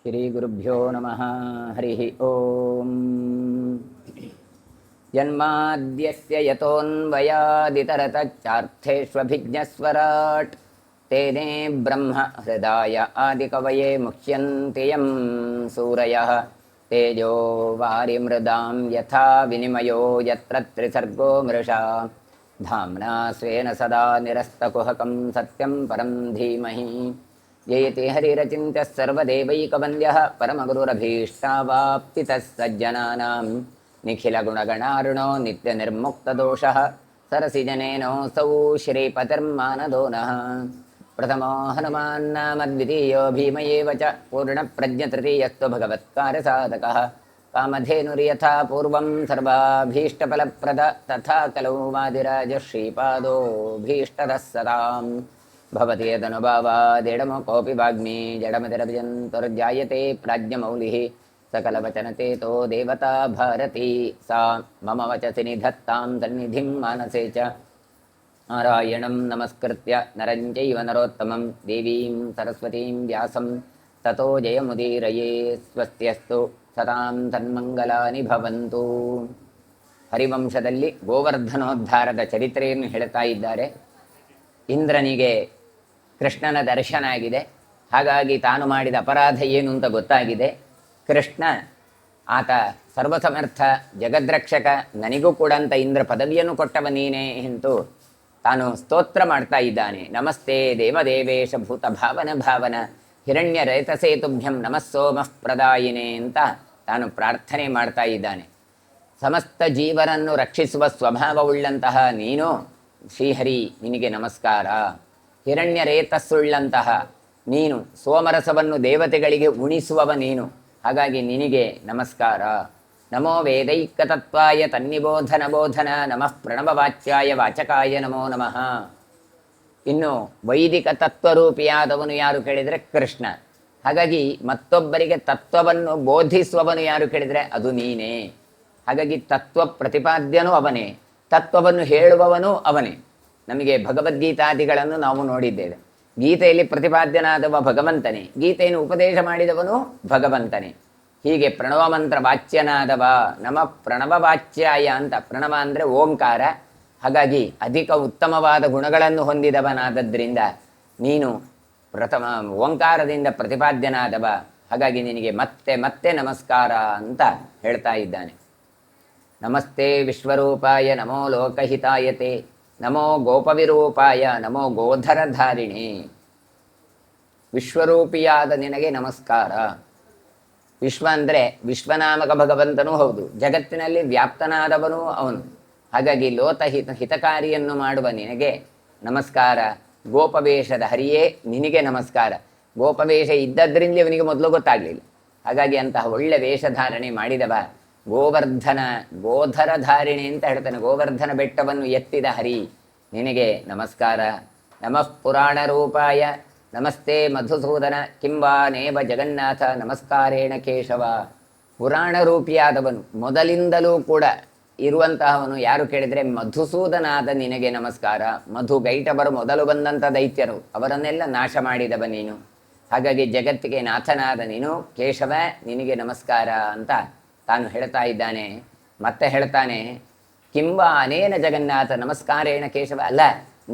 ಶ್ರೀಗುರುಭ್ಯೋ ನಮಃ. ಹರಿ ಓಂ. ಜನ್ಮಾದ್ಯಸ್ಯ ಯತೋನ್ವಯಾದಿತರತಶ್ಚಾರ್ಥೇಷ್ವಭಿಜ್ಞಸ್ವರಾಟ್ ತೇನೇ ಬ್ರಹ್ಮ ಹೃದಯ ಆದಿಕವಯೇ ಮುಹ್ಯಂತಿ ಯಂ ಸೂರಯಃ ತೇಜೋ ವಾರಿಮೃದಾಂ ಯಥಾ ವಿನಿಮಯೋ ಯತ್ರ ತ್ರಿಸರ್ಗೋ ಮೃಷಾ ಧಾಮ್ನಾ ಸ್ವೇನ ಸದಾ ನಿರಸ್ತಕುಹಕಂ ಸತ್ಯಂ ಪರಂ ಧೀಮಹಿ ಜಯತಿ ಹರಿರಚಿಂತ್ಯಃ ಸರ್ವದೇವೈಕವಂದ್ಯಃ ಪರಮಗುರುರಭೀಷ್ಟಾವಾಪ್ತಿತಃ ಸಜ್ಜನಾನಾಂ ನಿಖಿಲಗುಣಗಣಾರ್ಣೋ ನಿತ್ಯನಿರ್ಮುಕ್ತದೋಷಃ ಸರಸಿಜನೇನೋऽಸೌ ಶ್ರೀಪತಿರ್ಮಾನದೋ ನಃ. ಪ್ರಥಮೋ ಹನುಮಾನ್ ನಾಮ ದ್ವಿತೀಯೋ ಭೀಮ ಏವ ಚ ಪೂರ್ಣಪ್ರಜ್ಞತೃತೀಯಸ್ತು ಭಗವತ್ಕಾರ್ಯಸಾಧಕಃ. ಕಾಮಧೇನುರ್ಯಥಾ ಪೂರ್ವಂ ಸರ್ವಾಭೀಷ್ಟಫಲಪ್ರದ ತಥಾ ಕಲೌ ವಾದಿರಾಜ ಶ್ರೀಪಾದೋ ಭೀಷ್ಟದಃ ಸದಾಂ ಭವತಿ ಯದನುಭಾವಾದಿಡಮೋ ಕೋಪಿ ವಾಗ್ಮಿ ಜಡಮತಿರಭಿಜಂತುರ್ಜಾಯತೆ ಪ್ರಾಜ್ಞಮೌಲಿಃ ಸಕಲವಚನಚೇತೋ ದೇವತಾ ಭಾರತೀ ಸಾ ಮಮ ವಚಸಿ ನಿಧತ್ತಾಂ ಸನ್ನಿಧಿಂ ಮಾನಸೇ ಚ. ನಾರಾಯಣಂ ನಮಸ್ಕೃತ್ಯ ನರಂ ಚೈವ ನರೋತ್ತಮಂ ದೇವೀಂ ಸರಸ್ವತೀಂ ವ್ಯಾಸಂ ತತೋ ಜಯಮುದೀರಯೇ. ಸ್ವಸ್ತ್ಯಸ್ತು ಸತಾಂ ತನ್ಮಂಗಲಾನಿ ಭವಂತು. ಹರಿವಂಶದಲ್ಲಿ ಗೋವರ್ಧನೋದ್ಧಾರದ ಚರಿತ್ರೆಯನ್ನು ಹೇಳ್ತಾ ಇದ್ದಾರೆ. ಇಂದ್ರನಿಗೆ ಕೃಷ್ಣನ ದರ್ಶನ ಆಗಿದೆ, ಹಾಗಾಗಿ ತಾನು ಮಾಡಿದ ಅಪರಾಧ ಏನು ಅಂತ ಗೊತ್ತಾಗಿದೆ. ಕೃಷ್ಣ ಆತ ಸರ್ವಸಮರ್ಥ ಜಗದ್ರಕ್ಷಕ, ನನಗೂ ಕೂಡ ಅಂತ ಇಂದ್ರ ಪದವಿಯನ್ನು ಕೊಟ್ಟವ ನೀನೇ ಎಂದು ತಾನು ಸ್ತೋತ್ರ ಮಾಡ್ತಾ ಇದ್ದಾನೆ. ನಮಸ್ತೆ ದೇವದೇವೇಶ ಭೂತ ಭಾವನ ಭಾವನ ಹಿರಣ್ಯ ರೇತಸೇತುಭ್ಯಂ ನಮಃ ಸೋಮಃ ಪ್ರದಾಯಿನೇ ಅಂತ ತಾನು ಪ್ರಾರ್ಥನೆ ಮಾಡ್ತಾ ಇದ್ದಾನೆ. ಸಮಸ್ತ ಜೀವರನ್ನು ರಕ್ಷಿಸುವ ಸ್ವಭಾವವುಳ್ಳಂತಹ ನೀನು ಶ್ರೀಹರಿ, ನಿನಗೆ ನಮಸ್ಕಾರ. ಹಿರಣ್ಯ ರೇತಸ್ಸುಳ್ಳಂತಹ ನೀನು, ಸೋಮರಸವನ್ನು ದೇವತೆಗಳಿಗೆ ಉಣಿಸುವವ ನೀನು, ಹಾಗಾಗಿ ನಿನಗೆ ನಮಸ್ಕಾರ. ನಮೋ ವೇದೈಕತತ್ವಾಯ ತನ್ನಿಬೋಧನ ಬೋಧನ ನಮಃ ಪ್ರಣವವಾಚ್ಯಾಯ ವಾಚಕಾಯ ನಮೋ ನಮಃ. ಇನ್ನು ವೈದಿಕ ತತ್ವರೂಪಿಯಾದವನು ಯಾರು ಕೇಳಿದರೆ ಕೃಷ್ಣ. ಹಾಗಾಗಿ ಮತ್ತೊಬ್ಬರಿಗೆ ತತ್ವವನ್ನು ಬೋಧಿಸುವವನು ಯಾರು ಕೇಳಿದರೆ ಅದು ನೀನೇ. ಹಾಗಾಗಿ ತತ್ವ ಪ್ರತಿಪಾದ್ಯನೂ ಅವನೇ, ತತ್ವವನ್ನು ಹೇಳುವವನು ಅವನೇ. ನಮಗೆ ಭಗವದ್ಗೀತಾದಿಗಳನ್ನು ನಾವು ನೋಡಿದ್ದೇವೆ. ಗೀತೆಯಲ್ಲಿ ಪ್ರತಿಪಾದ್ಯನಾದವ ಭಗವಂತನೇ, ಗೀತೆಯನ್ನು ಉಪದೇಶ ಮಾಡಿದವನು ಭಗವಂತನೇ. ಹೀಗೆ ಪ್ರಣವ ಮಂತ್ರ ವಾಚ್ಯನಾದವ ನಮ ಪ್ರಣವ ವಾಚ್ಯಾಯ ಅಂತ. ಪ್ರಣವ ಅಂದರೆ ಓಂಕಾರ. ಹಾಗಾಗಿ ಅಧಿಕ ಉತ್ತಮವಾದ ಗುಣಗಳನ್ನು ಹೊಂದಿದವನಾದದ್ರಿಂದ ನೀನು ಪ್ರಥಮ ಓಂಕಾರದಿಂದ ಪ್ರತಿಪಾದ್ಯನಾದವ. ಹಾಗಾಗಿ ನಿನಗೆ ಮತ್ತೆ ಮತ್ತೆ ನಮಸ್ಕಾರ ಅಂತ ಹೇಳ್ತಾ ಇದ್ದಾನೆ. ನಮಸ್ತೆ ವಿಶ್ವರೂಪಾಯ ನಮೋ ಲೋಕಹಿತಾಯತೆ ನಮೋ ಗೋಪವಿರೂಪಾಯ ನಮೋ ಗೋಧರಧಾರಿಣಿ. ವಿಶ್ವರೂಪಿಯಾದ ನಿನಗೆ ನಮಸ್ಕಾರ. ವಿಶ್ವ ಅಂದರೆ ವಿಶ್ವನಾಮಕ ಭಗವಂತನೂ ಹೌದು, ಜಗತ್ತಿನಲ್ಲಿ ವ್ಯಾಪ್ತನಾದವನೂ ಅವನು. ಹಾಗಾಗಿ ಹಿತಕಾರಿಯನ್ನು ಮಾಡುವ ನಿನಗೆ ನಮಸ್ಕಾರ. ಗೋಪವೇಷದ ಹರಿಯೇ ನಿನಗೆ ನಮಸ್ಕಾರ. ಗೋಪವೇಷ ಇದ್ದದ್ರಿಂದ ಇವನಿಗೆ ಮೊದಲು ಗೊತ್ತಾಗಲಿಲ್ಲ, ಹಾಗಾಗಿ ಅಂತಹ ಒಳ್ಳೆ ವೇಷಧಾರಣೆ ಮಾಡಿದವ ಗೋವರ್ಧನ, ಗೋಧರಧಾರಿಣಿ ಅಂತ ಹೇಳ್ತಾನೆ. ಗೋವರ್ಧನ ಬೆಟ್ಟವನ್ನು ಎತ್ತಿದ ಹರಿ, ನಿನಗೆ ನಮಸ್ಕಾರ. ನಮಃ ಪುರಾಣ ರೂಪಾಯ ನಮಸ್ತೆ ಮಧುಸೂದನ ಕಿಂವಾನೇವ ಜಗನ್ನಾಥ ನಮಸ್ಕಾರೇಣ ಕೇಶವ. ಪುರಾಣ ರೂಪಿಯಾದವನು, ಮೊದಲಿಂದಲೂ ಕೂಡ ಇರುವಂತಹವನು ಯಾರು ಕೇಳಿದರೆ ಮಧುಸೂದನಾದ ನಿನಗೆ ನಮಸ್ಕಾರ. ಮಧು ಗೈಟವರು ಮೊದಲು ಬಂದಂಥ ದೈತ್ಯರು, ಅವರನ್ನೆಲ್ಲ ನಾಶ ಮಾಡಿದವ ನೀನು. ಹಾಗಾಗಿ ಜಗತ್ತಿಗೆ ನಾಥನಾದ ನೀನು ಕೇಶವ, ನಿನಗೆ ನಮಸ್ಕಾರ ಅಂತ ತಾನು ಹೇಳ್ತಾ ಇದ್ದಾನೆ. ಮತ್ತೆ ಹೇಳ್ತಾನೆ, ಕಿಂವ ಅನೇನ ಜಗನ್ನಾಥ ನಮಸ್ಕಾರೇಣ ಕೇಶವ. ಅಲ್ಲ,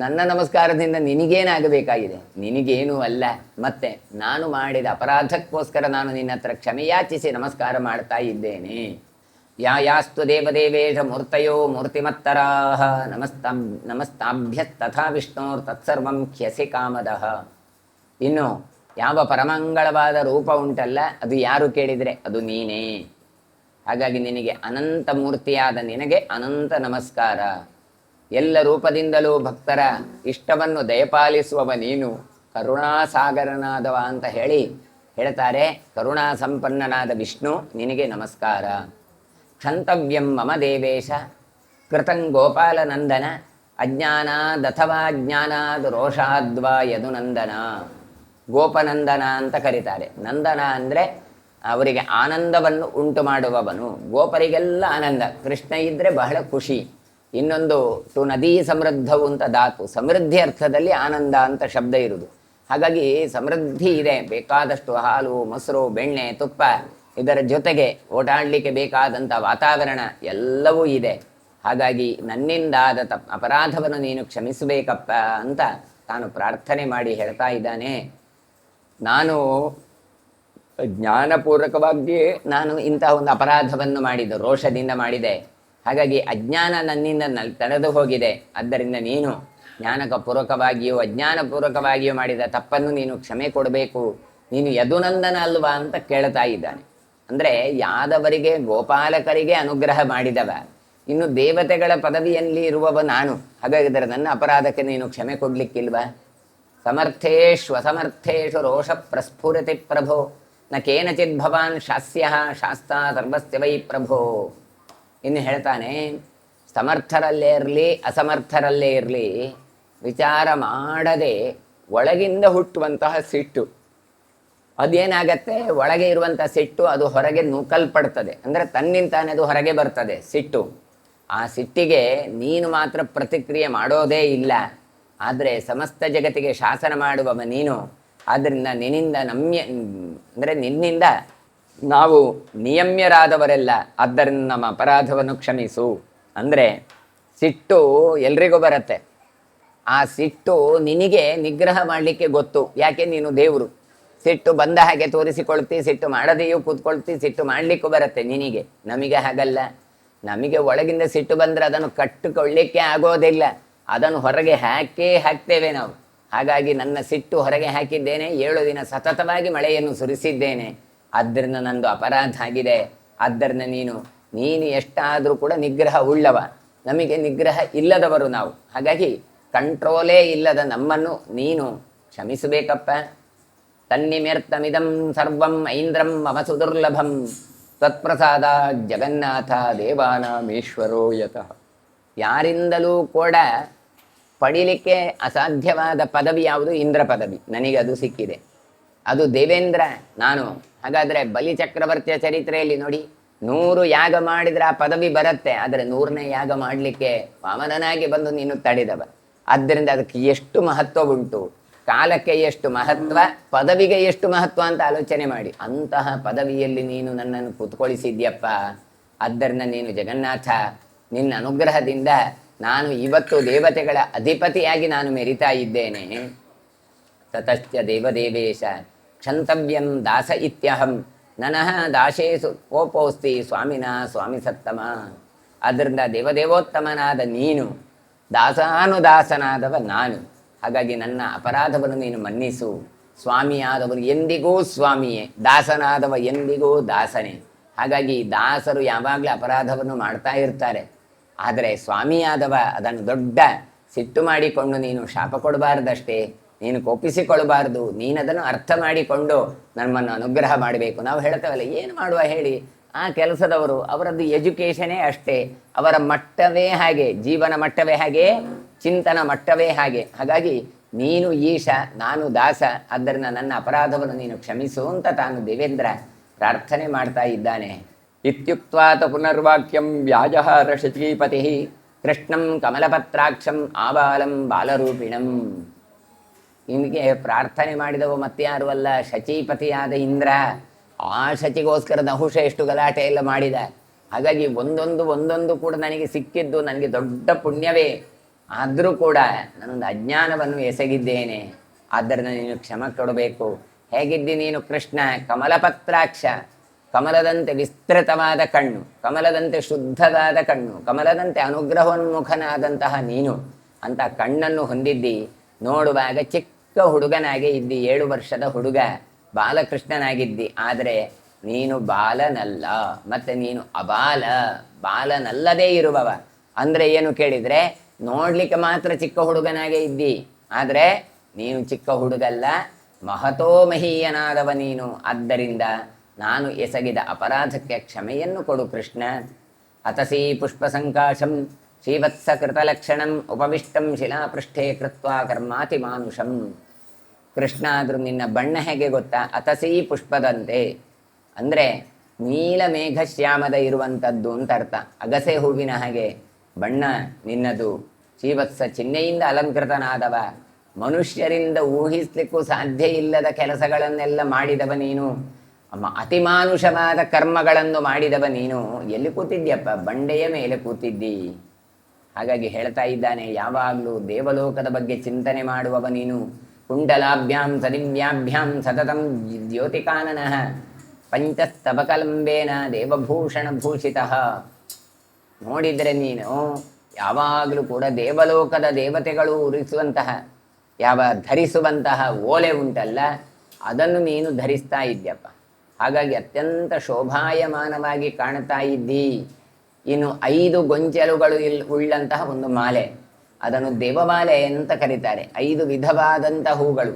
ನನ್ನ ನಮಸ್ಕಾರದಿಂದ ನಿನಗೇನಾಗಬೇಕಾಗಿದೆ? ನಿನಗೇನೂ ಅಲ್ಲ. ಮತ್ತೆ ನಾನು ಮಾಡಿದ ಅಪರಾಧಕ್ಕೋಸ್ಕರ ನಾನು ನಿನ್ನ ಹತ್ರ ಕ್ಷಮೆಯಾಚಿಸಿ ನಮಸ್ಕಾರ ಮಾಡ್ತಾ ಇದ್ದೇನೆ. ಯಾಸ್ತು ದೇವದೇವೇಶ ಮೂರ್ತಯೋ ಮೂರ್ತಿಮತ್ತರಾಹ ನಮಸ್ತಾಭ್ಯಸ್ತಥಾ ವಿಷ್ಣೋರ್ ತತ್ಸರ್ವಂ ಖ್ಯಸಿ ಕಾಮದಃ. ಇನ್ನು ಯಾವ ಪರಮಂಗಳವಾದ ರೂಪ ಉಂಟಲ್ಲ, ಅದು ಯಾರು ಕೇಳಿದರೆ ಅದು ನೀನೇ. ಹಾಗಾಗಿ ನಿನಗೆ ಅನಂತ ಮೂರ್ತಿಯಾದ ನಿನಗೆ ಅನಂತ ನಮಸ್ಕಾರ. ಎಲ್ಲ ರೂಪದಿಂದಲೂ ಭಕ್ತರ ಇಷ್ಟವನ್ನು ದಯಪಾಲಿಸುವವ ನೀನು ಕರುಣಾಸಾಗರನಾದವ ಅಂತ ಹೇಳ್ತಾರೆ. ಕರುಣಾ ಸಂಪನ್ನನಾದ ವಿಷ್ಣು, ನಿನಗೆ ನಮಸ್ಕಾರ. ಕ್ಷಂತವ್ಯಂ ಮಮ ದೇವೇಶ ಕೃತಂ ಗೋಪಾಲನಂದನ ಅಜ್ಞಾನಾದಥವಾ ಜ್ಞಾನಾದ್ ರೋಷಾದ್ವಾ ಯದುನಂದನ. ಗೋಪನಂದನ ಅಂತ ಕರೀತಾರೆ. ನಂದನ ಅಂದರೆ ಅವರಿಗೆ ಆನಂದವನ್ನು ಉಂಟು ಮಾಡುವವನು. ಗೋಪರಿಗೆಲ್ಲ ಆನಂದ, ಕೃಷ್ಣ ಇದ್ದರೆ ಬಹಳ ಖುಷಿ. ಇನ್ನೊಂದು ನದೀ ಸಮೃದ್ಧವು ಅಂತ ಧಾತು, ಸಮೃದ್ಧಿ ಅರ್ಥದಲ್ಲಿ ಆನಂದ ಅಂತ ಶಬ್ದ ಇರುವುದು. ಹಾಗಾಗಿ ಸಮೃದ್ಧಿ ಇದೆ, ಬೇಕಾದಷ್ಟು ಹಾಲು, ಮೊಸರು, ಬೆಣ್ಣೆ, ತುಪ್ಪ, ಇದರ ಜೊತೆಗೆ ಓಡಾಡಲಿಕ್ಕೆ ಬೇಕಾದಂಥ ವಾತಾವರಣ ಎಲ್ಲವೂ ಇದೆ. ಹಾಗಾಗಿ ನನ್ನಿಂದಾದ ಅಪರಾಧವನ್ನು ನೀನು ಕ್ಷಮಿಸಬೇಕಪ್ಪ ಅಂತ ತಾನು ಪ್ರಾರ್ಥನೆ ಮಾಡಿ ಹೇಳ್ತಾ ಇದ್ದಾನೆ. ನಾನು ಜ್ಞಾನಪೂರ್ವಕವಾಗಿಯೇ ನಾನು ಇಂತಹ ಒಂದು ಅಪರಾಧವನ್ನು ಮಾಡಿದೆ, ರೋಷದಿಂದ ಮಾಡಿದೆ. ಹಾಗಾಗಿ ಅಜ್ಞಾನ ನನ್ನಿಂದ ತಡೆದು ಹೋಗಿದೆ. ಆದ್ದರಿಂದ ನೀನು ಜ್ಞಾನಪೂರ್ವಕವಾಗಿಯೂ ಅಜ್ಞಾನಪೂರ್ವಕವಾಗಿಯೂ ಮಾಡಿದ ತಪ್ಪನ್ನು ನೀನು ಕ್ಷಮೆ ಕೊಡಬೇಕು. ನೀನು ಯದುನಂದನ ಅಲ್ವಾ ಅಂತ ಕೇಳ್ತಾ ಇದ್ದಾನೆ. ಅಂದರೆ ಯಾದವರಿಗೆ, ಗೋಪಾಲಕರಿಗೆ ಅನುಗ್ರಹ ಮಾಡಿದವ, ಇನ್ನು ದೇವತೆಗಳ ಪದವಿಯಲ್ಲಿ ಇರುವವ ನಾನು. ಹಾಗಾಗಿದ್ದರೆ ನನ್ನ ಅಪರಾಧಕ್ಕೆ ನೀನು ಕ್ಷಮೆ ಕೊಡ್ಲಿಕ್ಕಿಲ್ವಾ? ಸಮರ್ಥೇಶು ಅಸಮರ್ಥೇಶು ರೋಷ ಪ್ರಸ್ಫುರತಿ ಪ್ರಭೋ ನ ಕೇನಚಿತ್ ಭವಾನ್ ಶಾಸ್ಯ ಶಾಸ್ತ ಸರ್ವಸ್ಯ ವೈ ಪ್ರಭೋ. ಇನ್ನು ಹೇಳ್ತಾನೆ, ಸಮರ್ಥರಲ್ಲೇ ಇರಲಿ ಅಸಮರ್ಥರಲ್ಲೇ ಇರಲಿ ವಿಚಾರ ಮಾಡದೆ ಒಳಗಿಂದ ಹುಟ್ಟುವಂತಹ ಸಿಟ್ಟು ಅದೇನಾಗತ್ತೆ, ಒಳಗೆ ಇರುವಂಥ ಸಿಟ್ಟು ಅದು ಹೊರಗೆ ನೂಕಲ್ಪಡ್ತದೆ. ಅಂದರೆ ತನ್ನಿಂತಾನೆ ಅದು ಹೊರಗೆ ಬರ್ತದೆ ಸಿಟ್ಟು. ಆ ಸಿಟ್ಟಿಗೆ ನೀನು ಮಾತ್ರ ಪ್ರತಿಕ್ರಿಯೆ ಮಾಡೋದೇ ಇಲ್ಲ. ಆದರೆ ಸಮಸ್ತ ಜಗತ್ತಿಗೆ ಶಾಸನ ಮಾಡುವವ ನೀನು. ಆದ್ದರಿಂದ ನಿನ್ನಿಂದ ಅಂದರೆ ನಿನ್ನಿಂದ ನಾವು ನಿಯಮ್ಯರಾದವರೆಲ್ಲ, ಆದ್ದರಿಂದ ನಮ್ಮ ಅಪರಾಧವನ್ನು ಕ್ಷಮಿಸು. ಅಂದರೆ ಸಿಟ್ಟು ಎಲ್ರಿಗೂ ಬರುತ್ತೆ. ಆ ಸಿಟ್ಟು ನಿನಗೆ ನಿಗ್ರಹ ಮಾಡಲಿಕ್ಕೆ ಗೊತ್ತು. ಯಾಕೆ? ನೀನು ದೇವರು. ಸಿಟ್ಟು ಬಂದ ಹಾಗೆ ತೋರಿಸಿಕೊಳ್ತಿ, ಸಿಟ್ಟು ಮಾಡದೆಯೂ ಕೂತ್ಕೊಳ್ತಿ, ಸಿಟ್ಟು ಮಾಡಲಿಕ್ಕೂ ಬರುತ್ತೆ ನಿನಗೆ. ನಮಗೆ ಹಾಗಲ್ಲ. ನಮಗೆ ಒಳಗಿಂದ ಸಿಟ್ಟು ಬಂದರೆ ಅದನ್ನು ಕಟ್ಟಿಕೊಳ್ಳಿಕ್ಕೆ ಆಗೋದಿಲ್ಲ. ಅದನ್ನು ಹೊರಗೆ ಹಾಕ್ತೇವೆ ನಾವು. ಹಾಗಾಗಿ ನನ್ನ ಸಿಟ್ಟು ಹೊರಗೆ ಹಾಕಿದ್ದೇನೆ, 7 ದಿನ ಸತತವಾಗಿ ಮಳೆಯನ್ನು ಸುರಿಸಿದ್ದೇನೆ. ಆದ್ದರಿಂದ ನಂದು ಅಪರಾಧ ಆಗಿದೆ. ಆದ್ದರಿಂದ ನೀನು ಎಷ್ಟಾದರೂ ಕೂಡ ನಿಗ್ರಹ ಉಳ್ಳವ, ನಮಗೆ ನಿಗ್ರಹ ಇಲ್ಲದವರು ನಾವು. ಹಾಗಾಗಿ ಕಂಟ್ರೋಲೇ ಇಲ್ಲದ ನಮ್ಮನ್ನು ನೀನು ಕ್ಷಮಿಸಬೇಕಪ್ಪ. ತನ್ನಿಮೆರ್ತಮಿದಂ ಸರ್ವಂ ಐಂದ್ರಂ ಮಮ ಸುದುರ್ಲಭಂ ತತ್ಪ್ರಸಾದ ಜಗನ್ನಾಥ ದೇವಾನಾಮೀಶ್ವರೋ ಯತಃ. ಯಾರಿಂದಲೂ ಕೂಡ ಪಡಿಲಿಕ್ಕೆ ಅಸಾಧ್ಯವಾದ ಪದವಿ ಯಾವುದು? ಇಂದ್ರ ಪದವಿ. ನನಗೆ ಅದು ಸಿಕ್ಕಿದೆ. ಅದು ದೇವೇಂದ್ರ ನಾನು. ಹಾಗಾದರೆ ಬಲಿ ಚಕ್ರವರ್ತಿಯ ಚರಿತ್ರೆಯಲ್ಲಿ ನೋಡಿ, 100 ಯಾಗ ಮಾಡಿದರೆ ಆ ಪದವಿ ಬರುತ್ತೆ. ಆದರೆ 100ನೇ ಯಾಗ ಮಾಡಲಿಕ್ಕೆ ವಾಮನನಾಗಿ ಬಂದು ನೀನು ತಡೆದವ. ಆದ್ದರಿಂದ ಅದಕ್ಕೆ ಎಷ್ಟು ಮಹತ್ವ ಉಂಟು, ಕಾಲಕ್ಕೆ ಎಷ್ಟು ಮಹತ್ವ, ಪದವಿಗೆ ಎಷ್ಟು ಮಹತ್ವ ಅಂತ ಆಲೋಚನೆ ಮಾಡಿ. ಅಂತಹ ಪದವಿಯಲ್ಲಿ ನೀನು ನನ್ನನ್ನು ಕೂತ್ಕೊಳಿಸಿದ್ಯಪ್ಪ. ಆದ್ದರಿಂದ ನೀನು ಜಗನ್ನಾಥ, ನಿನ್ನ ಅನುಗ್ರಹದಿಂದ ನಾನು ಇವತ್ತು ದೇವತೆಗಳ ಅಧಿಪತಿಯಾಗಿ ನಾನು ಮೆರಿತಾ ಇದ್ದೇನೆ. ತತಶ್ಚ ದೇವದೇವೇಶ ಕ್ಷಂತವ್ಯಂ ದಾಸ ಇತ್ಯಹಂ ನನಃ ದಾಸೇಸು ಕೋಪೋಸ್ತಿ ಸ್ವಾಮಿನ ಸ್ವಾಮಿ ಸತ್ತಮ. ಆದ್ದರಿಂದ ದೇವದೇವೋತ್ತಮನಾದ ನೀನು, ದಾಸಾನುದಾಸನಾದವ ನಾನು. ಹಾಗಾಗಿ ನನ್ನ ಅಪರಾಧವನ್ನು ನೀನು ಮನ್ನಿಸು. ಸ್ವಾಮಿಯಾದವನು ಎಂದಿಗೂ ಸ್ವಾಮಿಯೇ, ದಾಸನಾದವ ಎಂದಿಗೂ ದಾಸನೇ. ಹಾಗಾಗಿ ದಾಸರು ಯಾವಾಗಲೂ ಅಪರಾಧವನ್ನು ಮಾಡ್ತಾ ಇರ್ತಾರೆ. ಆದರೆ ಸ್ವಾಮಿಯಾದವ ಅದನ್ನು ದೊಡ್ಡ ಸಿಟ್ಟು ಮಾಡಿಕೊಂಡು ನೀನು ಶಾಪ ಕೊಡಬಾರ್ದಷ್ಟೇ, ನೀನು ಕೋಪಿಸಿಕೊಳ್ಳಬಾರ್ದು. ನೀನದನ್ನು ಅರ್ಥ ಮಾಡಿಕೊಂಡು ನಮ್ಮನ್ನು ಅನುಗ್ರಹ ಮಾಡಬೇಕು. ನಾವು ಹೇಳ್ತೇವಲ್ಲ, ಏನು ಮಾಡುವ ಹೇಳಿ, ಆ ಕೆಲಸದವರು, ಅವರದ್ದು ಎಜುಕೇಷನೇ ಅಷ್ಟೇ, ಅವರ ಮಟ್ಟವೇ ಹಾಗೆ, ಜೀವನ ಮಟ್ಟವೇ ಹಾಗೆ, ಚಿಂತನ ಮಟ್ಟವೇ ಹಾಗೆ. ಹಾಗಾಗಿ ನೀನು ಈಶ, ನಾನು ದಾಸ. ಆದ್ದರಿಂದ ನನ್ನ ಅಪರಾಧವನ್ನು ನೀನು ಕ್ಷಮಿಸು ಅಂತ ತಾನು ದೇವೇಂದ್ರ ಪ್ರಾರ್ಥನೆ ಮಾಡ್ತಾ ಇದ್ದಾನೆ. ಇತ್ಯುಕ್ತ್ವಾತ ಪುನರ್ವಾಕ್ಯಂ ವ್ಯಾಜಹಾರ ಶಚೀಪತಿ ಕೃಷ್ಣಂ ಕಮಲಪತ್ರಾಕ್ಷಂ ಆಬಾಲಂ ಬಾಲರೂಪಿಣಂ. ನಿನಗೆ ಪ್ರಾರ್ಥನೆ ಮಾಡಿದವು ಮತ್ತಾರು ಅಲ್ಲ, ಶಚೀಪತಿಯಾದ ಇಂದ್ರ. ಆ ಶಚಿಗೋಸ್ಕರ ನಹುಷ ಎಷ್ಟು ಗಲಾಟೆ ಎಲ್ಲ ಮಾಡಿದ. ಹಾಗಾಗಿ ಒಂದೊಂದು ಕೂಡ ನನಗೆ ಸಿಕ್ಕಿದ್ದು ನನಗೆ ದೊಡ್ಡ ಪುಣ್ಯವೇ. ಆದರೂ ಕೂಡ ನಾನೊಂದು ಅಜ್ಞಾನವನ್ನು ಎಸಗಿದ್ದೇನೆ. ಆದ್ದರಿಂದ ನೀನು ಕ್ಷಮ ಕೊಡಬೇಕು. ಹೇಗಿದ್ದಿ ನೀನು ಕೃಷ್ಣ? ಕಮಲಪತ್ರಾಕ್ಷ, ಕಮಲದಂತೆ ವಿಸ್ತೃತವಾದ ಕಣ್ಣು, ಕಮಲದಂತೆ ಶುದ್ಧವಾದ ಕಣ್ಣು, ಕಮಲದಂತೆ ಅನುಗ್ರಹೋನ್ಮುಖನಾದಂತಹ ನೀನು ಅಂತ ಕಣ್ಣನ್ನು ಹೊಂದಿದ್ದಿ. ನೋಡುವಾಗ ಚಿಕ್ಕ ಹುಡುಗನಾಗೆ ಇದ್ದಿ, 7 ವರ್ಷದ ಹುಡುಗ, ಬಾಲಕೃಷ್ಣನಾಗಿದ್ದಿ. ಆದರೆ ನೀನು ಬಾಲನಲ್ಲ, ಮತ್ತೆ ನೀನು ಅಬಾಲ, ಬಾಲನಲ್ಲದೇ ಇರುವವ. ಅಂದರೆ ಏನು ಕೇಳಿದರೆ, ನೋಡ್ಲಿಕ್ಕೆ ಮಾತ್ರ ಚಿಕ್ಕ ಹುಡುಗನಾಗೆ ಇದ್ದಿ, ಆದರೆ ನೀನು ಚಿಕ್ಕ ಹುಡುಗಲ್ಲ, ಮಹತೋ ಮಹೀಯನಾದವ ನೀನು. ಆದ್ದರಿಂದ ನಾನು ಎಸಗಿದ ಅಪರಾಧಕ್ಕೆ ಕ್ಷಮೆಯನ್ನು ಕೊಡು ಕೃಷ್ಣ. ಅತಸೀ ಪುಷ್ಪ ಸಂಕಾಶಂ ಶ್ರೀವತ್ಸ ಕೃತಲಕ್ಷಣಂ ಉಪವಿಷ್ಟಂ ಶಿಲಾಪೃಷ್ಠೆ ಕೃತ್ವಾ ಕರ್ಮಾತಿ ಮಾನುಷಂ. ಕೃಷ್ಣ, ಆದರೂ ನಿನ್ನ ಬಣ್ಣ ಹೇಗೆ ಗೊತ್ತಾ? ಅತಸೀ ಪುಷ್ಪದಂತೆ ಅಂದರೆ ನೀಲ ಮೇಘಶ್ಯಾಮದ ಇರುವಂಥದ್ದು ಅಂತ ಅರ್ಥ. ಅಗಸೆ ಹೂವಿನ ಹಾಗೆ ಬಣ್ಣ ನಿನ್ನದು. ಶ್ರೀವತ್ಸ ಚಿಹ್ನೆಯಿಂದ ಅಲಂಕೃತನಾದವ, ಮನುಷ್ಯರಿಂದ ಊಹಿಸ್ಲಿಕ್ಕೂ ಸಾಧ್ಯ ಇಲ್ಲದ ಕೆಲಸಗಳನ್ನೆಲ್ಲ ಮಾಡಿದವ ನೀನು, ಅತಿಮಾನುಷವಾದ ಕರ್ಮಗಳನ್ನು ಮಾಡಿದವ ನೀನು. ಎಲ್ಲಿ ಕೂತಿದ್ಯಪ್ಪ? ಬಂಡೆಯ ಮೇಲೆ ಕೂತಿದ್ದಿ. ಹಾಗಾಗಿ ಹೇಳ್ತಾ ಇದ್ದಾನೆ, ಯಾವಾಗಲೂ ದೇವಲೋಕದ ಬಗ್ಗೆ ಚಿಂತನೆ ಮಾಡುವವ ನೀನು. ಕುಂಡಲಾಭ್ಯಾಂ ಸದಿವ್ಯಾಭ್ಯಾಂ ಸತತಂ ದ್ಯೋತಿಕಾನನಃ ಪಂಚಸ್ತಬಕಲಂಬೇನ ದೇವಭೂಷಣ ಭೂಷಿತಃ. ನೋಡಿದರೆ ನೀನು ಯಾವಾಗಲೂ ಕೂಡ ದೇವಲೋಕದ ದೇವತೆಗಳು ಉರಿಸುವಂತಹ ಧರಿಸುವಂತಹ ಓಲೆ ಉಂಟಲ್ಲ, ಅದನ್ನು ನೀನು ಧರಿಸ್ತಾ ಇದ್ಯಪ್ಪ. ಹಾಗಾಗಿ ಅತ್ಯಂತ ಶೋಭಾಯಮಾನವಾಗಿ ಕಾಣ್ತಾ ಇದ್ದಿ. ಇನ್ನು 5 ಗೊಂಚಲುಗಳು ಉಳ್ಳಂತಹ ಒಂದು ಮಾಲೆ, ಅದನ್ನು ದೇವಮಾಲೆ ಅಂತ ಕರೀತಾರೆ. 5 ವಿಧವಾದಂಥ ಹೂಗಳು,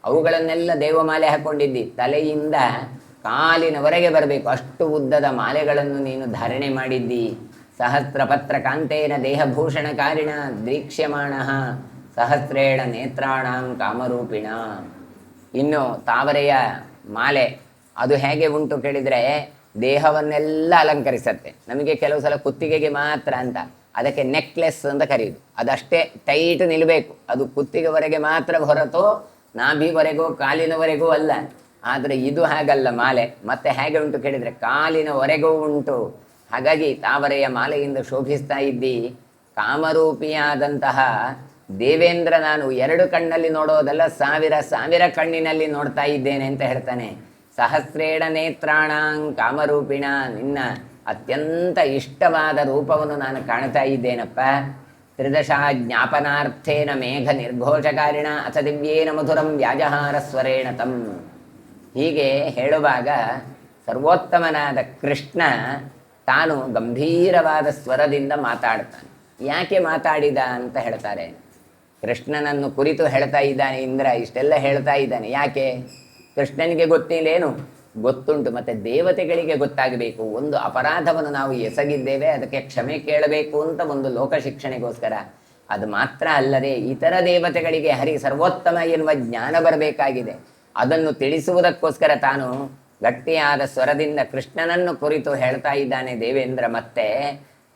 ಅವುಗಳನ್ನೆಲ್ಲ ದೇವಮಾಲೆ ಹಾಕ್ಕೊಂಡಿದ್ದಿ. ತಲೆಯಿಂದ ಕಾಲಿನವರೆಗೆ ಬರಬೇಕು ಅಷ್ಟು ಉದ್ದದ ಮಾಲೆಗಳನ್ನು ನೀನು ಧಾರಣೆ ಮಾಡಿದ್ದಿ. ಸಹಸ್ರಪತ್ರ ಕಾಂತೇನ ದೇಹಭೂಷಣಕಾರಿಣ ದೀಕ್ಷ್ಯಮಾಣ ಸಹಸ್ರೇಣ ನೇತ್ರಾಣಾಂ ಕಾಮರೂಪಿಣ. ಇನ್ನು ತಾವರೆಯ ಮಾಲೆ ಅದು ಹೇಗೆ ಉಂಟು ಕೇಳಿದರೆ, ದೇಹವನ್ನೆಲ್ಲ ಅಲಂಕರಿಸತ್ತೆ. ನಮಗೆ ಕೆಲವು ಸಲ ಕುತ್ತಿಗೆಗೆ ಮಾತ್ರ ಅಂತ, ಅದಕ್ಕೆ ನೆಕ್ಲೆಸ್ ಅಂತ ಕರೆಯುದು. ಅದಷ್ಟೇ ಟೈಟ್ ನಿಲ್ಲಬೇಕು, ಅದು ಕುತ್ತಿಗೆವರೆಗೆ ಮಾತ್ರ ಹೊರತು ನಾಭಿವರೆಗೂ ಕಾಲಿನವರೆಗೂ ಅಲ್ಲ. ಆದರೆ ಇದು ಹಾಗಲ್ಲ ಮಾಲೆ. ಮತ್ತೆ ಹೇಗೆ ಉಂಟು ಕೇಳಿದರೆ ಕಾಲಿನವರೆಗೂ ಉಂಟು. ಹಾಗಾಗಿ ತಾವರೆಯ ಮಾಲೆಯಿಂದ ಶೋಭಿಸ್ತಾ ಇದ್ದಿ. ಕಾಮರೂಪಿಯಾದಂತಹ ದೇವೇಂದ್ರ ನಾನು 2 ಕಣ್ಣಲ್ಲಿ ನೋಡೋದಲ್ಲ, ಸಾವಿರ ಕಣ್ಣಿನಲ್ಲಿ ನೋಡ್ತಾ ಇದ್ದೇನೆ ಅಂತ ಹೇಳ್ತಾನೆ. ಸಹಸ್ರೇಣ ನೇತ್ರಾಣಾಂ ಕಾಮರೂಪಿಣ, ನಿನ್ನ ಅತ್ಯಂತ ಇಷ್ಟವಾದ ರೂಪವನ್ನು ನಾನು ಕಾಣ್ತಾ ಇದ್ದೇನಪ್ಪ. ತ್ರಿದಶ ಜ್ಞಾಪನಾರ್ಥೇನ ಮೇಘ ನಿರ್ಘೋಷಕಾರಿಣ ಅಥ ದಿವ್ಯೇನ ಮಧುರಂ ವ್ಯಾಜಹಾರ ಸ್ವರೇಣ ತಂ. ಹೀಗೆ ಹೇಳುವಾಗ ಸರ್ವೋತ್ತಮನಾದ ಕೃಷ್ಣ ತಾನು ಗಂಭೀರವಾದ ಸ್ವರದಿಂದ ಮಾತಾಡ್ತಾನೆ. ಯಾಕೆ ಮಾತಾಡಿದ ಅಂತ ಹೇಳ್ತಾರೆ. ಕೃಷ್ಣನನ್ನು ಕುರಿತು ಹೇಳ್ತಾ ಇದ್ದಾನೆ ಇಂದ್ರ, ಇಷ್ಟೆಲ್ಲ ಹೇಳ್ತಾ ಇದ್ದಾನೆ. ಯಾಕೆ? ಕೃಷ್ಣನಿಗೆ ಗೊತ್ತಿಲ್ಲೇನು? ಗೊತ್ತುಂಟು. ಮತ್ತು ದೇವತೆಗಳಿಗೆ ಗೊತ್ತಾಗಬೇಕು. ಒಂದು ಅಪರಾಧವನ್ನು ನಾವು ಎಸಗಿದ್ದೇವೆ, ಅದಕ್ಕೆ ಕ್ಷಮೆ ಕೇಳಬೇಕು ಅಂತ ಒಂದು ಲೋಕ ಶಿಕ್ಷಣೆಗೋಸ್ಕರ. ಅದು ಮಾತ್ರ ಅಲ್ಲದೆ ಇತರ ದೇವತೆಗಳಿಗೆ ಹರಿ ಸರ್ವೋತ್ತಮ ಎನ್ನುವ ಜ್ಞಾನ ಬರಬೇಕಾಗಿದೆ. ಅದನ್ನು ತಿಳಿಸುವುದಕ್ಕೋಸ್ಕರ ತಾನು ಗಟ್ಟಿಯಾದ ಸ್ವರದಿಂದ ಕೃಷ್ಣನನ್ನು ಕುರಿತು ಹೇಳ್ತಾ ಇದ್ದಾನೆ ದೇವೇಂದ್ರ. ಮತ್ತೆ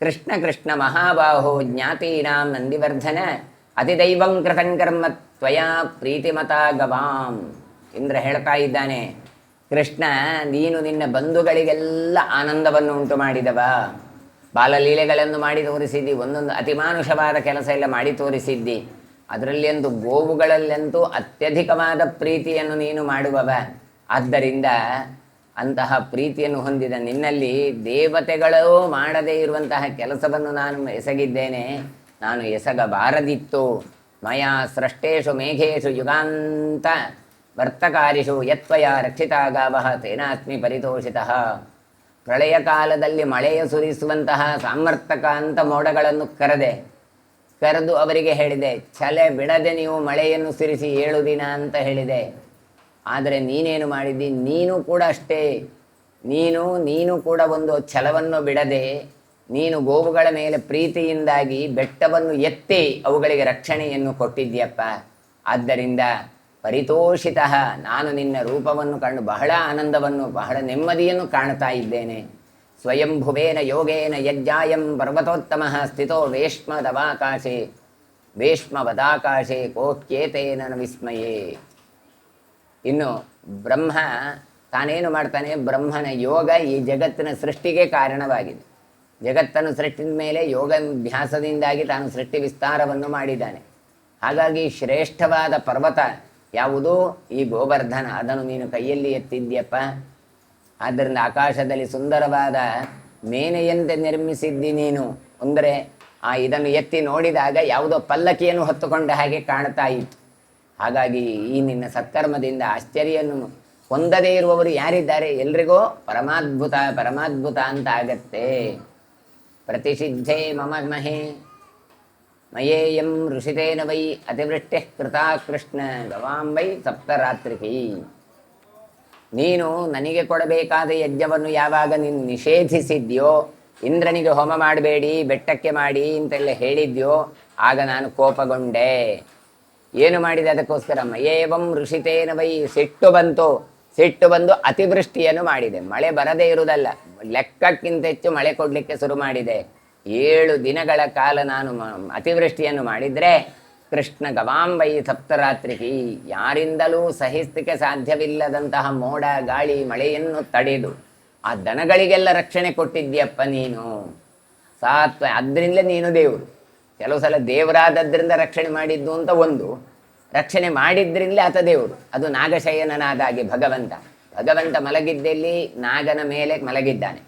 ಕೃಷ್ಣ ಕೃಷ್ಣ ಮಹಾಬಾಹೋ ಜ್ಞಾತೀನಾಂ ನಂದಿವರ್ಧನ ಅತಿದೈವಂ ಕೃತಂ ಕರ್ಮ ತ್ವಯಾ ಪ್ರೀತಿಮತಾ ಗವಾಂ. ಇಂದ್ರ ಹೇಳ್ತಾ ಇದ್ದಾನೆ, ಕೃಷ್ಣ ನೀನು ನಿನ್ನ ಬಂಧುಗಳಿಗೆಲ್ಲ ಆನಂದವನ್ನು ಉಂಟು ಮಾಡಿದವ. ಬಾಲಲೀಲೆಗಳನ್ನು ಮಾಡಿ ತೋರಿಸಿದ್ದಿ, ಒಂದೊಂದು ಅತಿಮಾನುಷವಾದ ಕೆಲಸ ಎಲ್ಲ ಮಾಡಿ ತೋರಿಸಿದ್ದಿ. ಅದರಲ್ಲಿಯಂತೂ ಗೋವುಗಳಲ್ಲಂತೂ ಅತ್ಯಧಿಕವಾದ ಪ್ರೀತಿಯನ್ನು ನೀನು ಮಾಡುವವ. ಆದ್ದರಿಂದ ಅಂತಹ ಪ್ರೀತಿಯನ್ನು ಹೊಂದಿದ ನಿನ್ನಲ್ಲಿ ದೇವತೆಗಳು ಮಾಡದೇ ಇರುವಂತಹ ಕೆಲಸವನ್ನು ನಾನು ಎಸಗಿದ್ದೇನೆ. ನಾನು ಎಸಗಬಾರದಿತ್ತು. ಮಯಾ ಸೃಷ್ಟೇಶು ಮೇಘೇಶು ಯುಗಾಂತ ವರ್ತಕಾರಿಷು ಯತ್ವಯ ರಕ್ಷಿತಾ ಗಾವಃ ತೇನಾಸ್ಮಿ ಪರಿತೋಷಿತಃ. ಪ್ರಳಯ ಕಾಲದಲ್ಲಿ ಮಳೆಯ ಸುರಿಸುವಂತಹ ಸಾಮರ್ಥಕ ಅಂತ ಮೋಡಗಳನ್ನು ಕರೆದು ಅವರಿಗೆ ಹೇಳಿದೆ, ಛಲೆ ಬಿಡದೆ ನೀವು ಮಳೆಯನ್ನು ಸುರಿಸಿ 7 ದಿನ ಅಂತ ಹೇಳಿದೆ. ಆದರೆ ನೀನೇನು ಮಾಡಿದ್ದಿ? ನೀನು ಕೂಡ ಅಷ್ಟೇ. ನೀನು ಕೂಡ ಒಂದು ಛಲವನ್ನು ಬಿಡದೆ ನೀನು ಗೋವುಗಳ ಮೇಲೆ ಪ್ರೀತಿಯಿಂದಾಗಿ ಬೆಟ್ಟವನ್ನು ಎತ್ತಿ ಅವುಗಳಿಗೆ ರಕ್ಷಣೆಯನ್ನು ಕೊಟ್ಟಿದ್ದೀಯಪ್ಪ. ಆದ್ದರಿಂದ ಪರಿತೋಷಿತ, ನಾನು ನಿನ್ನ ರೂಪವನ್ನು ಕಂಡು ಬಹಳ ಆನಂದವನ್ನು ಬಹಳ ನೆಮ್ಮದಿಯನ್ನು ಕಾಣ್ತಾ ಇದ್ದೇನೆ. ಸ್ವಯಂಭುವೇನ ಯೋಗೇನ ಯಜ್ಜಾಯಂ ಪರ್ವತೋತ್ತಮ ಸ್ಥಿತೋ ವೇಷ್ಮವದಾಕಾಶೆ ಕೋಕ್ಯೇತೇನ ವಿಸ್ಮಯೇ. ಇನ್ನು ಬ್ರಹ್ಮ ತಾನೇನು ಮಾಡ್ತಾನೆ? ಬ್ರಹ್ಮನ ಯೋಗ ಈ ಜಗತ್ತಿನ ಸೃಷ್ಟಿಗೆ ಕಾರಣವಾಗಿದೆ. ಜಗತ್ತನ್ನು ಸೃಷ್ಟಿದ ಮೇಲೆ ಯೋಗಾಭ್ಯಾಸದಿಂದಾಗಿ ತಾನು ಸೃಷ್ಟಿ ವಿಸ್ತಾರವನ್ನು ಮಾಡಿದ್ದಾನೆ. ಹಾಗಾಗಿ ಶ್ರೇಷ್ಠವಾದ ಪರ್ವತ ಯಾವುದು? ಈ ಗೋವರ್ಧನ. ಅದನ್ನು ನೀನು ಕೈಯಲ್ಲಿ ಎತ್ತಿದ್ಯಪ್ಪ. ಆದ್ದರಿಂದ ಆಕಾಶದಲ್ಲಿ ಸುಂದರವಾದ ಮೇನೆಯಂತೆ ನಿರ್ಮಿಸಿದ್ದಿ ನೀನು. ಅಂದರೆ ಇದನ್ನು ಎತ್ತಿ ನೋಡಿದಾಗ ಯಾವುದೋ ಪಲ್ಲಕ್ಕಿಯನ್ನು ಹೊತ್ತುಕೊಂಡ ಹಾಗೆ ಕಾಣ್ತಾ ಇತ್ತು. ಹಾಗಾಗಿ ಈ ನಿನ್ನ ಸತ್ಕರ್ಮದಿಂದ ಆಶ್ಚರ್ಯವನ್ನು ಹೊಂದದೇ ಇರುವವರು ಯಾರಿದ್ದಾರೆ? ಎಲ್ರಿಗೂ ಪರಮಾದ್ಭುತ ಅಂತ ಆಗತ್ತೆ. ಪ್ರತಿಸಿದ್ಧೇ ಮಮ ಮಹೇ ಮಯೇಯಂ ಋಷಿತೇನ ವೈ ಅತಿವೃಷ್ಟಿ ಕೃತಾ ಕೃಷ್ಣ ಗವಾಂ ವೈ ಸಪ್ತರಾತ್ರಿಹಿ. ನೀನು ನನಗೆ ಕೊಡಬೇಕಾದ ಯಜ್ಞವನ್ನು ಯಾವಾಗ ನೀನು ನಿಷೇಧಿಸಿದ್ಯೋ, ಇಂದ್ರನಿಗೆ ಹೋಮ ಮಾಡಬೇಡಿ ಬೆಟ್ಟಕ್ಕೆ ಮಾಡಿ ಅಂತೆಲ್ಲ ಹೇಳಿದ್ಯೋ, ಆಗ ನಾನು ಕೋಪಗೊಂಡೆ. ಏನು ಮಾಡಿದೆ ಅದಕ್ಕೋಸ್ಕರ? ಮಯೇವಂ ಋಷಿತೇನ ವೈ, ಸಿಟ್ಟು ಬಂದು ಅತಿವೃಷ್ಟಿಯನ್ನು ಮಾಡಿದೆ. ಮಳೆ ಬರದೇ ಇರುವುದಲ್ಲ, ಲೆಕ್ಕಕ್ಕಿಂತ ಹೆಚ್ಚು ಮಳೆ ಕೊಡಲಿಕ್ಕೆ ಶುರು ಮಾಡಿದೆ. 7 ದಿನಗಳ ಕಾಲ ನಾನು ಅತಿವೃಷ್ಟಿಯನ್ನು ಮಾಡಿದರೆ ಕೃಷ್ಣ ಗವಾಂಬೈ ಸಪ್ತರಾತ್ರಿಹಿ, ಯಾರಿಂದಲೂ ಸಹಿಸಲಿಕ್ಕೆ ಸಾಧ್ಯವಿಲ್ಲದಂತಹ ಮೋಡ ಗಾಳಿ ಮಳೆಯನ್ನು ತಡೆದು ಆ ದನಗಳಿಗೆಲ್ಲ ರಕ್ಷಣೆ ಕೊಟ್ಟಿದ್ಯಪ್ಪ ನೀನು. ಸಾತ್ವ, ಅದರಿಂದಲೇ ನೀನು ದೇವರು. ಕೆಲವು ಸಲ ದೇವರಾದದ್ರಿಂದ ರಕ್ಷಣೆ ಮಾಡಿದ್ದು ಅಂತ ಒಂದು, ರಕ್ಷಣೆ ಮಾಡಿದ್ರಿಂದಲೇ ಆತ ದೇವರು. ಅದು ನಾಗಶಯನನಾದಾಗಿ ಭಗವಂತ ಮಲಗಿದ್ದಲ್ಲಿ ನಾಗನ ಮೇಲೆ ಮಲಗಿದ್ದಾನೆ,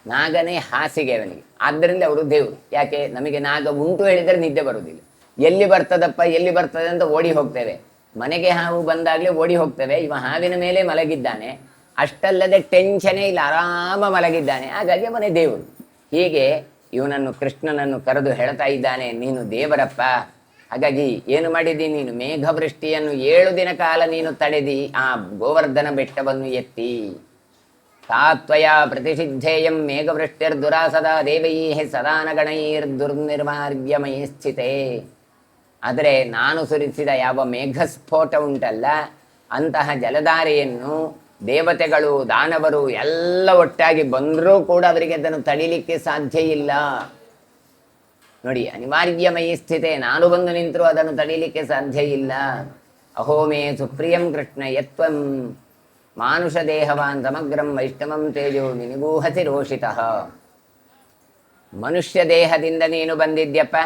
ನಾಗನೇ ಹಾಸಿಗೆ ಅವನಿಗೆ, ಆದ್ದರಿಂದ ಅವರು ದೇವರು. ಯಾಕೆ? ನಮಗೆ ನಾಗ ಉಂಟು ಹೇಳಿದರೆ ನಿದ್ದೆ ಬರುವುದಿಲ್ಲ. ಎಲ್ಲಿ ಬರ್ತದಪ್ಪ ಎಲ್ಲಿ ಬರ್ತದೆ ಅಂತ ಓಡಿ ಹೋಗ್ತೇವೆ. ಮನೆಗೆ ಹಾವು ಬಂದಾಗಲೇ ಓಡಿ ಹೋಗ್ತೇವೆ. ಇವ ಹಾವಿನ ಮೇಲೆ ಮಲಗಿದ್ದಾನೆ, ಅಷ್ಟಲ್ಲದೆ ಟೆನ್ಷನೇ ಇಲ್ಲ, ಆರಾಮ ಮಲಗಿದ್ದಾನೆ, ಹಾಗಾಗಿ ಅವನೇ ದೇವರು. ಹೀಗೆ ಇವನನ್ನು ಕೃಷ್ಣನನ್ನು ಕರೆದು ಹೇಳ್ತಾ ಇದ್ದಾನೆ, ನೀನು ದೇವರಪ್ಪ. ಹಾಗಾಗಿ ಏನು ಮಾಡಿದಿ ನೀನು? ಮೇಘವೃಷ್ಟಿಯನ್ನು 7 ದಿನ ಕಾಲ ನೀನು ತಡೆದಿ ಆ ಗೋವರ್ಧನ ಬೆಟ್ಟವನ್ನು ಎತ್ತಿ. ತಾತ್ವಯ ಪ್ರತಿಸಿದ್ಧೇಯಂ ಮೇಘವೃಷ್ಟಿರ್ದುರಾಸದ ದೇವೈ ಸದಾನಗಣೈರ್ದುರ್ನಿರ್ಮಾರ್ಯಮಯಿ ಸ್ಥಿತೆ. ಆದರೆ ನಾನು ಸುರಿಸಿದ ಯಾವ ಮೇಘಸ್ಫೋಟ ಉಂಟಲ್ಲ, ಅಂತಹ ಜಲಧಾರೆಯನ್ನು ದೇವತೆಗಳು ದಾನವರು ಎಲ್ಲ ಒಟ್ಟಾಗಿ ಬಂದರೂ ಕೂಡ ಅವರಿಗೆ ಅದನ್ನು ತಡಿಲಿಕ್ಕೆ ಸಾಧ್ಯ ಇಲ್ಲ. ನೋಡಿ, ಅನಿವಾರ್ಯಮಯಿ ಸ್ಥಿತೆ, ನಾನು ಬಂದು ನಿಂತರೂ ಅದನ್ನು ತಡಿಲಿಕ್ಕೆ ಸಾಧ್ಯ ಇಲ್ಲ. ಅಹೋಮೇ ಸುಪ್ರಿಯಂ ಕೃಷ್ಣ ಯತ್ವಂ ಮಾನುಷ ದೇಹವಾನ್ ಸಮಗ್ರಂ ವೈಷ್ಣವಂ ತೇಜೋ ನಿನಿಗೂಹಸಿ ರೋಷಿತಃ. ಮನುಷ್ಯ ದೇಹದಿಂದ ನೀನು ಬಂದಿದ್ಯಪ್ಪ.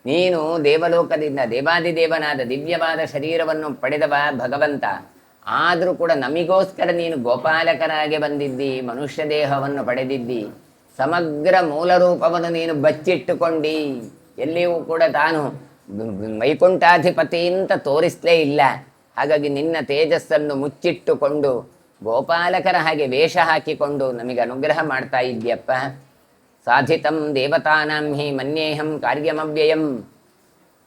ನೀನು ದೇವಲೋಕದಿಂದ ದೇವಾದಿದೇವನಾದ ದಿವ್ಯವಾದ ಶರೀರವನ್ನು ಪಡೆದವ ಭಗವಂತ. ಆದರೂ ಕೂಡ ನಮಿಗೋಸ್ಕರ ನೀನು ಗೋಪಾಲಕರಾಗಿ ಬಂದಿದ್ದಿ, ಮನುಷ್ಯ ದೇಹವನ್ನು ಪಡೆದಿದ್ದಿ. ಸಮಗ್ರ ಮೂಲ ರೂಪವನ್ನು ನೀನು ಬಚ್ಚಿಟ್ಟುಕೊಂಡಿ. ಎಲ್ಲಿಯೂ ಕೂಡ ತಾನು ವೈಕುಂಠಾಧಿಪತಿ ಅಂತ ತೋರಿಸಲೇ ಇಲ್ಲ. ಹಾಗಾಗಿ ನಿನ್ನ ತೇಜಸ್ಸನ್ನು ಮುಚ್ಚಿಟ್ಟುಕೊಂಡು ಗೋಪಾಲಕರ ಹಾಗೆ ವೇಷ ಹಾಕಿಕೊಂಡು ನಮಗೆ ಅನುಗ್ರಹ ಮಾಡ್ತಾ ಇದ್ಯಪ್ಪ. ಸಾಧಿತಂ ದೇವತಾನಾಂ ಹಿ ಮನ್ಯೇಹಂ ಕಾರ್ಯಮವ್ಯಯಂ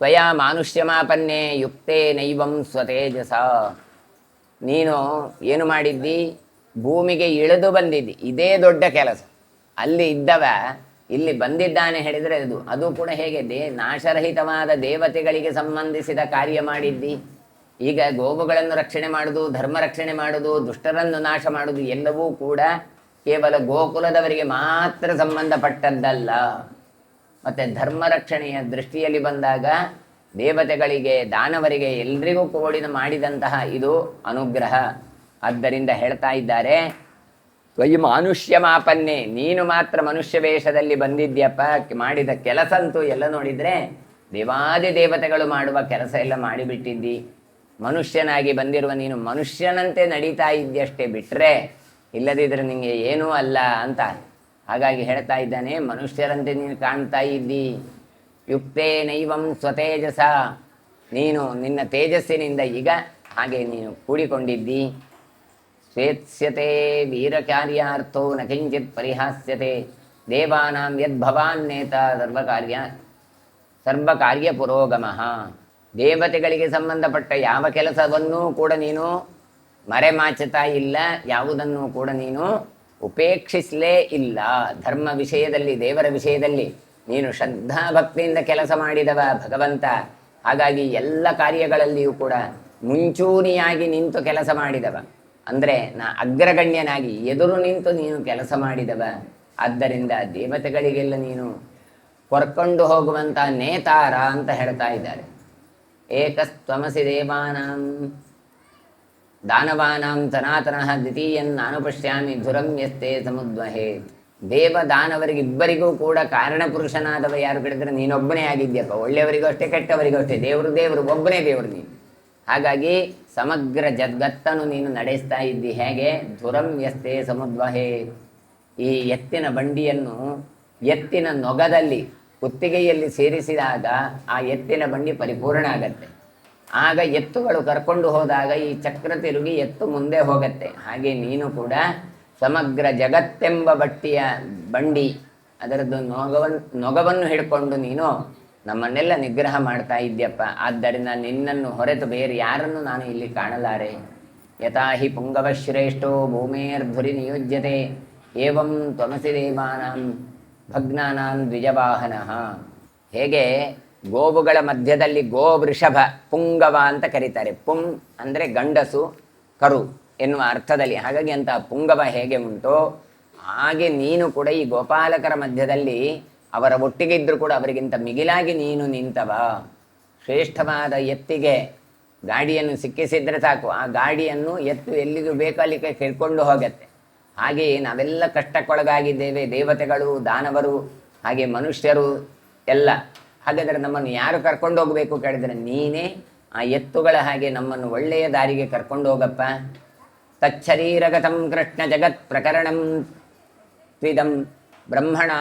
ತ್ವಯಾ ಮಾನುಷ್ಯಮಾಪನ್ನೇ ಯುಕ್ತೇ ನೈವಂ ಸ್ವತೇಜಸ. ನೀನು ಏನು ಮಾಡಿದ್ದಿ? ಭೂಮಿಗೆ ಇಳಿದು ಬಂದಿದ್ದಿ, ಇದೇ ದೊಡ್ಡ ಕೆಲಸ. ಅಲ್ಲಿ ಇದ್ದವ ಇಲ್ಲಿ ಬಂದಿದ್ದಾನೆ ಹೇಳಿದರೆ ಅದು ಕೂಡ ಹೇಗೆ? ನಾಶರಹಿತವಾದ ದೇವತೆಗಳಿಗೆ ಸಂಬಂಧಿಸಿದ ಕಾರ್ಯ ಮಾಡಿದ್ದಿ. ಈಗ ಗೋವುಗಳನ್ನು ರಕ್ಷಣೆ ಮಾಡುವುದು, ಧರ್ಮ ರಕ್ಷಣೆ ಮಾಡುವುದು, ದುಷ್ಟರನ್ನು ನಾಶ ಮಾಡುವುದು ಎಲ್ಲವೂ ಕೂಡ ಕೇವಲ ಗೋಕುಲದವರಿಗೆ ಮಾತ್ರ ಸಂಬಂಧಪಟ್ಟದ್ದಲ್ಲ. ಮತ್ತು ಧರ್ಮ ರಕ್ಷಣೆಯ ದೃಷ್ಟಿಯಲ್ಲಿ ಬಂದಾಗ ದೇವತೆಗಳಿಗೆ, ದಾನವರಿಗೆ, ಎಲ್ರಿಗೂ ಕೂಡಿನ ಮಾಡಿದಂತಹ ಇದು ಅನುಗ್ರಹ. ಆದ್ದರಿಂದ ಹೇಳ್ತಾ ಇದ್ದಾರೆ, ತ್ವಯಿ ಮಾನುಷ್ಯ ಮಾಪನ್ನೇ, ನೀನು ಮಾತ್ರ ಮನುಷ್ಯ ವೇಷದಲ್ಲಿ ಬಂದಿದ್ಯಪ್ಪ. ಮಾಡಿದ ಕೆಲಸ ಅಂತೂ ಎಲ್ಲ ನೋಡಿದರೆ ದೇವಾದಿ ದೇವತೆಗಳು ಮಾಡುವ ಕೆಲಸ ಎಲ್ಲ ಮಾಡಿಬಿಟ್ಟಿದ್ದಿ. ಮನುಷ್ಯನಾಗಿ ಬಂದಿರುವ ನೀನು ಮನುಷ್ಯನಂತೆ ನಡೀತಾ ಇದ್ಯಷ್ಟೇ ಬಿಟ್ಟರೆ, ಇಲ್ಲದಿದ್ದರೆ ನಿನಗೆ ಏನೂ ಅಲ್ಲ ಅಂತ. ಹಾಗಾಗಿ ಹೇಳ್ತಾ ಇದ್ದಾನೆ, ಮನುಷ್ಯರಂತೆ ನೀನು ಕಾಣ್ತಾ ಇದ್ದಿ. ಯುಕ್ತೇ ನೈವಂ ಸ್ವತೇಜಸ, ನೀನು ನಿನ್ನ ತೇಜಸ್ಸಿನಿಂದ ಈಗ ಹಾಗೆ ನೀನು ಕೂಡಿಕೊಂಡಿದ್ದಿ. ಸ್ವೇತ್ಸ್ಯತೆ ವೀರಕಾರ್ಯಾರ್ಥೋ ನ ಕಿಂಚಿತ್ ಪರಿಹಾಸ್ಯತೆ ದೇವಾನಾಂ ಯದ್ಭವಾನ್ ನೇತ ಸರ್ವಕಾರ್ಯ ಪುರೋಗಮಃ. ದೇವತೆಗಳಿಗೆ ಸಂಬಂಧಪಟ್ಟ ಯಾವ ಕೆಲಸವನ್ನೂ ಕೂಡ ನೀನು ಮರೆಮಾಚುತ್ತಾ ಇಲ್ಲ, ಯಾವುದನ್ನು ಕೂಡ ನೀನು ಉಪೇಕ್ಷಿಸಲೇ ಇಲ್ಲ. ಧರ್ಮ ವಿಷಯದಲ್ಲಿ, ದೇವರ ವಿಷಯದಲ್ಲಿ ನೀನು ಶ್ರದ್ಧಾ ಭಕ್ತಿಯಿಂದ ಕೆಲಸ ಮಾಡಿದವ ಭಗವಂತ. ಹಾಗಾಗಿ ಎಲ್ಲ ಕಾರ್ಯಗಳಲ್ಲಿಯೂ ಕೂಡ ಮುಂಚೂಣಿಯಾಗಿ ನಿಂತು ಕೆಲಸ ಮಾಡಿದವ. ಅಂದರೆ ಅಗ್ರಗಣ್ಯನಾಗಿ ಎದುರು ನಿಂತು ನೀನು ಕೆಲಸ ಮಾಡಿದವ. ಆದ್ದರಿಂದ ದೇವತೆಗಳಿಗೆಲ್ಲ ನೀನು ಕೊರ್ಕೊಂಡು ಹೋಗುವಂಥ ನೇತಾರ ಅಂತ ಹೇಳ್ತಾ ಇದ್ದಾರೆ. ಏಕಸ್ತ್ವಮಸಿ ದೇವಾನಾಂ ದಾನವಾನಾಂ ಸನಾತನಃ ದ್ವಿತೀಯನ್ ನಾನು ಪಶ್ಯಾಮಿ ಧುರಂ ಯಸ್ತೆ ಸಮುದ್ವಹೇ. ದೇವ ದಾನವರಿಗೆ ಇಬ್ಬರಿಗೂ ಕೂಡ ಕಾರಣ ಪುರುಷನಾದವ ಯಾರು ಕೇಳಿದ್ರೆ ನೀನೊಬ್ಬನೇ ಆಗಿದ್ಯಪ್ಪ. ಒಳ್ಳೆಯವರಿಗೂ ಅಷ್ಟೇ, ಕೆಟ್ಟವರಿಗೂ ಅಷ್ಟೇ. ದೇವರು ಒಬ್ಬನೇ ದೇವರು ನೀನು. ಹಾಗಾಗಿ ಸಮಗ್ರ ಜಗತ್ತನ್ನು ನೀನು ನಡೆಸ್ತಾ ಇದ್ದಿ. ಹೇಗೆ? ಧುರಂ ಯಸ್ತೆ ಸಮುದ್ವಹೇ. ಈ ಎತ್ತಿನ ಬಂಡಿಯನ್ನು ಎತ್ತಿನ ನೊಗದಲ್ಲಿ ಕುತ್ತಿಗೆಯಲ್ಲಿ ಸೇರಿಸಿದಾಗ ಆ ಎತ್ತಿನ ಬಂಡಿ ಪರಿಪೂರ್ಣ ಆಗತ್ತೆ. ಆಗ ಎತ್ತುಗಳು ಕರ್ಕೊಂಡು ಹೋದಾಗ ಈ ಚಕ್ರ ತಿರುಗಿ ಎತ್ತು ಮುಂದೆ ಹೋಗತ್ತೆ. ಹಾಗೆ ನೀನು ಕೂಡ ಸಮಗ್ರ ಜಗತ್ತೆಂಬ ಬಂಡಿ ಅದರದ್ದು ನೊಗವನ್ನು ಹಿಡ್ಕೊಂಡು ನೀನು ನಮ್ಮನ್ನೆಲ್ಲ ನಿಗ್ರಹ ಮಾಡ್ತಾ ಇದ್ಯಪ್ಪ. ಆದ್ದರಿಂದ ನಿನ್ನನ್ನು ಹೊರತು ಬೇರೆ ಯಾರನ್ನು ನಾನು ಇಲ್ಲಿ ಕಾಣಲಾರೆ. ಯಥಾ ಹಿ ಪುಂಗವಶ್ರೇಷ್ಠೋ ಭೂಮೇರ್ಧುರಿ ನಿಯುಜ್ಯತೆ ಏವಂ ತ್ವಮಸಿ ದೇವಾನಾಂ ಭಗ್ನಾನಾಂ ದ್ವಿಜವಾಹನಃ. ಹೇಗೆ ಗೋವುಗಳ ಮಧ್ಯದಲ್ಲಿ ಗೋವೃಷಭ ಪುಂಗವ ಅಂತ ಕರೀತಾರೆ. ಪುಂ ಅಂದರೆ ಗಂಡಸು, ಕರು ಎನ್ನುವ ಅರ್ಥದಲ್ಲಿ. ಹಾಗಾಗಿ ಅಂತ ಪುಂಗವ ಹೇಗೆ ಉಂಟೋ ಹಾಗೆ ನೀನು ಕೂಡ ಈ ಗೋಪಾಲಕರ ಮಧ್ಯದಲ್ಲಿ ಅವರ ಒಟ್ಟಿಗೆ ಇದ್ದರೂ ಕೂಡ ಅವರಿಗಿಂತ ಮಿಗಿಲಾಗಿ ನೀನು ನಿಂತವ. ಶ್ರೇಷ್ಠವಾದ ಎತ್ತಿಗೆ ಗಾಡಿಯನ್ನು ಸಿಕ್ಕಿಸಿದ್ರೆ ಸಾಕು, ಆ ಗಾಡಿಯನ್ನು ಎತ್ತು ಎಲ್ಲಿಗೂ ಬೇಕಲ್ಲಿಗೆ ಕೆಳ್ಕೊಂಡು ಹೋಗತ್ತೆ. ಹಾಗೆಯೇ ನಾವೆಲ್ಲ ಕಷ್ಟಕ್ಕೊಳಗಾಗಿದ್ದೇವೆ, ದೇವತೆಗಳು, ದಾನವರು, ಹಾಗೆ ಮನುಷ್ಯರು ಎಲ್ಲ. ಹಾಗಾದರೆ ನಮ್ಮನ್ನು ಯಾರು ಕರ್ಕೊಂಡು ಹೋಗಬೇಕು ಕೇಳಿದರೆ ನೀನೇ ಆ ಎತ್ತುಗಳ ಹಾಗೆ ನಮ್ಮನ್ನು ಒಳ್ಳೆಯ ದಾರಿಗೆ ಕರ್ಕೊಂಡು ಹೋಗಪ್ಪ. ತಚ್ಚರೀರಗತಂ ಕೃಷ್ಣ ಜಗತ್ ಪ್ರಕರಣಂ ತ್ವಿದಂ ಬ್ರಹ್ಮಣ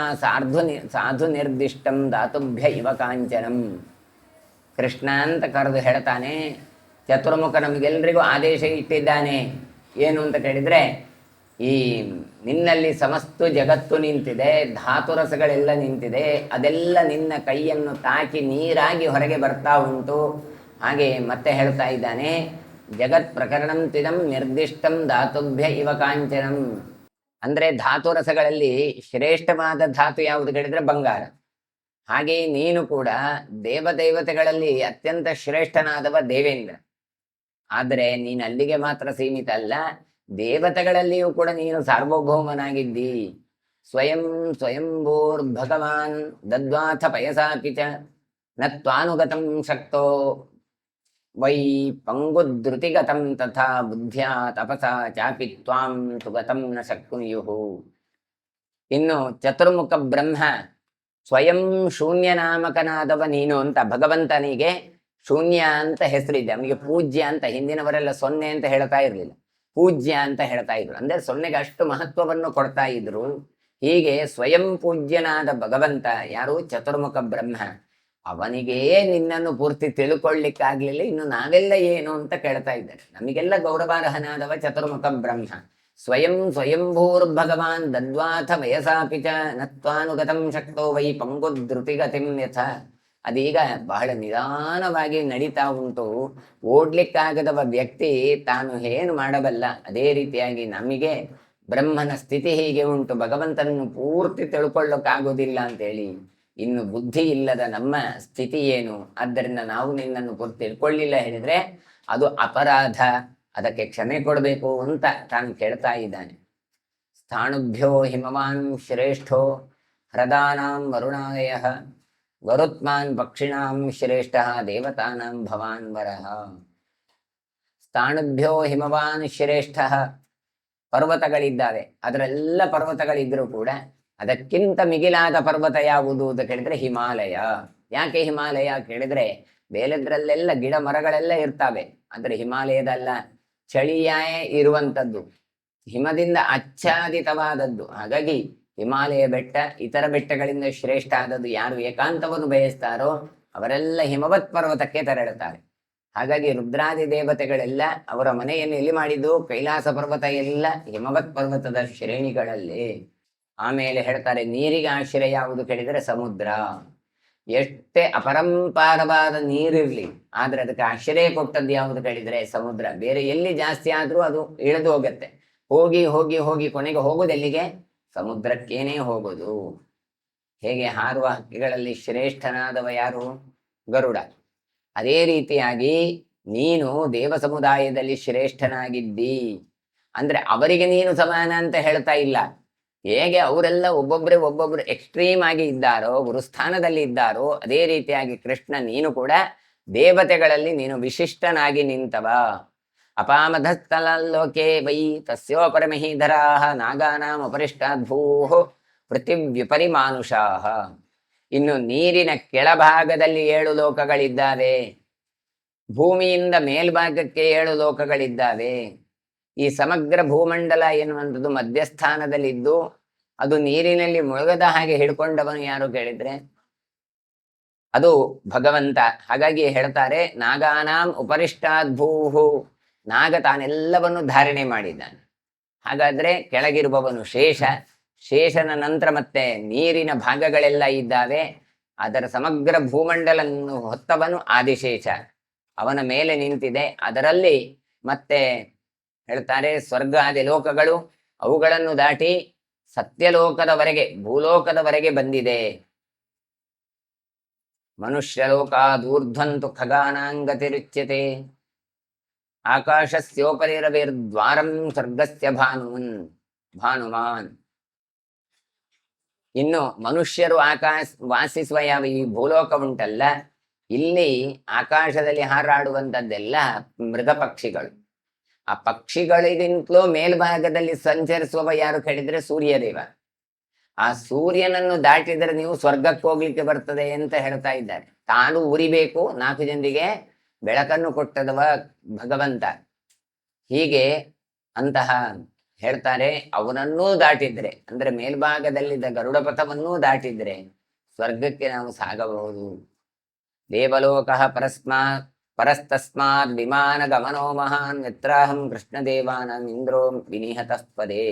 ಸಾಧು ನಿರ್ದಿಷ್ಟಂ ದಾತುಭ್ಯ ಇವ ಕಾಂಚನಂ. ಕೃಷ್ಣ ಅಂತ ಕರೆದು ಹೇಳ್ತಾನೆ. ಚತುರ್ಮುಖ ನಮಗೆಲ್ಲರಿಗೂ ಆದೇಶ ಇಟ್ಟಿದ್ದಾನೆ. ಏನು ಅಂತ ಕೇಳಿದರೆ, ಈ ನಿನ್ನಲ್ಲಿ ಸಮಸ್ತ ಜಗತ್ತು ನಿಂತಿದೆ, ಧಾತುರಸಗಳೆಲ್ಲ ನಿಂತಿದೆ, ಅದೆಲ್ಲ ನಿನ್ನ ಕೈಯನ್ನು ತಾಕಿ ನೀರಾಗಿ ಹೊರಗೆ ಬರ್ತಾ ಉಂಟು. ಹಾಗೆ ಮತ್ತೆ ಹೇಳ್ತಾ ಇದ್ದಾನೆ, ಜಗತ್ ಪ್ರಕರಣಂ ತಿದಂ ನಿರ್ದಿಷ್ಟಂ ಧಾತುಭ್ಯ ಇವ ಕಾಂಚನಂ. ಅಂದರೆ ಧಾತುರಸಗಳಲ್ಲಿ ಶ್ರೇಷ್ಠವಾದ ಧಾತು ಯಾವುದು ಕೇಳಿದರೆ ಬಂಗಾರ. ಹಾಗೆಯೇ ನೀನು ಕೂಡ ದೇವದೇವತೆಗಳಲ್ಲಿ ಅತ್ಯಂತ ಶ್ರೇಷ್ಠನಾದವ ದೇವೇಂದ್ರ. ಆದರೆ ನೀನು ಅಲ್ಲಿಗೆ ಮಾತ್ರ ಸೀಮಿತ ಅಲ್ಲ, ದೇವತೆಗಳಲ್ಲಿಯೂ ಕೂಡ ನೀನು ಸಾರ್ವಭೌಮನಾಗಿದ್ದಿ. ಸ್ವಯಂಭೂರ್ ಭಗವಾನ್ ದದ್ವಾಥ ಪಯಸಾಪಿ ಚ ನ ತ್ವಾನುಗತಂ ಶಕ್ತೋ ವೈ ಪಂಗುಧೃತಿಗತಂ ತಥಾ ಬುದ್ಧ್ಯಾ ತಪಸಾ ಚಾಪಿ ತ್ವಾಂ ಸುಗತಂ ನ ಶಕ್ನುಯುಹು. ಇನ್ನು ಚತುರ್ಮುಖ ಬ್ರಹ್ಮ ಸ್ವಯಂ ಶೂನ್ಯನಾಮಕನಾದವ ನೀನು ಅಂತ ಭಗವಂತನಿಗೆ ಶೂನ್ಯ ಅಂತ ಹೆಸರಿದೆ. ಅವನಿಗೆ ಪೂಜ್ಯ ಅಂತ ಹಿಂದಿನವರೆಲ್ಲ ಸೊನ್ನೆ ಅಂತ ಹೇಳ್ತಾ ಇರಲಿಲ್ಲ, ಪೂಜ್ಯ ಅಂತ ಹೇಳ್ತಾ ಇದ್ರು. ಅಂದರೆ ಸೊನ್ನೆಗೆ ಅಷ್ಟು ಮಹತ್ವವನ್ನು ಕೊಡ್ತಾ ಇದ್ರು. ಹೀಗೆ ಸ್ವಯಂ ಪೂಜ್ಯನಾದ ಭಗವಂತ ಯಾರು? ಚತುರ್ಮುಖ ಬ್ರಹ್ಮ. ಅವನಿಗೇ ನಿನ್ನನ್ನು ಪೂರ್ತಿ ತಿಳ್ಕೊಳ್ಳಿಕ್ಕಾಗ್ಲಿಲ್ಲ, ಇನ್ನು ನಾವೆಲ್ಲ ಏನು ಅಂತ ಕೇಳ್ತಾ ಇದ್ದಾರೆ. ನಮಗೆಲ್ಲ ಗೌರವಾರ್ಹನಾದವ ಚತುರ್ಮುಖ ಬ್ರಹ್ಮ. ಸ್ವಯಂಭೂರ್ಭಗವಾನ್ ದದ್ವಾಥ ವಯಸಾಪಿ ಚ ನತ್ವಾನುಗತಂ ಶಕ್ತೋ ವೈ ಪಂಗುಧೃತಿಗತಿಂ ಯಥ. ಅದೀಗ ಬಹಳ ನಿಧಾನವಾಗಿ ನಡೀತಾ ಉಂಟು. ಓಡ್ಲಿಕ್ಕಾಗದವ ವ್ಯಕ್ತಿ ತಾನು ಏನು ಮಾಡಬಲ್ಲ, ಅದೇ ರೀತಿಯಾಗಿ ನಮಗೆ ಬ್ರಹ್ಮನ ಸ್ಥಿತಿ ಹೀಗೆ ಉಂಟು, ಭಗವಂತನನ್ನು ಪೂರ್ತಿ ತಿಳ್ಕೊಳ್ಳೋಕ್ಕಾಗೋದಿಲ್ಲ ಅಂತೇಳಿ. ಇನ್ನು ಬುದ್ಧಿ ಇಲ್ಲದ ನಮ್ಮ ಸ್ಥಿತಿ ಏನು? ಆದ್ದರಿಂದ ನಾವು ನಿನ್ನನ್ನು ಪೂರ್ತಿ ತಿಳ್ಕೊಳ್ಳಿಲ್ಲ ಹೇಳಿದ್ರೆ ಅದು ಅಪರಾಧ, ಅದಕ್ಕೆ ಕ್ಷಮೆ ಕೊಡಬೇಕು ಅಂತ ತಾನು ಕೇಳ್ತಾ ಇದ್ದಾನೆ. ಸ್ಥಾಣುಭ್ಯೋ ಹಿಮವಾನ್ ಶ್ರೇಷ್ಠೋ ಹೃದಾನಾಂ ವರುಣಾದಯ ಗರುತ್ಮಾನ್ ಪಕ್ಷಿಣಾಂ ಶ್ರೇಷ್ಠ ದೇವತಾನಾಂ ಭವಾನ್ ವರಹ. ಸ್ಥಾಣುಭ್ಯೋ ಹಿಮವಾನ್ ಶ್ರೇಷ್ಠ. ಪರ್ವತಗಳಿದ್ದಾವೆ, ಅದರೆಲ್ಲ ಪರ್ವತಗಳಿದ್ರೂ ಕೂಡ ಅದಕ್ಕಿಂತ ಮಿಗಿಲಾದ ಪರ್ವತ ಯಾವುದು ಅಂತ ಕೇಳಿದ್ರೆ ಹಿಮಾಲಯ. ಯಾಕೆ ಹಿಮಾಲಯ ಕೇಳಿದ್ರೆ ಬೇಲೆದ್ರಲ್ಲೆಲ್ಲ ಗಿಡ ಮರಗಳೆಲ್ಲ ಇರ್ತವೆ, ಆದರೆ ಹಿಮಾಲಯದಲ್ಲ, ಚಳಿಯಾಯೇ ಇರುವಂಥದ್ದು, ಹಿಮದಿಂದ ಆಚ್ಛಾದಿತವಾದದ್ದು. ಹಾಗಾಗಿ ಹಿಮಾಲಯ ಬೆಟ್ಟ ಇತರ ಬೆಟ್ಟಗಳಿಂದ ಶ್ರೇಷ್ಠ ಆದದ್ದು. ಯಾರು ಏಕಾಂತವನ್ನು ಬಯಸ್ತಾರೋ ಅವರೆಲ್ಲ ಹಿಮವತ್ ಪರ್ವತಕ್ಕೆ ತೆರಳುತ್ತಾರೆ. ಹಾಗಾಗಿ ರುದ್ರಾದಿ ದೇವತೆಗಳೆಲ್ಲ ಅವರ ಮನೆಯನ್ನು ಎಲ್ಲಿ ಮಾಡಿದ್ದು? ಕೈಲಾಸ ಪರ್ವತ ಎಲ್ಲ ಹಿಮವತ್ ಪರ್ವತದ ಶ್ರೇಣಿಗಳಲ್ಲಿ. ಆಮೇಲೆ ಹೇಳ್ತಾರೆ, ನೀರಿಗೆ ಆಶ್ರಯ ಯಾವುದು ಕೇಳಿದರೆ ಸಮುದ್ರ. ಎಷ್ಟೇ ಅಪರಂಪಾರವಾದ ನೀರಿರ್ಲಿ, ಆದ್ರೆ ಅದಕ್ಕೆ ಆಶ್ರಯ ಕೊಟ್ಟದ್ದು ಯಾವುದು ಕೇಳಿದರೆ ಸಮುದ್ರ. ಬೇರೆ ಎಲ್ಲಿ ಜಾಸ್ತಿ ಆದ್ರೂ ಅದು ಇಳಿದು ಹೋಗುತ್ತೆ. ಹೋಗಿ ಹೋಗಿ ಹೋಗಿ ಕೊನೆಗೆ ಹೋಗೋದು ಎಲ್ಲಿಗೆ? ಸಮುದ್ರಕ್ಕೇನೆ ಹೋಗೋದು. ಹೇಗೆ ಹಾರುವ ಹಕ್ಕಿಗಳಲ್ಲಿ ಶ್ರೇಷ್ಠನಾದವ ಯಾರು? ಗರುಡ. ಅದೇ ರೀತಿಯಾಗಿ ನೀನು ದೇವ ಸಮುದಾಯದಲ್ಲಿ ಶ್ರೇಷ್ಠನಾಗಿದ್ದಿ. ಅಂದ್ರೆ ಅವರಿಗೆ ನೀನು ಸಮಾನ ಅಂತ ಹೇಳ್ತಾ ಇಲ್ಲ. ಹೇಗೆ ಅವರೆಲ್ಲ ಒಬ್ಬೊಬ್ರು ಎಕ್ಸ್ಟ್ರೀಮ್ ಆಗಿ ಇದ್ದಾರೋ, ಗುರುಸ್ಥಾನದಲ್ಲಿ ಇದ್ದಾರೋ, ಅದೇ ರೀತಿಯಾಗಿ ಕೃಷ್ಣ ನೀನು ಕೂಡ ದೇವತೆಗಳಲ್ಲಿ ನೀನು ವಿಶಿಷ್ಟನಾಗಿ ನಿಂತವ. ಅಪಾಮಧಸ್ಥಲೋಕೆ ವೈ ತಸ್ಯೋ ಪರಮಹೀಧರಾಹ ನಾಗಾನಾಂ ಅಪರಿಷ್ಟಾದ್ಭೂಃ ಪೃಥಿವ್ಯುಪರಿಮಾನುಷಾಃ. ಇನ್ನು ನೀರಿನ ಕೆಳಭಾಗದಲ್ಲಿ 7 ಲೋಕಗಳಿದ್ದಾವೆ, ಭೂಮಿಯಿಂದ ಮೇಲ್ಭಾಗಕ್ಕೆ 7 ಲೋಕಗಳಿದ್ದಾವೆ. ಈ ಸಮಗ್ರ ಭೂಮಂಡಲ ಎನ್ನುವಂಥದ್ದು ಮಧ್ಯಸ್ಥಾನದಲ್ಲಿದ್ದು ಅದು ನೀರಿನಲ್ಲಿ ಮುಳುಗದ ಹಾಗೆ ಹಿಡ್ಕೊಂಡವನು ಯಾರು ಕೇಳಿದ್ರೆ ಅದು ಭಗವಂತ. ಹಾಗಾಗಿ ಹೇಳ್ತಾರೆ, ನಾಗಾನಾಂ ಉಪರಿಷ್ಟಾದ್ಭೂಹು. ನಾಗ ತಾನೆಲ್ಲವನ್ನು ಧಾರಣೆ ಮಾಡಿದ್ದಾನೆ. ಹಾಗಾದ್ರೆ ಕೆಳಗಿರುವವನು ಶೇಷ, ಶೇಷನ ನಂತರ ಮತ್ತೆ ನೀರಿನ ಭಾಗಗಳೆಲ್ಲ ಇದ್ದಾವೆ. ಅದರ ಸಮಗ್ರ ಭೂಮಂಡಲನ್ನು ಹೊತ್ತವನು ಆದಿಶೇಷ, ಅವನ ಮೇಲೆ ನಿಂತಿದೆ. ಅದರಲ್ಲಿ ಮತ್ತೆ ಹೇಳ್ತಾರೆ ಸ್ವರ್ಗ ಆದಿ ಲೋಕಗಳು, ಅವುಗಳನ್ನು ದಾಟಿ ಸತ್ಯಲೋಕದವರೆಗೆ, ಭೂಲೋಕದವರೆಗೆ ಬಂದಿದೆ. ಮನುಷ್ಯಲೋಕಾದೂರ್ಧ್ವಂತು ಖಗಾನಾಂಗತಿರುಚ್ಯತೆ ಆಕಾಶಸ್ಯೋಪರಿರವಿರ್ದ್ವಾರಂ ಸ್ವರ್ಗಸ್ಯ ಭಾನುಮಾನ್. ಇನ್ನು ಮನುಷ್ಯರು ವಾಸಿಸುವ ಯಾವ ಈ ಭೂಲೋಕ ಉಂಟಲ್ಲ, ಇಲ್ಲಿ ಆಕಾಶದಲ್ಲಿ ಹಾರಾಡುವಂಥದ್ದೆಲ್ಲ ಮೃಗ ಪಕ್ಷಿಗಳು. ಆ ಪಕ್ಷಿಗಳಿಗಿಂತಲೂ ಮೇಲ್ಭಾಗದಲ್ಲಿ ಸಂಚರಿಸುವ ಯಾರು ಕೇಳಿದ್ರೆ ಸೂರ್ಯದೇವ. ಆ ಸೂರ್ಯನನ್ನು ದಾಟಿದರೆ ನೀವು ಸ್ವರ್ಗಕ್ಕೆ ಹೋಗ್ಲಿಕ್ಕೆ ಬರ್ತದೆ ಅಂತ ಹೇಳ್ತಾ ಇದ್ದಾರೆ. ತಾನು ಉರಿಬೇಕು, 4 ಜನರಿಗೆ ಬೆಳಕನ್ನು ಕೊಟ್ಟದವ ಭಗವಂತ. ಹೀಗೆ ಅಂತಹ ಹೇಳ್ತಾರೆ, ಅವನನ್ನೂ ದಾಟಿದ್ರೆ ಅಂದ್ರೆ ಮೇಲ್ಭಾಗದಲ್ಲಿದ್ದ ಗರುಡ ಪಥವನ್ನೂ ದಾಟಿದ್ರೆ ಸ್ವರ್ಗಕ್ಕೆ ನಾವು ಸಾಗಬಹುದು. ದೇವಲೋಕ ಪರಸ್ತಸ್ಮಾತ್ ವಿಮಾನ ಗಮನೋ ಮಹಾನ್ ಯತ್ರಾಹಂ ಕೃಷ್ಣದೇವಾನಂ ಇಂದ್ರೋ ವಿನಿಹತಃ ಪದೇ.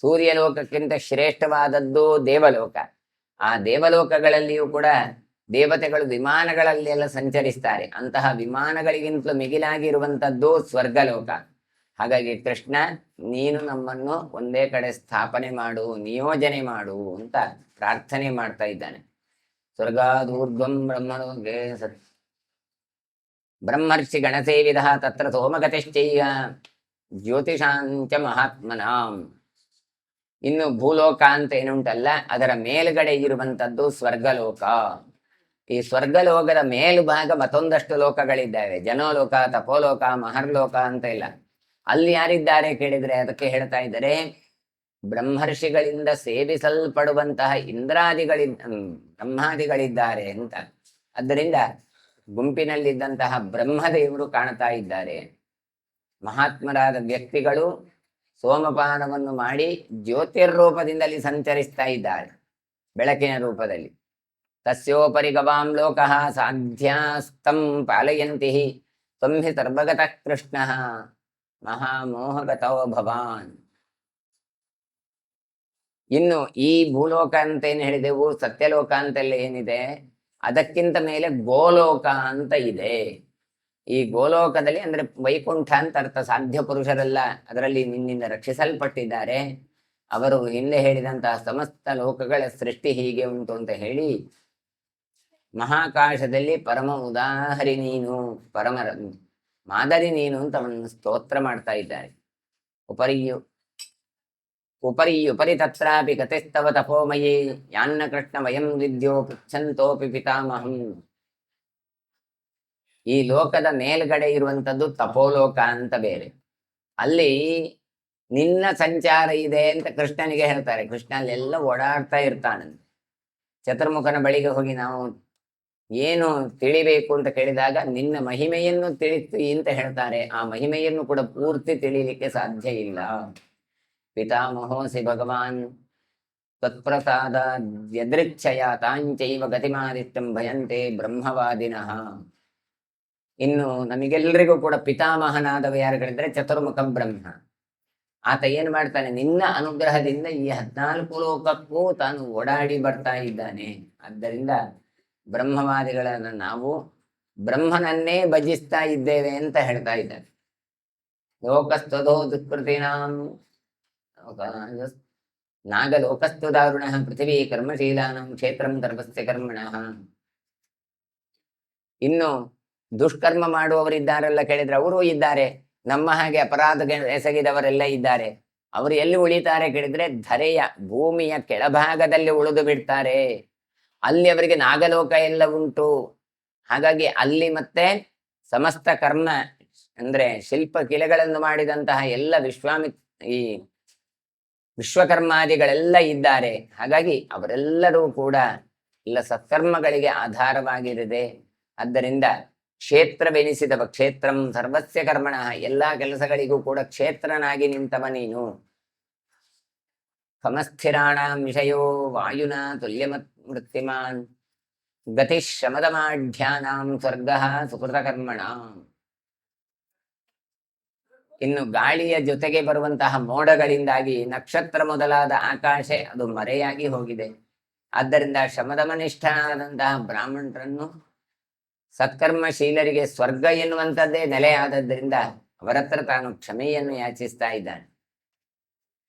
ಸೂರ್ಯಲೋಕಕ್ಕಿಂತ ಶ್ರೇಷ್ಠವಾದದ್ದು ದೇವಲೋಕ. ಆ ದೇವಲೋಕಗಳಲ್ಲಿಯೂ ಕೂಡ ದೇವತೆಗಳು ವಿಮಾನಗಳಲ್ಲಿ ಎಲ್ಲ ಸಂಚರಿಸ್ತಾರೆ. ಅಂತಹ ವಿಮಾನಗಳಿಗಿಂತಲೂ ಮಿಗಿಲಾಗಿರುವಂಥದ್ದು ಸ್ವರ್ಗಲೋಕ. ಹಾಗಾಗಿ ಕೃಷ್ಣ, ನೀನು ನಮ್ಮನ್ನು ಒಂದೇ ಕಡೆ ಸ್ಥಾಪನೆ ಮಾಡು, ನಿಯೋಜನೆ ಮಾಡು ಅಂತ ಪ್ರಾರ್ಥನೆ ಮಾಡ್ತಾ ಇದ್ದಾನೆ. ಸ್ವರ್ಗಾದೂರ್ಧ್ವಂ ಬ್ರಹ್ಮಲೋಕೆ ಸತ್ ಬ್ರಹ್ಮರ್ಷಿ ಗಣಸೇವಿದ ತತ್ರ ಸೋಮಗತಿಶ್ಚೈವ ಜ್ಯೋತಿಷಾಂಚ ಮಹಾತ್ಮನಾಂ. ಇನ್ನು ಭೂಲೋಕ ಅಂತ ಏನುಂಟಲ್ಲ, ಅದರ ಮೇಲ್ಗಡೆ ಇರುವಂತದ್ದು ಸ್ವರ್ಗಲೋಕ. ಈ ಸ್ವರ್ಗಲೋಕದ ಮೇಲುಭಾಗ ಮತ್ತೊಂದಷ್ಟು ಲೋಕಗಳಿದ್ದಾವೆ. ಜನೋಲೋಕ, ತಪೋಲೋಕ, ಮಹರ್ಲೋಕ ಅಂತ ಇಲ್ಲ. ಅಲ್ಲಿ ಯಾರಿದ್ದಾರೆ ಕೇಳಿದ್ರೆ ಅದಕ್ಕೆ ಹೇಳ್ತಾ ಇದ್ದಾರೆ, ಬ್ರಹ್ಮರ್ಷಿಗಳಿಂದ ಸೇವಿಸಲ್ಪಡುವಂತಹ ಬ್ರಹ್ಮಾದಿಗಳಿದ್ದಾರೆ ಅಂತ. ಆದ್ದರಿಂದ ಗುಂಪಿನಲ್ಲಿದ್ದಂತಹ ಬ್ರಹ್ಮದೇವರು ಕಾಣ್ತಾ ಇದ್ದಾರೆ. ಮಹಾತ್ಮರಾದ ವ್ಯಕ್ತಿಗಳು ಸೋಮಪಾನವನ್ನು ಮಾಡಿ ಜ್ಯೋತಿರ್ರೂಪದಿಂದಲೇ ಸಂಚರಿಸ್ತಾ ಇದ್ದಾರೆ, ಬೆಳಕಿನ ರೂಪದಲ್ಲಿ. ತಸ್ಯೋಪರಿ ಗವಾಂ ಲೋಕಃ ಸಾಧ್ಯಾಸ್ತಂ ಪಾಲಯಂತಿ ತ್ವಂ ಹಿ ಸರ್ವಗತಃ ಕೃಷ್ಣಃ ಮಹಾಮೋಹಗತೋ ಭವಾನ್. ಇನ್ನು ಈ ಭೂಲೋಕ ಅಂತ ಏನ್ ಹೇಳಿದೆವು, ಸತ್ಯಲೋಕ ಅಂತೆಲ್ಲ ಏನಿದೆ, ಅದಕ್ಕಿಂತ ಮೇಲೆ ಗೋಲೋಕ ಅಂತ ಇದೆ. ಈ ಗೋಲೋಕದಲ್ಲಿ ಅಂದ್ರೆ ವೈಕುಂಠ ಅಂತ ಅರ್ಥ. ಸಾಧ್ಯ ಪುರುಷರೆಲ್ಲ ಅದರಲ್ಲಿ ನಿನ್ನಿಂದ ರಕ್ಷಿಸಲ್ಪಟ್ಟಿದ್ದಾರೆ. ಅವರು ಹಿಂದೆ ಹೇಳಿದಂತಹ ಸಮಸ್ತ ಲೋಕಗಳ ಸೃಷ್ಟಿ ಹೀಗೆ ಉಂಟು ಅಂತ ಹೇಳಿ ಮಹಾಕಾಶದಲ್ಲಿ ಪರಮ ಉದಾಹರಿ ನೀನು, ಪರಮ ಮಾದರಿ ನೀನು ಅಂತ ಅವನನ್ನು ಸ್ತೋತ್ರ ಮಾಡ್ತಾ ಇದ್ದಾರೆ. ಉಪರಿ ತತ್ರಾಪಿ ಕಥೆಸ್ತವ ತಪೋಮಯೇ ಯಾನ್ನ ಕೃಷ್ಣ ವಯಂ ವಿದ್ಯೋ ಪೃಚ್ಛಂತೋಪಿ ಪಿತಾಮಹಂ. ಈ ಲೋಕದ ಮೇಲ್ಗಡೆ ಇರುವಂತದ್ದು ತಪೋಲೋಕ ಅಂತ ಬೇರೆ. ಅಲ್ಲಿ ನಿನ್ನ ಸಂಚಾರ ಇದೆ ಅಂತ ಕೃಷ್ಣನಿಗೆ ಹೇಳ್ತಾರೆ. ಕೃಷ್ಣ ಅಲ್ಲೆಲ್ಲ ಓಡಾಡ್ತಾ ಇರ್ತಾನಂತೆ. ಚತುರ್ಮುಖನ ಬಳಿಗೆ ಹೋಗಿ ನಾವು ಏನು ತಿಳಿಬೇಕು ಅಂತ ಕೇಳಿದಾಗ ನಿನ್ನ ಮಹಿಮೆಯನ್ನು ತಿಳಿಸಿ ಅಂತ ಹೇಳ್ತಾರೆ. ಆ ಮಹಿಮೆಯನ್ನು ಕೂಡ ಪೂರ್ತಿ ತಿಳಿಲಿಕ್ಕೆ ಸಾಧ್ಯ ಇಲ್ಲ. ಪಿತಾಮಹೋಸಿ ಭಗವಾನ್ ತತ್ಪ್ರಸಾದ ಯದೃಚ್ಛಯ ತಾಂಚೈವ ಗತಿಮಾದಿತ್ಯಂ ಭಯಂತೆ ಬ್ರಹ್ಮವಾದಿನಃ. ಇನ್ನು ನಮಗೆಲ್ಲರಿಗೂ ಕೂಡ ಪಿತಾಮಹನಾದವ ಯಾರು ಹೇಳಿದ್ರೆ ಚತುರ್ಮುಖ ಬ್ರಹ್ಮ. ಆತ ಏನ್ ಮಾಡ್ತಾನೆ, ನಿನ್ನ ಅನುಗ್ರಹದಿಂದ ಈ 14 ಲೋಕಕ್ಕೂ ತಾನು ಓಡಾಡಿ ಬರ್ತಾ ಇದ್ದಾನೆ. ಆದ್ದರಿಂದ ಬ್ರಹ್ಮವಾದಿಗಳನ್ನ ನಾವು ಬ್ರಹ್ಮನನ್ನೇ ಭಜಿಸ್ತಾ ಇದ್ದೇವೆ ಅಂತ ಹೇಳ್ತಾ ಇದ್ದಾರೆ. ಲೋಕಸ್ತದೋ ದುಷ್ಕೃತಿನಾಂ ನಾಗಲೋಕಸ್ತು ದಾರುಣಃ ಪೃಥಿವೀ ಕರ್ಮಶೀಲಾನಾಂ ಕ್ಷೇತ್ರಂ ಸರ್ವಸ್ಯ ಕರ್ಮಣಃ. ಇನ್ನು ದುಷ್ಕರ್ಮ ಮಾಡುವವರಿದ್ದಾರೆಲ್ಲ ಕೇಳಿದ್ರೆ ಅವರು ಇದ್ದಾರೆ. ನಮ್ಮ ಹಾಗೆ ಅಪರಾಧ ಎಸಗಿದವರೆಲ್ಲ ಇದ್ದಾರೆ. ಅವರು ಎಲ್ಲಿ ಉಳಿತಾರೆ ಕೇಳಿದ್ರೆ ಧರೆಯ ಭೂಮಿಯ ಕೆಳಭಾಗದಲ್ಲಿ ಉಳಿದು ಬಿಡ್ತಾರೆ. ಅಲ್ಲಿ ಅವರಿಗೆ ನಾಗಲೋಕ ಎಲ್ಲ ಉಂಟು. ಹಾಗಾಗಿ ಅಲ್ಲಿ ಮತ್ತೆ ಸಮಸ್ತ ಕರ್ಮ ಅಂದ್ರೆ ಶಿಲ್ಪ ಕಿಲೆಗಳನ್ನು ಮಾಡಿದಂತಹ ಎಲ್ಲ ಈ ವಿಶ್ವಕರ್ಮಾದಿಗಳೆಲ್ಲ ಇದ್ದಾರೆ. ಹಾಗಾಗಿ ಅವರೆಲ್ಲರೂ ಕೂಡ ಎಲ್ಲ ಸತ್ಕರ್ಮಗಳಿಗೆ ಆಧಾರವಾಗಿರಿದೆ. ಆದ್ದರಿಂದ ಕ್ಷೇತ್ರವೆನಿಸಿದವ, ಕ್ಷೇತ್ರಂ ಸರ್ವಸ್ಯ ಕರ್ಮಣ, ಎಲ್ಲಾ ಕೆಲಸಗಳಿಗೂ ಕೂಡ ಕ್ಷೇತ್ರನಾಗಿ ನಿಂತವ ನೀನು. ಸಮಸ್ಥಿರಾಣಾಂ ವಿಷಯೋ ವಾಯುನಾ ತುಲ್ಯಮತ್ ಮೃತ್ಯುಮಾನ್ ಗತಿ ಶಮದಮಾಢ್ಯಾನಾಂ ಸ್ವರ್ಗ ಸುಕೃತ ಕರ್ಮಣ. ಇನ್ನು ಗಾಳಿಯ ಜೊತೆಗೆ ಬರುವಂತಹ ಮೋಡಗಳಿಂದಾಗಿ ನಕ್ಷತ್ರ ಮೊದಲಾದ ಆಕಾಶ ಅದು ಮರೆಯಾಗಿ ಹೋಗಿದೆ. ಆದ್ದರಿಂದ ಶಮದಮನಿಷ್ಠನಾದಂತಹ ಬ್ರಾಹ್ಮಣರನ್ನು ಸತ್ಕರ್ಮಶೀಲರಿಗೆ ಸ್ವರ್ಗ ಎನ್ನುವಂಥದ್ದೇ ನೆಲೆಯಾದದ್ದರಿಂದ ಅವರತ್ರ ತಾನು ಕ್ಷಮೆಯನ್ನು ಯಾಚಿಸ್ತಾ ಇದ್ದಾನೆ.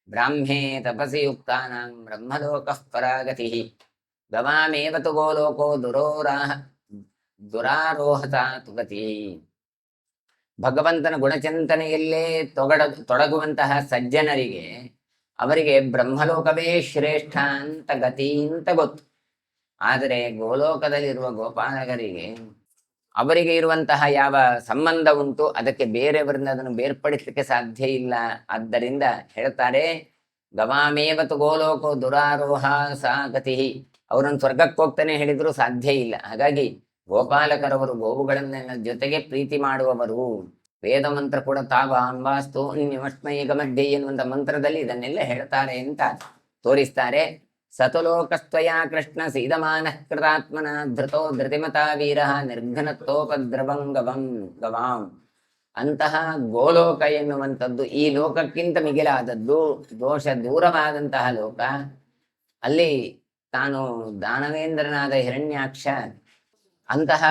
ಬ್ರಾಹ್ಮೇ ತಪಸಿ ಯುಕ್ತಾನಾಂ ಬ್ರಹ್ಮಲೋಕಃ ಪರಾಗತಿ ಗವಾಮೇವ ತು ಗೋಲೋಕೋ ದುರಾರೋಹತಾ ತುಗತಿ. ಭಗವಂತನ ಗುಣಚಿಂತನೆಯಲ್ಲೇ ತೊಡಗುವಂತಹ ಸಜ್ಜನರಿಗೆ ಅವರಿಗೆ ಬ್ರಹ್ಮಲೋಕವೇ ಶ್ರೇಷ್ಠ ಅಂತ ಗತಿ ಅಂತ ಗೊತ್ತು. ಆದರೆ ಗೋಲೋಕದಲ್ಲಿರುವ ಗೋಪಾಲಕರಿಗೆ ಅವರಿಗೆ ಇರುವಂತಹ ಯಾವ ಸಂಬಂಧ ಉಂಟು ಅದಕ್ಕೆ ಬೇರೆಯವರಿಂದ ಅದನ್ನು ಬೇರ್ಪಡಿಸಲಿಕ್ಕೆ ಸಾಧ್ಯ ಇಲ್ಲ. ಆದ್ದರಿಂದ ಹೇಳ್ತಾರೆ, ಗವಾಮೇವತು ಗೋಲೋಕೋ ದುರಾರೋಹ ಸಾ ಗತಿ. ಅವರನ್ನು ಸ್ವರ್ಗಕ್ಕೆ ಹೋಗ್ತಾನೆ ಹೇಳಿದ್ರು ಸಾಧ್ಯ ಇಲ್ಲ. ಹಾಗಾಗಿ ಗೋಪಾಲಕರವರು ಗೋವುಗಳನ್ನೆಲ್ಲ ಜೊತೆಗೆ ಪ್ರೀತಿ ಮಾಡುವವರು. ವೇದ ಮಂತ್ರ ಕೂಡ ತಾವ ಅಂಬಾಸ್ತು ನಿಮಸ್ಮೈಗ ಮಧ್ಯೆ ಎನ್ನುವಂತ ಮಂತ್ರದಲ್ಲಿ ಇದನ್ನೆಲ್ಲ ಹೇಳ್ತಾರೆ ಅಂತ ತೋರಿಸ್ತಾರೆ. ಸತುಲೋಕಸ್ತ್ವಯಾ ಕೃಷ್ಣ ಸೀದಮಾನ ಕೃತಾತ್ಮನ ಧೃತೋ ಧೃತಿಮತಾ ವೀರ ನಿರ್ಘನತ್ವೋಪದ್ರವಂ ಗವಾಂ. ಅಂತಹ ಗೋಲೋಕ ಎನ್ನುವಂಥದ್ದು ಈ ಲೋಕಕ್ಕಿಂತ ಮಿಗಿಲಾದದ್ದು, ದೋಷ ದೂರವಾದಂತಹ ಲೋಕ. ಅಲ್ಲಿ ತಾನು ದಾನವೇಂದ್ರನಾದ ಹಿರಣ್ಯಾಕ್ಷ, ಅಂತಹ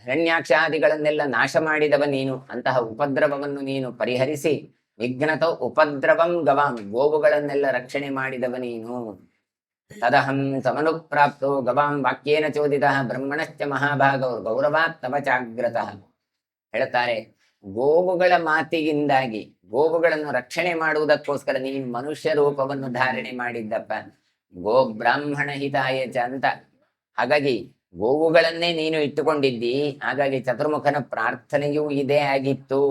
ಹಿರಣ್ಯಾಕ್ಷಾದಿಗಳನ್ನೆಲ್ಲ ನಾಶ ಮಾಡಿದವ ನೀನು. ಅಂತಹ ಉಪದ್ರವವನ್ನು ನೀನು ಪರಿಹರಿಸಿ ವಿಘ್ನತೋ ಉಪದ್ರವಂ ಗವಾಂ, ಗೋವುಗಳನ್ನೆಲ್ಲ ರಕ್ಷಣೆ ಮಾಡಿದವ ನೀನು. ತದಹಂ ಸಮನುಪ್ರಾಪ್ತೋ ಗವಾಂ ವಾಕ್ಯೇನ ಚೋದಿತ ಬ್ರಹ್ಮಣಶ್ಚ ಮಹಾಭಾಗೋ ಗೌರವಾತ್ ತವ ಚಾಗ್ರತಃ. ಹೇಳ್ತಾರೆ, ಗೋವುಗಳ ಮಾತಿಗಿಂದಾಗಿ ಗೋವುಗಳನ್ನು ರಕ್ಷಣೆ ಮಾಡುವುದಕ್ಕೋಸ್ಕರ ನೀನು ಮನುಷ್ಯ ರೂಪವನ್ನು ಧಾರಣೆ ಮಾಡಿದ್ದಪ್ಪ. ಗೋ ಬ್ರಾಹ್ಮಣ ಹಿತಾಯ ಚ ಅಂತ. ಹಾಗಾಗಿ ಗೋವುಗಳನ್ನೇ ನೀನು ಇಟ್ಟುಕೊಂಡಿದ್ದಿ. ಹಾಗಾಗಿ ಚತುರ್ಮುಖನ ಪ್ರಾರ್ಥನೆಯೂ ಇದೇ ಆಗಿತ್ತು.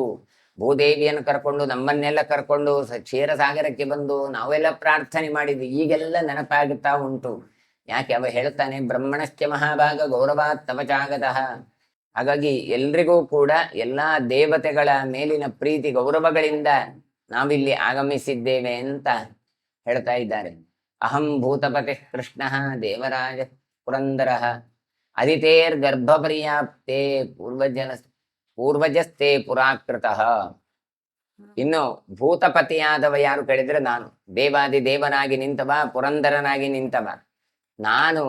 ಭೂದೇವಿಯನ್ನು ಕರ್ಕೊಂಡು ನಮ್ಮನ್ನೆಲ್ಲ ಕರ್ಕೊಂಡು ಕ್ಷೀರಸಾಗರಕ್ಕೆ ಬಂದು ನಾವೆಲ್ಲ ಪ್ರಾರ್ಥನೆ ಮಾಡಿದ್ವಿ. ಈಗೆಲ್ಲ ನೆನಪಾಗುತ್ತಾ ಉಂಟು. ಯಾಕೆ ಅವ ಹೇಳ್ತಾನೆ, ಬ್ರಹ್ಮಣಶ್ಚ ಮಹಾಭಾಗ ಗೌರವಾತ್ ತವಚಾಗತಃ. ಹಾಗಾಗಿ ಎಲ್ರಿಗೂ ಕೂಡ ಎಲ್ಲಾ ದೇವತೆಗಳ ಮೇಲಿನ ಪ್ರೀತಿ ಗೌರವಗಳಿಂದ ನಾವಿಲ್ಲಿ ಆಗಮಿಸಿದ್ದೇವೆ ಅಂತ ಹೇಳ್ತಾ ಇದ್ದಾರೆ. ಅಹಂ ಭೂತಪತಿ ಕೃಷ್ಣ ದೇವರಾಜ ಪುರಂದರ ಅದಿತೇರ್ ಗರ್ಭಪರ್ಯಾಪ್ತೆ ಪೂರ್ವಜಸ್ತೆ ಪುರಾಕೃತಃ. ಇನ್ನು ಭೂತಪತಿಯಾದವ ಯಾರು ಕೇಳಿದ್ರೆ ನಾನು. ದೇವಾದಿ ದೇವನಾಗಿ ನಿಂತವ, ಪುರಂದರನಾಗಿ ನಿಂತವ. ನಾನು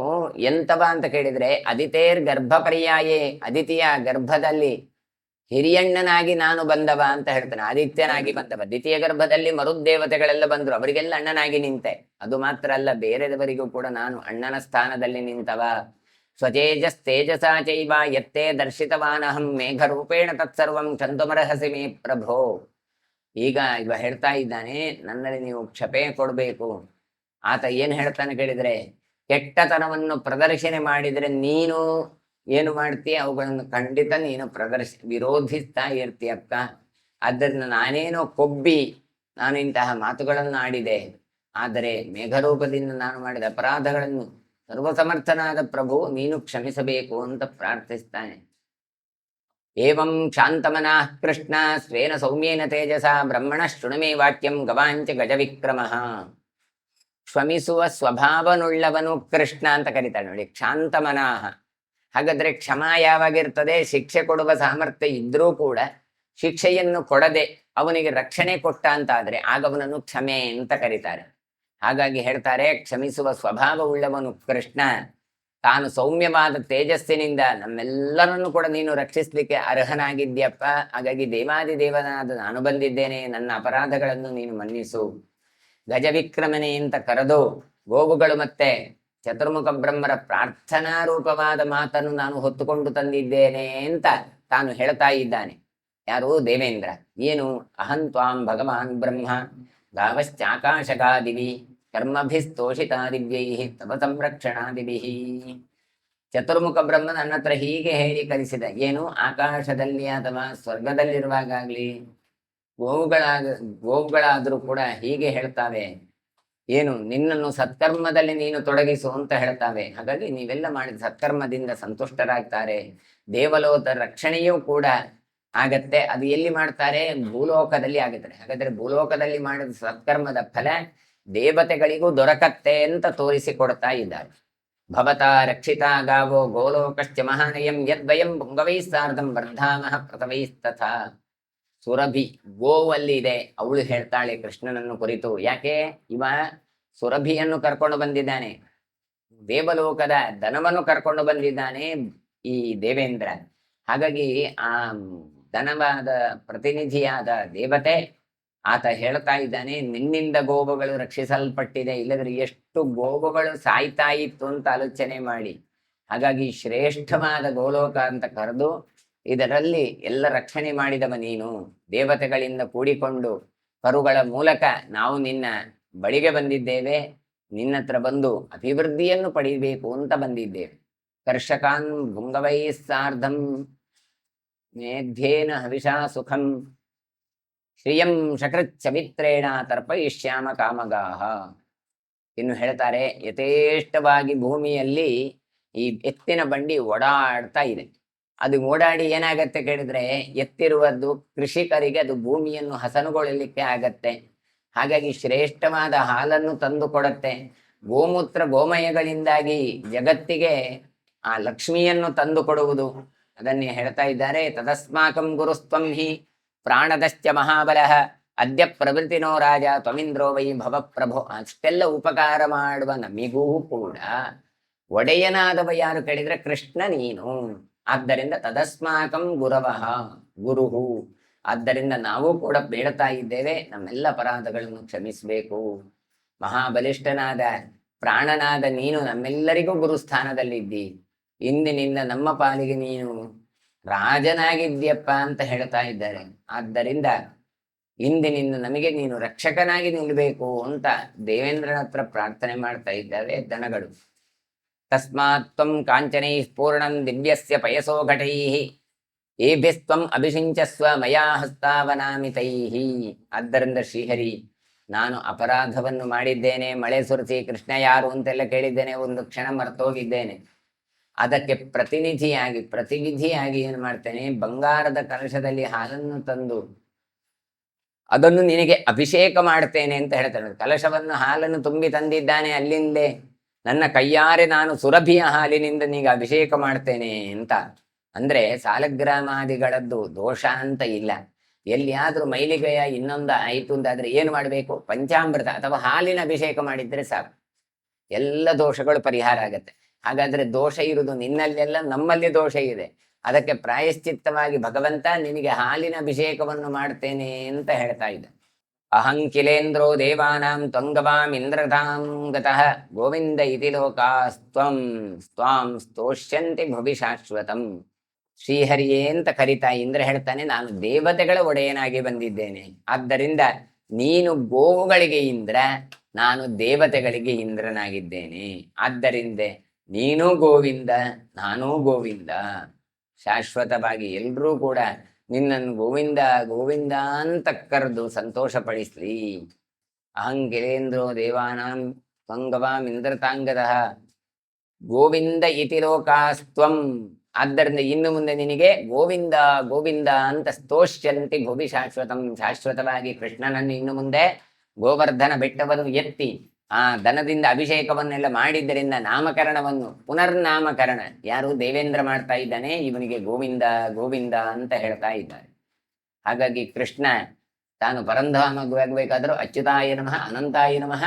ಎಂತವ ಅಂತ ಕೇಳಿದ್ರೆ ಅದಿತೇರ್ ಗರ್ಭಪರ್ಯಾಯೇ, ಅದಿತಿಯ ಗರ್ಭದಲ್ಲಿ ಹಿರಿಯಣ್ಣನಾಗಿ ನಾನು ಬಂದವ ಅಂತ ಹೇಳ್ತಾನೆ. ಆದಿತ್ಯನಾಗಿ ಬಂದವ. ದ್ವಿತೀಯ ಗರ್ಭದಲ್ಲಿ ಮರುದೇವತೆಗಳೆಲ್ಲ ಬಂದ್ರು, ಅವರಿಗೆಲ್ಲ ಅಣ್ಣನಾಗಿ ನಿಂತೆ. ಅದು ಮಾತ್ರ ಅಲ್ಲ, ಬೇರೆದವರಿಗೂ ಕೂಡ ನಾನು ಅಣ್ಣನ ಸ್ಥಾನದಲ್ಲಿ ನಿಂತವ. ಸ್ವತೇಜಸ್ ತೇಜಸಾ ಚೈವ ಯತ್ತೇ ದರ್ಶಿತವಾನಹಂ ಮೇಘರೂಪೇಣ ತತ್ಸರ್ವಂ ಚಂದುಮರಹಸಿ ಮೇ ಪ್ರಭೋ. ಈಗ ಇವ ಹೇಳ್ತಾ ಇದ್ದಾನೆ, ನನ್ನಲ್ಲಿ ನೀವು ಕ್ಷಪೆ ಕೊಡ್ಬೇಕು. ಆತ ಏನ್ ಹೇಳ್ತಾನೆ ಕೇಳಿದ್ರೆ, ಕೆಟ್ಟತನವನ್ನು ಪ್ರದರ್ಶನೆ ಮಾಡಿದ್ರೆ ನೀನು ಏನು ಮಾಡ್ತೀಯ, ಅವುಗಳನ್ನು ಖಂಡಿತ ನೀನು ವಿರೋಧಿಸ್ತಾ ಇರ್ತೀಯಪ್ಪ. ಆದ್ದರಿಂದ ನಾನೇನೋ ಕೊಬ್ಬಿ ನಾನು ಇಂತಹ ಮಾತುಗಳನ್ನು ಆಡಿದೆ, ಆದರೆ ಮೇಘರೂಪದಿಂದ ನಾನು ಮಾಡಿದ ಅಪರಾಧಗಳನ್ನು ಸರ್ವಸಮರ್ಥನಾದ ಪ್ರಭು ನೀನು ಕ್ಷಮಿಸಬೇಕು ಅಂತ ಪ್ರಾರ್ಥಿಸ್ತಾನೆ. ಏವಂ ಶಾಂತಮನಃ ಕೃಷ್ಣ ಸ್ವೇನ ಸೌಮ್ಯೇನ ತೇಜಸ ಬ್ರಹ್ಮಣ ಶೃಣುಮೇ ವಾಕ್ಯಂ ಗವಾಂಚ ಗಜವಿಕ್ರಮ. ಕ್ಷಮಿಸುವ ಸ್ವಭಾವನುಳ್ಳವನು ಕೃಷ್ಣ ಅಂತ ಕರೀತಾನೆ ನೋಡಿ, ಶಾಂತಮನಃ. ಹಾಗಾದ್ರೆ ಕ್ಷಮ ಯಾವಾಗಿರ್ತದೆ? ಶಿಕ್ಷೆ ಕೊಡುವ ಸಾಮರ್ಥ್ಯ ಇದ್ರೂ ಕೂಡ ಶಿಕ್ಷೆಯನ್ನು ಕೊಡದೆ ಅವನಿಗೆ ರಕ್ಷಣೆ ಕೊಟ್ಟ ಅಂತಾದ್ರೆ ಆಗ ಅವನನ್ನು ಕ್ಷಮೆ ಅಂತ ಕರೀತಾರೆ. ಹಾಗಾಗಿ ಹೇಳ್ತಾರೆ, ಕ್ಷಮಿಸುವ ಸ್ವಭಾವವುಳ್ಳವನು ಕೃಷ್ಣ. ತಾನು ಸೌಮ್ಯವಾದ ತೇಜಸ್ಸಿನಿಂದ ನಮ್ಮೆಲ್ಲರನ್ನು ಕೂಡ ನೀನು ರಕ್ಷಿಸ್ಲಿಕ್ಕೆ ಅರ್ಹನಾಗಿದ್ಯಪ್ಪ. ಹಾಗಾಗಿ ದೇವಾದಿ ದೇವನಾದ ನಾನು ಬಂದಿದ್ದೇನೆ, ನನ್ನ ಅಪರಾಧಗಳನ್ನು ನೀನು ಮನ್ನಿಸು. ಗಜವಿಕ್ರಮನೆ ಅಂತ ಕರೆದು ಗೋವುಗಳು ಮತ್ತೆ ಚತುರ್ಮುಖ ಬ್ರಹ್ಮರ ಪ್ರಾರ್ಥನಾ ರೂಪವಾದ ಮಾತನ್ನು ನಾನು ಹೊತ್ತುಕೊಂಡು ತಂದಿದ್ದೇನೆ ಅಂತ ತಾನು ಹೇಳ್ತಾ ಇದ್ದಾನೆ. ಯಾರು? ದೇವೇಂದ್ರ. ಏನು? ಅಹಂ ತ್ವಾಂ ಭಗವಾನ್ ಬ್ರಹ್ಮ ಗಾವಶ್ಚಾಕಾಶಗಾದಿವಿ ಕರ್ಮಭಿಸ್ತೋಷಿತಾ ದಿವ್ಯೈ ತವ ಸಂರಕ್ಷಣಾದಿಭಿ. ಚತುರ್ಮುಖ ಬ್ರಹ್ಮ ನನ್ನ ಹತ್ರ ಹೀಗೆ ಹೇಳಿ ಕಲಿಸಿದ. ಏನು? ಆಕಾಶದಲ್ಲಿ ಅಥವಾ ಸ್ವರ್ಗದಲ್ಲಿರುವಾಗಲಿ ಗೋವುಗಳಾದ್ರೂ ಕೂಡ ಹೀಗೆ ಹೇಳ್ತಾವೆ. ಏನು? ನಿನ್ನನ್ನು ಸತ್ಕರ್ಮದಲ್ಲಿ ನೀನು ತೊಡಗಿಸು ಅಂತ ಹೇಳ್ತಾವೆ. ಹಾಗಾಗಿ ನೀವೆಲ್ಲ ಮಾಡಿದ ಸತ್ಕರ್ಮದಿಂದ ಸಂತುಷ್ಟರಾಗ್ತಾರೆ. ದೇವಲೋಕ ರಕ್ಷಣೆಯೂ ಕೂಡ ಆಗತ್ತೆ. ಅದು ಎಲ್ಲಿ ಮಾಡ್ತಾರೆ? ಭೂಲೋಕದಲ್ಲಿ ಆಗುತ್ತದೆ. ಹಾಗಾದ್ರೆ ಭೂಲೋಕದಲ್ಲಿ ಮಾಡಿದ ಸತ್ಕರ್ಮದ ಫಲ ದೇವತೆಗಳಿಗೂ ದೊರಕತ್ತೆ ಅಂತ ತೋರಿಸಿಕೊಡ್ತಾ ಇದ್ದಾರೆ. ಭವತಾ ರಕ್ಷಿತಾ ಗಾವೋ ಗೋಲೋಕಶ್ಚ ಮಹಾನಯಂ ಯದ್ವಯಂ ಪುಂಗವೈಸ್ಸಾರ್ಧಂ ವರ್ಧಾಮಃ ಪ್ರಥವೈಸ್ತಥಾ. ಸುರಭಿ ಗೋವಲ್ಲಿ ಇದೆ. ಅವಳು ಹೇಳ್ತಾಳೆ ಕೃಷ್ಣನನ್ನು ಕುರಿತು. ಯಾಕೆ? ಇವ ಸುರಭಿಯನ್ನು ಕರ್ಕೊಂಡು ಬಂದಿದ್ದಾನೆ, ದೇವಲೋಕದ ದನವನ್ನು ಕರ್ಕೊಂಡು ಬಂದಿದ್ದಾನೆ ಈ ದೇವೇಂದ್ರ. ಹಾಗಾಗಿ ಆ ದನವಾದ ಪ್ರತಿನಿಧಿಯಾದ ದೇವತೆ ಆತ ಹೇಳ್ತಾ ಇದ್ದಾನೆ, ನಿನ್ನಿಂದ ಗೋವುಗಳು ರಕ್ಷಿಸಲ್ಪಟ್ಟಿದೆ, ಇಲ್ಲದ್ರೆ ಎಷ್ಟು ಗೋವುಗಳು ಸಾಯ್ತಾ ಇತ್ತು ಅಂತ ಆಲೋಚನೆ ಮಾಡಿ. ಹಾಗಾಗಿ ಶ್ರೇಷ್ಠವಾದ ಗೋಲೋಕ ಅಂತ ಕರೆದು ಇದರಲ್ಲಿ ಎಲ್ಲ ರಕ್ಷಣೆ ಮಾಡಿದವ ನೀನು. ದೇವತೆಗಳಿಂದ ಕೂಡಿಕೊಂಡು ಕರುಗಳ ಮೂಲಕ ನಾವು ನಿನ್ನ ಬಳಿಗೆ ಬಂದಿದ್ದೇವೆ. ನಿನ್ನ ಹತ್ರ ಬಂದು ಅಭಿವೃದ್ಧಿಯನ್ನು ಪಡಿಬೇಕು ಅಂತ ಬಂದಿದ್ದೇವೆ. ಕರ್ಷಕಾನ್ ಭುಂಗವೈ ಸಾರ್ಧಂ ಮೇಧ್ಯೇನ ಹವಿಷಾ ಸುಖಂ ಶ್ರಿಯಂ ಶಕೃಚ್ಛವಿತ್ರೇಣ ತರ್ಪಯಿಷ್ಯಾಮ ಕಾಮಗಾಹ. ಇನ್ನು ಹೇಳ್ತಾರೆ, ಯಥೇಷ್ಟವಾಗಿ ಭೂಮಿಯಲ್ಲಿ ಈ ಎತ್ತಿನ ಬಂಡಿ ಓಡಾಡ್ತಾ ಇದೆ. ಅದು ಓಡಾಡಿ ಏನಾಗತ್ತೆ ಕೇಳಿದ್ರೆ, ಎತ್ತಿರುವುದು ಕೃಷಿಕರಿಗೆ ಅದು ಭೂಮಿಯನ್ನು ಹಸನುಗೊಳ್ಳಲಿಕ್ಕೆ ಆಗತ್ತೆ. ಹಾಗಾಗಿ ಶ್ರೇಷ್ಠವಾದ ಹಾಲನ್ನು ತಂದು ಕೊಡುತ್ತೆ. ಗೋಮೂತ್ರ ಗೋಮಯಗಳಿಂದಾಗಿ ಜಗತ್ತಿಗೆ ಆ ಲಕ್ಷ್ಮಿಯನ್ನು ತಂದು ಕೊಡುವುದು. ಅದನ್ನೇ ಹೇಳ್ತಾ ಇದ್ದಾರೆ, ತದಸ್ಮಾಕಂ ಗುರುಸ್ತ್ವಂ ಹಿ ಪ್ರಾಣದಶ್ಚ ಮಹಾಬಲಃ ಅದ್ಯ ಪ್ರವೃತ್ತಿನೋ ರಾಜ ತ್ವಮಿಂದ್ರೋ ವೈ ಭವ ಪ್ರಭೋ. ಅಷ್ಟೆಲ್ಲ ಉಪಕಾರ ಮಾಡುವ ನಮಿಗೂ ಕೂಡ ಒಡೆಯನಾದವ ಯಾರು ಕೇಳಿದ್ರೆ ಕೃಷ್ಣ ನೀನು. ಆದ್ದರಿಂದ ತದಸ್ಮಾಕಂ ಗುರವಃ ಗುರುಹು. ಆದ್ದರಿಂದ ನಾವು ಕೂಡ ಬೇಡ್ತಾ ಇದ್ದೇವೆ, ನಮ್ಮೆಲ್ಲ ಅಪರಾಧಗಳನ್ನು ಕ್ಷಮಿಸಬೇಕು. ಮಹಾಬಲಿಷ್ಠನಾದ ಪ್ರಾಣನಾದ ನೀನು ನಮ್ಮೆಲ್ಲರಿಗೂ ಗುರುಸ್ಥಾನದಲ್ಲಿದ್ದಿ. ಇಂದಿನಿಂದ ನಮ್ಮ ಪಾಲಿಗೆ ನೀನು ರಾಜನಾಗಿದ್ಯಪ್ಪ ಅಂತ ಹೇಳ್ತಾ ಇದ್ದಾರೆ. ಆದ್ದರಿಂದ ಇಂದಿನಿಂದ ನಮಗೆ ನೀನು ರಕ್ಷಕನಾಗಿ ನಿಲ್ಲಬೇಕು ಅಂತ ದೇವೇಂದ್ರನ ಹತ್ರ ಪ್ರಾರ್ಥನೆ ಮಾಡ್ತಾ ಇದ್ದಾವೆ ದನಗಳು. ತಸ್ಮಾತ್ ತ್ವಂ ಕಾಂಚನೈ ಪೂರ್ಣಂ ದಿವ್ಯಸ್ಯ ಪಯಸೋ ಘಟೈ ಏಭ್ಯಸ್ತ್ವಂ ಅಭಿಷಿಂಚಸ್ವ ಮಯಾ ಹಸ್ತಾವನಾಮಿತೈಹಿ. ಆದ್ದರಿಂದ ಶ್ರೀಹರಿ, ನಾನು ಅಪರಾಧವನ್ನು ಮಾಡಿದ್ದೇನೆ, ಮಳೆ ಸುರಿಸಿ ಕೃಷ್ಣ ಯಾರು ಅಂತೆಲ್ಲ ಕೇಳಿದ್ದೇನೆ, ಒಂದು ಕ್ಷಣ ಮರ್ತೋಗಿದ್ದೇನೆ. ಅದಕ್ಕೆ ಪ್ರತಿವಿಧಿಯಾಗಿ ಏನು ಮಾಡ್ತೇನೆ, ಬಂಗಾರದ ಕಲಶದಲ್ಲಿ ಹಾಲನ್ನು ತಂದು ಅದನ್ನು ನಿನಗೆ ಅಭಿಷೇಕ ಮಾಡ್ತೇನೆ ಅಂತ ಹೇಳ್ತಾನೆ. ಕಲಶವನ್ನು ಹಾಲನ್ನು ತುಂಬಿ ತಂದಿದ್ದಾನೆ, ಅಲ್ಲಿಂದೇ ನನ್ನ ಕೈಯಾರೆ ನಾನು ಸುರಭಿಯ ಹಾಲಿನಿಂದ ನಿನಗೆ ಅಭಿಷೇಕ ಮಾಡ್ತೇನೆ ಅಂತ. ಅಂದ್ರೆ ಸಾಲಗ್ರಾಮಾದಿಗಳದ್ದು ದೋಷ ಅಂತ ಇಲ್ಲ. ಎಲ್ಲಿಯಾದ್ರೂ ಮೈಲಿಗೆಯ ಇನ್ನೊಂದು ಆಯ್ತು ಅಂತಾದ್ರೆ ಏನು ಮಾಡಬೇಕು, ಪಂಚಾಮೃತ ಅಥವಾ ಹಾಲಿನ ಅಭಿಷೇಕ ಮಾಡಿದ್ರೆ ಸಾಕು, ಎಲ್ಲ ದೋಷಗಳು ಪರಿಹಾರ ಆಗತ್ತೆ. ಹಾಗಾದ್ರೆ ದೋಷ ಇರುವುದು ನಿನ್ನಲ್ಲೆಲ್ಲ, ನಮ್ಮಲ್ಲಿ ದೋಷ ಇದೆ. ಅದಕ್ಕೆ ಪ್ರಾಯಶ್ಚಿತ್ತವಾಗಿ ಭಗವಂತ ನಿನಗೆ ಹಾಲಿನ ಅಭಿಷೇಕವನ್ನು ಮಾಡ್ತೇನೆ ಅಂತ ಹೇಳ್ತಾ ಇದ್ದ. ಅಹಂಕಿಲೇಂದ್ರೋ ದೇವಾನಾಂ ತ್ವಂಗವಾಂ ಇಂದ್ರಧಾಂ ಗತಃ ಗೋವಿಂದ ಇತಿ ಲೋಕಾಸ್ತ್ವಂ ಸ್ವಾಂ ಸ್ತೋಷ್ಯಂತಿ ಭುವಿ ಶಾಶ್ವತಂ. ಶ್ರೀಹರಿಯೇ ಅಂತ ಕರಿತಾ ಇಂದ್ರ ಹೇಳ್ತಾನೆ, ನಾನು ದೇವತೆಗಳ ಒಡೆಯನಾಗಿ ಬಂದಿದ್ದೇನೆ. ಆದ್ದರಿಂದ ನೀನು ಗೋವುಗಳಿಗೆ ಇಂದ್ರ, ನಾನು ದೇವತೆಗಳಿಗೆ ಇಂದ್ರನಾಗಿದ್ದೇನೆ. ಆದ್ದರಿಂದ ನೀನು ಗೋವಿಂದ, ನಾನೂ ಗೋವಿಂದ. ಶಾಶ್ವತವಾಗಿ ಎಲ್ಲರೂ ಕೂಡ ನಿನ್ನನ್ನು ಗೋವಿಂದ ಗೋವಿಂದ ಅಂತ ಕರೆದು ಸಂತೋಷ ಪಡಿಸ್ಲಿ. ಅಹಂಗಿಲೇಂದ್ರೋ ದೇವಾನಾಂ ತ್ವಂಗವಾಂ ಇಂದ್ರತಾಂಗತಃ ಗೋವಿಂದ ಇತಿ ಲೋಕಾಸ್ತ್ವಂ. ಆದ್ದರಿಂದ ಇನ್ನು ಮುಂದೆ ನಿನಗೆ ಗೋವಿಂದ ಗೋವಿಂದ ಅಂತ ಸ್ತೋಷ್ಯಂತಿ ಭುವಿ ಶಾಶ್ವತಂ. ಶಾಶ್ವತವಾಗಿ ಕೃಷ್ಣನನ್ನು ಇನ್ನು ಮುಂದೆ ಗೋವರ್ಧನ ಬೆಟ್ಟವನ್ನು ಎತ್ತಿ ಆ ದನದಿಂದ ಅಭಿಷೇಕವನ್ನೆಲ್ಲ ಮಾಡಿದ್ದರಿಂದ ನಾಮಕರಣವನ್ನು ಪುನರ್ನಾಮಕರಣ ಯಾರು ದೇವೇಂದ್ರ ಮಾಡ್ತಾ ಇದ್ದಾನೆ, ಇವನಿಗೆ ಗೋವಿಂದ ಗೋವಿಂದ ಅಂತ ಹೇಳ್ತಾ ಇದ್ದಾರೆ. ಹಾಗಾಗಿ ಕೃಷ್ಣ ತಾನು ಪರಂಧಾಮವಾಗಬೇಕಾದ್ರೂ ಅಚ್ಯುತಾಯ ನಮಃ, ಅನಂತಾಯ ನಮಃ,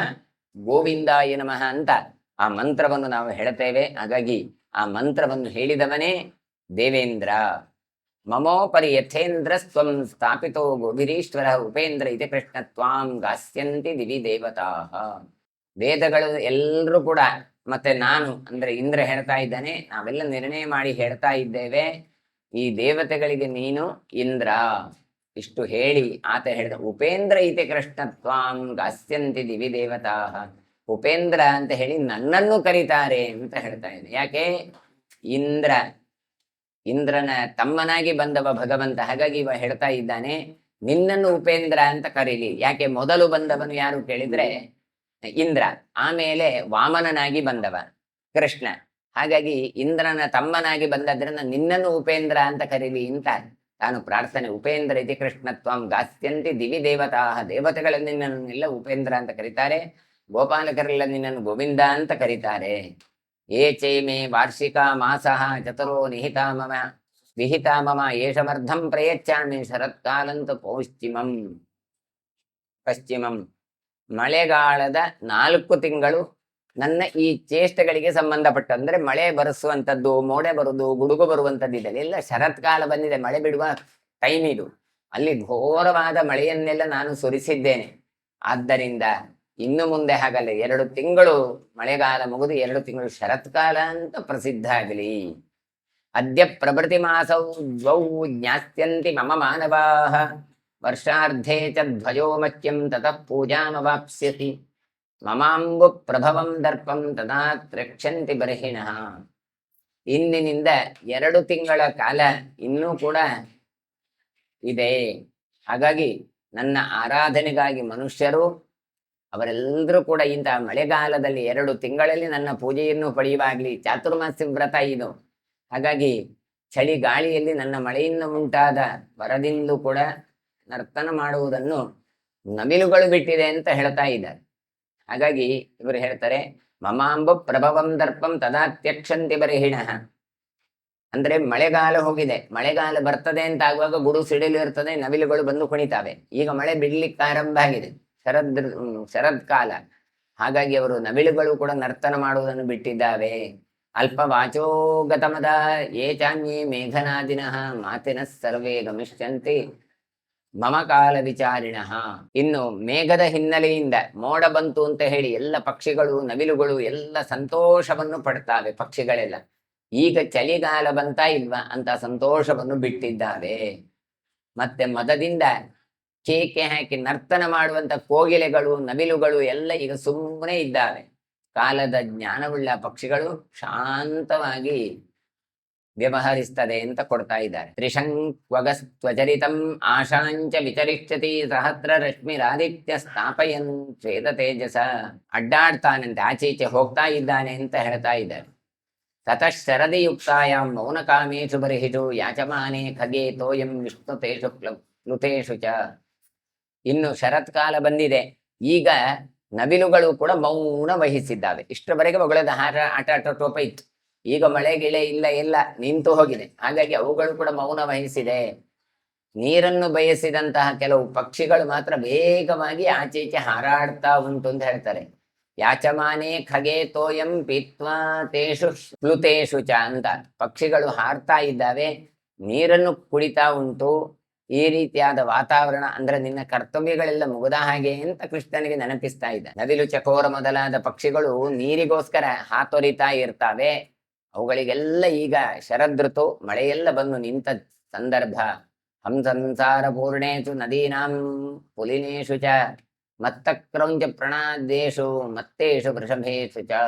ಗೋವಿಂದಾಯ ನಮಃ ಅಂತ ಆ ಮಂತ್ರವನ್ನು ನಾವು ಹೇಳ್ತೇವೆ. ಹಾಗಾಗಿ ಆ ಮಂತ್ರವನ್ನು ಹೇಳಿದವನೇ ದೇವೇಂದ್ರ. ಮಮೋಪರಿ ಯಥೇಂದ್ರ ಸ್ವಂ ಸ್ಥಾಪಿತೋ ಗೋಭಿರೀಶ್ವರ ಉಪೇಂದ್ರ ಇತಿ ಕೃಷ್ಣ ತ್ವಾಂ ಗಾಸ್ಯಂತಿ ದಿವಿ ದೇವತಾ. ವೇದಗಳು ಎಲ್ಲರೂ ಕೂಡ ಮತ್ತೆ ನಾನು ಅಂದ್ರೆ ಇಂದ್ರ ಹೇಳ್ತಾ ಇದ್ದಾನೆ, ನಾವೆಲ್ಲ ನಿರ್ಣಯ ಮಾಡಿ ಹೇಳ್ತಾ ಇದ್ದೇವೆ, ಈ ದೇವತೆಗಳಿಗೆ ನೀನು ಇಂದ್ರ. ಇಷ್ಟು ಹೇಳಿ ಆತ ಹೇಳಿದ ಉಪೇಂದ್ರ ಇತಿ ಕೃಷ್ಣ ತ್ವಾಂ ಗಾಸ್ಯಂತಿ ದಿವಿ ದೇವತಾ. ಉಪೇಂದ್ರ ಅಂತ ಹೇಳಿ ನನ್ನನ್ನು ಕರೀತಾರೆ ಅಂತ ಹೇಳ್ತಾ ಇದ್ದೆ. ಯಾಕೆ? ಇಂದ್ರನ ತಮ್ಮನಾಗಿ ಬಂದವ ಭಗವಂತ. ಹಾಗಾಗಿ ಇವ ಹೇಳ್ತಾ ಇದ್ದಾನೆ, ನಿನ್ನನ್ನು ಉಪೇಂದ್ರ ಅಂತ ಕರೀಲಿ. ಯಾಕೆ? ಮೊದಲು ಬಂದವನು ಯಾರು ಕೇಳಿದ್ರೆ ಇಂದ್ರ, ಆಮೇಲೆ ವಾಮನನಾಗಿ ಬಂದವ ಕೃಷ್ಣ. ಹಾಗಾಗಿ ಇಂದ್ರನ ತಮ್ಮನಾಗಿ ಬಂದದ್ರಿಂದ ನಿನ್ನನ್ನು ಉಪೇಂದ್ರ ಅಂತ ಕರೀಲಿ ಅಂತ ತಾನು ಪ್ರಾರ್ಥನೆ. ಉಪೇಂದ್ರ ಇತಿ ಕೃಷ್ಣತ್ವಂ ಗಾಸ್ಯಂತಿ ದಿವಿ ದೇವತಾ. ದೇವತೆಗಳ ನಿನ್ನನ್ನೆಲ್ಲ ಉಪೇಂದ್ರ ಅಂತ ಕರೀತಾರೆ, ಗೋಪಾಲಕರೆಲ್ಲ ನಿನ್ನನ್ನು ಗೋವಿಂದ ಅಂತ ಕರೀತಾರೆ. ಏ ಚೈಮೇ ವಾರ್ಷಿಕ ಮಾಸಃ ಚತುರೋ ವಿಹಿತಾ ಮಮ ಏಷಮರ್ಧಂ ಪ್ರಯಚ್ಚಾಮಿ ಶರತ್ಕಾಲಂತ ಪಶ್ಚಿಮಂ. ಮಳೆಗಾಲದ 4 ತಿಂಗಳು ನನ್ನ ಈ ಚೇಷ್ಟೆಗಳಿಗೆ ಸಂಬಂಧಪಟ್ಟ, ಅಂದ್ರೆ ಮಳೆ ಬರೆಸುವಂಥದ್ದು, ಮೋಡ ಬರುವುದು, ಗುಡುಗು ಬರುವಂಥದ್ದು ಇದೆ. ಎಲ್ಲ ಶರತ್ಕಾಲ ಬಂದಿದೆ, ಮಳೆ ಬಿಡುವ ಟೈಮ್ ಇದು. ಅಲ್ಲಿ ಘೋರವಾದ ಮಳೆಯನ್ನೆಲ್ಲ ನಾನು ಸುರಿಸಿದ್ದೇನೆ. ಆದ್ದರಿಂದ ಇನ್ನು ಮುಂದೆ ಹಾಗಲ್ಲ, 2 ತಿಂಗಳು ಮಳೆಗಾಲ ಮುಗಿದು 2 ತಿಂಗಳು ಶರತ್ಕಾಲ ಅಂತ ಪ್ರಸಿದ್ಧ ಆಗಲಿ. ಅದ್ಯ ಪ್ರಭೃತಿ ಮಾಸೌ ದ್ವೌ ಜ್ಞಾಸ್ಯಂತಿ ಮಮ ಮಾನವಾಃ ವರ್ಷಾರ್ಧೇ ಚ ಧ್ವಜೋ ಮಚ್ಯಂ ತತಃ ಪೂಜಾಮವಾಪ್ಸ್ಯತಿ. ಮಮಾಂಬು ಪ್ರಭವಂ ದರ್ಪಂ ತದಾ ತ್ರಕ್ಷಂತಿ ಬರ್ಹಿಣಃ. ಇಂದಿನಿಂದ 2 ತಿಂಗಳ ಕಾಲ ಇನ್ನೂ ಕೂಡ ಇದೆ. ಹಾಗಾಗಿ ನನ್ನ ಆರಾಧನೆಗಾಗಿ ಮನುಷ್ಯರು ಅವರೆಲ್ಲರೂ ಕೂಡ ಇಂತಹ ಮಳೆಗಾಲದಲ್ಲಿ 2 ತಿಂಗಳಲ್ಲಿ ನನ್ನ ಪೂಜೆಯನ್ನು ಪಡೆಯುವಾಗಲಿ. ಚಾತುರ್ಮಾಸ್ಯ ವ್ರತ ಇದು. ಹಾಗಾಗಿ ಚಳಿ ಗಾಳಿಯಲ್ಲಿ ನನ್ನ ಮಳೆಯಿಂದ ಉಂಟಾದ ವರದಿಂದಲೂ ಕೂಡ ನರ್ತನ ಮಾಡುವುದನ್ನು ನವಿಲುಗಳು ಬಿಟ್ಟಿದೆ ಅಂತ ಹೇಳ್ತಾ ಇದ್ದಾರೆ. ಹಾಗಾಗಿ ಇವರು ಹೇಳ್ತಾರೆ, ಮಮಾಂಬ ಪ್ರಭವಂ ದರ್ಪಂ ತದಾತ್ಯಕ್ಷಂತಿ ಬರ್ಹಿಣಃ. ಅಂದ್ರೆ ಮಳೆಗಾಲ ಹೋಗಿದೆ, ಮಳೆಗಾಲ ಬರ್ತದೆ ಅಂತ ಆಗುವಾಗ ಗುಡು ಸಿಡಿಲು ಇರ್ತದೆ, ನವಿಲುಗಳು ಬಂದು ಕುಣಿತಾವೆ. ಈಗ ಮಳೆ ಬಿಡ್ಲಿಕ್ಕೆ ಆರಂಭ ಆಗಿದೆ, ಶರತ್ಕಾಲ. ಹಾಗಾಗಿ ಅವರು ನವಿಲುಗಳು ಕೂಡ ನರ್ತನ ಮಾಡುವುದನ್ನು ಬಿಟ್ಟಿದ್ದಾವೆ. ಅಲ್ಪ ವಾಚೋಗತಮದ ಯೇ ಚಾನ್ಯೇ ಮೇಘನಾದಿನಃ ಮಾತಿನ ಸರ್ವೇ ಗಮಿಷ್ಯಂತಿ ಮಮ ಕಾಲ ವಿಚಾರಿಣಃ. ಇನ್ನು ಮೇಘದ ಹಿನ್ನೆಲೆಯಿಂದ ಮೋಡ ಬಂತು ಅಂತ ಹೇಳಿ ಎಲ್ಲ ಪಕ್ಷಿಗಳು ನವಿಲುಗಳು ಎಲ್ಲ ಸಂತೋಷವನ್ನು ಪಡ್ತಾವೆ. ಪಕ್ಷಿಗಳೆಲ್ಲ ಈಗ ಚಳಿಗಾಲ ಬಂತ ಇಲ್ವಾ ಅಂತ ಸಂತೋಷವನ್ನು ಬಿಟ್ಟಿದ್ದಾವೆ. ಮತ್ತೆ ಮದದಿಂದ ಕೇಕೆ ಹಾಕಿ ನರ್ತನ ಮಾಡುವಂತ ಕೋಗಿಲೆಗಳು ನವಿಲುಗಳು ಎಲ್ಲ ಈಗ ಸುಮ್ಮನೆ ಇದ್ದಾವೆ. ಕಾಲದ ಜ್ಞಾನವುಳ್ಳ ಪಕ್ಷಿಗಳು ಶಾಂತವಾಗಿ ವ್ಯವಹರಿಸ್ತದೆ ಅಂತ ಕೊಡ್ತಾ ಇದ್ದಾರೆ. ತ್ರಿಶಂಕ್ವಗಸ್ತ್ವಚರಿತಂ ಆಶಾಂಚ ವಿಚರಿಷ್ಯತಿ ಸಹಸ್ರ ರಶ್ಮಿರಾದಿತ್ಯ ಸ್ಥಾಪಯನ್ ಶ್ವೇತ ತೇಜಸ. ಅಡ್ಡಾಡ್ತಾನಂತೆ, ಆಚೆ ಈಚೆ ಹೋಗ್ತಾ ಇದ್ದಾನೆ ಅಂತ ಹೇಳ್ತಾ ಇದ್ದಾರೆ. ತತಃ ಶರದಿಯುಕ್ತಾಯಾಂ ಮೌನಕಾಮೇಶು ಬರ್ಹಿಷು ಯಾಚಮಾನೆ ಖಗೇ ತೋಯಂ ವಿಷ್ಣುತೇಷು ಪ್ಲುತೇಷು ಚ. ಇನ್ನು ಶರತ್ಕಾಲ ಬಂದಿದೆ, ಈಗ ನವಿಲುಗಳು ಕೂಡ ಮೌನ ವಹಿಸಿದ್ದಾವೆ. ಇಷ್ಟರವರೆಗೆ ಅವುಗಳದ ಆಟ ಟೋಪ ಇತ್ತು. ಈಗ ಮಳೆ ಗಿಳೆ ಇಲ್ಲ, ಎಲ್ಲ ನಿಂತು ಹೋಗಿದೆ. ಹಾಗಾಗಿ ಅವುಗಳು ಕೂಡ ಮೌನ ವಹಿಸಿದೆ. ನೀರನ್ನು ಬಯಸಿದಂತಹ ಕೆಲವು ಪಕ್ಷಿಗಳು ಮಾತ್ರ ವೇಗವಾಗಿ ಆಚೆ ಈಚೆ ಹಾರಾಡ್ತಾ ಉಂಟು ಅಂತ ಹೇಳ್ತಾರೆ. ಯಾಚಮಾನೆ ಖಗೇ ತೋಯಂ ಪೀತ್ವಾ ತೇಷು ಪ್ಲುತೇಷು ಚ ಅಂತ ಪಕ್ಷಿಗಳು ಹಾರ್ತಾ ಇದ್ದಾವೆ, ನೀರನ್ನು ಕುಡಿತಾ ಉಂಟು. ಈ ರೀತಿಯಾದ ವಾತಾವರಣ ಅಂದ್ರೆ ನಿನ್ನ ಕರ್ತವ್ಯಗಳೆಲ್ಲ ಮುಗಿದ ಹಾಗೆ ಅಂತ ಕೃಷ್ಣನಿಗೆ ನೆನಪಿಸ್ತಾ ಇದ್ದ. ನವಿಲು ಚಕೋರ ಮೊದಲಾದ ಪಕ್ಷಿಗಳು ನೀರಿಗೋಸ್ಕರ ಹಾತೊರಿತಾ ಇರ್ತಾವೆ. ಅವುಗಳಿಗೆಲ್ಲ ಈಗ ಶರದೃತು ಮಳೆಯೆಲ್ಲ ಬಂದು ನಿಂತ ಸಂದರ್ಭ. ಹಂಸಂಸಾರ ಪೂರ್ಣೇಶು ನದೀನಾಂ ಪುಲಿನೇಶು ಚ ಮತ್ತ ಕ್ರೌಂಚ ಪ್ರಣಾದೇಶು ಮತ್ತೇಶು ವೃಷಭೇಶು ಚ.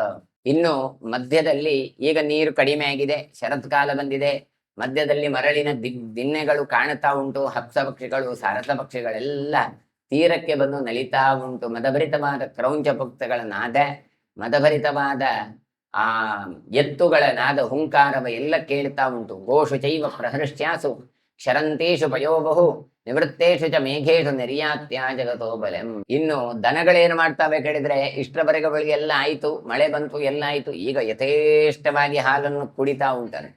ಇನ್ನು ಮಧ್ಯದಲ್ಲಿ ಈಗ ನೀರು ಕಡಿಮೆ ಆಗಿದೆ, ಶರತ್ಕಾಲ ಬಂದಿದೆ. ಮಧ್ಯದಲ್ಲಿ ಮರಳಿನ ದಿನ್ನೆಗಳು ಕಾಣುತ್ತಾ ಉಂಟು. ಹಂಸ ಪಕ್ಷಿಗಳು ಸಾರಸ ಪಕ್ಷಿಗಳೆಲ್ಲ ತೀರಕ್ಕೆ ಬಂದು ನಲಿತಾ ಉಂಟು. ಮದಭರಿತವಾದ ಕ್ರೌಂಚ ಪಕ್ಷಿಗಳ ನಾದ, ಮದಭರಿತವಾದ ಆ ಎತ್ತುಗಳ ನಾದ ಹುಂಕಾರವ ಎಲ್ಲ ಕೇಳ್ತಾ ಉಂಟು. ಗೋಷು ಚೈವ ಪ್ರಹೃಷ್ಟ್ಯಾಸು ಶರಂತೇಶು ಪಯೋಬಹು ನಿವೃತ್ತೇಶು ಚ ಮೇಘೇಶು ನಿರ್ಯಾತ್ಯ ಜಗತೋ ಬಲಂ. ಇನ್ನು ದನಗಳೇನು ಮಾಡ್ತಾವೆ ಕೇಳಿದ್ರೆ, ಇಷ್ಟರವರೆಗೆ ಎಲ್ಲ ಆಯ್ತು, ಮಳೆ ಬಂತು, ಎಲ್ಲ ಆಯ್ತು. ಈಗ ಯಥೇಷ್ಟವಾಗಿ ಹಾಲನ್ನು ಕುಡಿತಾ ಉಂಟನೆ,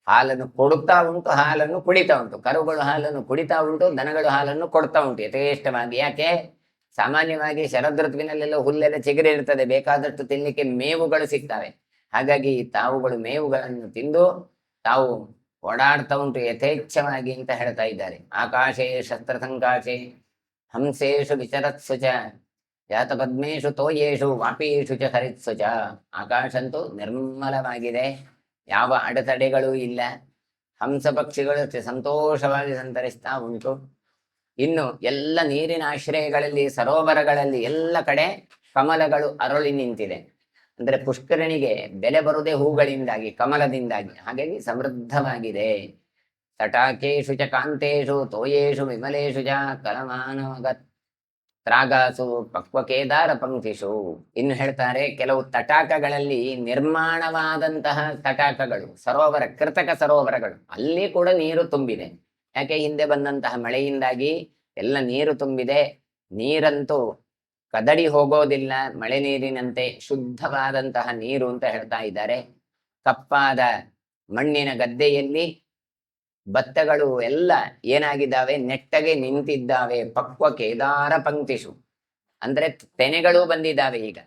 ಹಾಲನ್ನು ಕೊಡುತ್ತಾ ಉಂಟು, ಹಾಲನ್ನು ಕುಡಿತಾ ಉಂಟು. ಕರುಗಳು ಹಾಲನ್ನು ಕುಡಿತಾ ಉಂಟು, ದನಗಳು ಹಾಲನ್ನು ಕೊಡ್ತಾ ಉಂಟು ಯಥೇಷ್ಟವಾಗಿ. ಯಾಕೆ? ಸಾಮಾನ್ಯವಾಗಿ ಶರದೃತುವಿನಲ್ಲೆಲ್ಲ ಹುಲ್ಲೆಲ್ಲ ಚಿಗುರಿ ಇರ್ತದೆ, ಬೇಕಾದಷ್ಟು ತಿನ್ಲಿಕ್ಕೆ ಮೇವುಗಳು ಸಿಗ್ತವೆ. ಹಾಗಾಗಿ ತಾವುಗಳು ಮೇವುಗಳನ್ನು ತಿಂದು ತಾವು ಓಡಾಡ್ತಾ ಉಂಟು ಯಥೇಚ್ಛವಾಗಿ ಅಂತ ಹೇಳ್ತಾ ಇದ್ದಾರೆ. ಆಕಾಶೇ ಶಸ್ತ್ರ ಸಂಕಾಶೆ ಹಂಸೇಶು ವಿಚರತ್ಸು ಚ ಜಾತ ಪದ್ಮೇಶು ತೋಯೇಶು ವಾಪೀಶು ಚ ಹರಿತ್ಸು ಚ. ಆಕಾಶ ಅಂತೂ ನಿರ್ಮಲವಾಗಿದೆ, ಯಾವ ಅಡೆತಡೆಗಳೂ ಇಲ್ಲ. ಹಂಸ ಪಕ್ಷಿಗಳು ಸಂತೋಷವಾಗಿ ಸಂತರಿಸ್ತಾ ಉಂಟು. ಇನ್ನು ಎಲ್ಲ ನೀರಿನ ಆಶ್ರಯಗಳಲ್ಲಿ, ಸರೋವರಗಳಲ್ಲಿ ಎಲ್ಲ ಕಡೆ ಕಮಲಗಳು ಅರಳಿ ನಿಂತಿದೆ. ಅಂದ್ರೆ ಪುಷ್ಕರಣಿಗೆ ಬೆಲೆ ಬರುವುದೇ ಹೂಗಳಿಂದಾಗಿ, ಕಮಲದಿಂದಾಗಿ. ಹಾಗಾಗಿ ಸಮೃದ್ಧವಾಗಿದೆ. ತಟಾಕೇಶು ಚ ಕಾಂತೇಶು ತೋಯೇಶು ವಿಮಲೇಶು ಚ ಕಲಮಾನೋಗತ್ ತ್ರಾಗಾಸು ಪಕ್ವಕೇದಾರ ಪಂಕ್ತಿಷು. ಇನ್ನು ಹೇಳ್ತಾರೆ, ಕೆಲವು ತಟಾಕಗಳಲ್ಲಿ ನಿರ್ಮಾಣವಾದಂತಹ ತಟಾಕಗಳು, ಸರೋವರ, ಕೃತಕ ಸರೋವರಗಳು, ಅಲ್ಲಿ ಕೂಡ ನೀರು ತುಂಬಿದೆ. ಯಾಕೆ? ಹಿಂದೆ ಬಂದಂತಹ ಮಳೆಯಿಂದಾಗಿ ಎಲ್ಲ ನೀರು ತುಂಬಿದೆ. ನೀರಂತೂ ಕದಡಿ ಹೋಗೋದಿಲ್ಲ, ಮಳೆ ನೀರಿನಂತೆ ಶುದ್ಧವಾದಂತಹ ನೀರು ಅಂತ ಹೇಳ್ತಾ ಇದ್ದಾರೆ. ಕಪ್ಪಾದ ಮಣ್ಣಿನ ಗದ್ದೆಯಲ್ಲಿ ಭತ್ತಗಳು ಎಲ್ಲ ಏನಾಗಿದ್ದಾವೆ? ನೆಟ್ಟಗೆ ನಿಂತಿದ್ದಾವೆ. ಪಕ್ವ ಕೇದಾರ ಪಂಕ್ತಿಷು ಅಂದ್ರೆ ತೆನೆಗಳು ಬಂದಿದ್ದಾವೆ. ಈಗ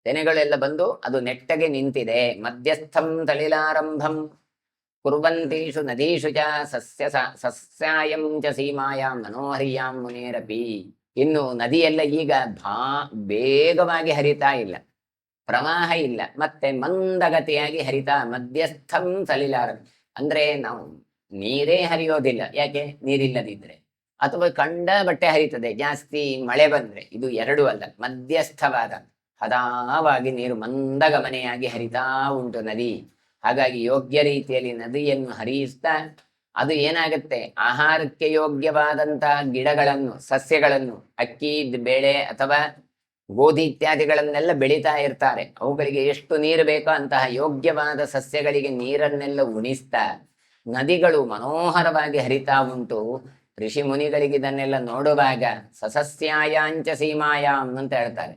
ತೆನೆಗಳೆಲ್ಲ ಬಂದು ಅದು ನೆಟ್ಟಗೆ ನಿಂತಿದೆ. ಮಧ್ಯಸ್ಥಂ ತಳಿಲಾರಂಭಂ ಕುರ್ವಂತೀಷು ನದೀಷು ಚ ಸಸ್ಯಾಯಂ ಚ ಸೀಮಾಯಾಂ ಮನೋಹರಿಯಾಂ ಮುನೇರಪಿ. ಇನ್ನು ನದಿಯೆಲ್ಲ ಈಗ ವೇಗವಾಗಿ ಹರಿತಾ ಇಲ್ಲ, ಪ್ರವಾಹ ಇಲ್ಲ, ಮತ್ತೆ ಮಂದಗತಿಯಾಗಿ ಹರಿತಾ. ಮಧ್ಯಸ್ಥಂ ಸಲಿಲಾರ ಅಂದ್ರೆ ನಾವು ನೀರೇ ಹರಿಯೋದಿಲ್ಲ. ಯಾಕೆ? ನೀರಿಲ್ಲದಿದ್ರೆ. ಅಥವಾ ಕಂಡ ಬಟ್ಟೆ ಹರಿತದೆ ಜಾಸ್ತಿ ಮಳೆ ಬಂದ್ರೆ. ಇದು ಎರಡೂ ಅಲ್ಲ, ಮಧ್ಯಸ್ಥವಾದ ಹದಾವಾಗಿ ನೀರು ಮಂದಗಮನೆಯಾಗಿ ಹರಿತಾ ಉಂಟು ನದಿ. ಹಾಗಾಗಿ ಯೋಗ್ಯ ರೀತಿಯಲ್ಲಿ ನದಿಯನ್ನು ಹರಿಯಿಸ್ತಾ ಅದು ಏನಾಗುತ್ತೆ, ಆಹಾರಕ್ಕೆ ಯೋಗ್ಯವಾದಂತಹ ಗಿಡಗಳನ್ನು, ಸಸ್ಯಗಳನ್ನು, ಅಕ್ಕಿ, ಬೇಳೆ ಅಥವಾ ಗೋಧಿ ಇತ್ಯಾದಿಗಳನ್ನೆಲ್ಲ ಬೆಳೀತಾ ಇರ್ತಾರೆ. ಅವುಗಳಿಗೆ ಎಷ್ಟು ನೀರು ಬೇಕೋ ಅಂತಹ ಯೋಗ್ಯವಾದ ಸಸ್ಯಗಳಿಗೆ ನೀರನ್ನೆಲ್ಲ ಉಣಿಸ್ತಾ ನದಿಗಳು ಮನೋಹರವಾಗಿ ಹರಿತಾ ಉಂಟು. ಋಷಿ ಮುನಿಗಳಿಗೆ ಇದನ್ನೆಲ್ಲ ನೋಡುವಾಗ ಸಸಸ್ಯಾಯಾಂಚ ಸೀಮಾಯಾಮ್ ಅಂತ ಹೇಳ್ತಾರೆ.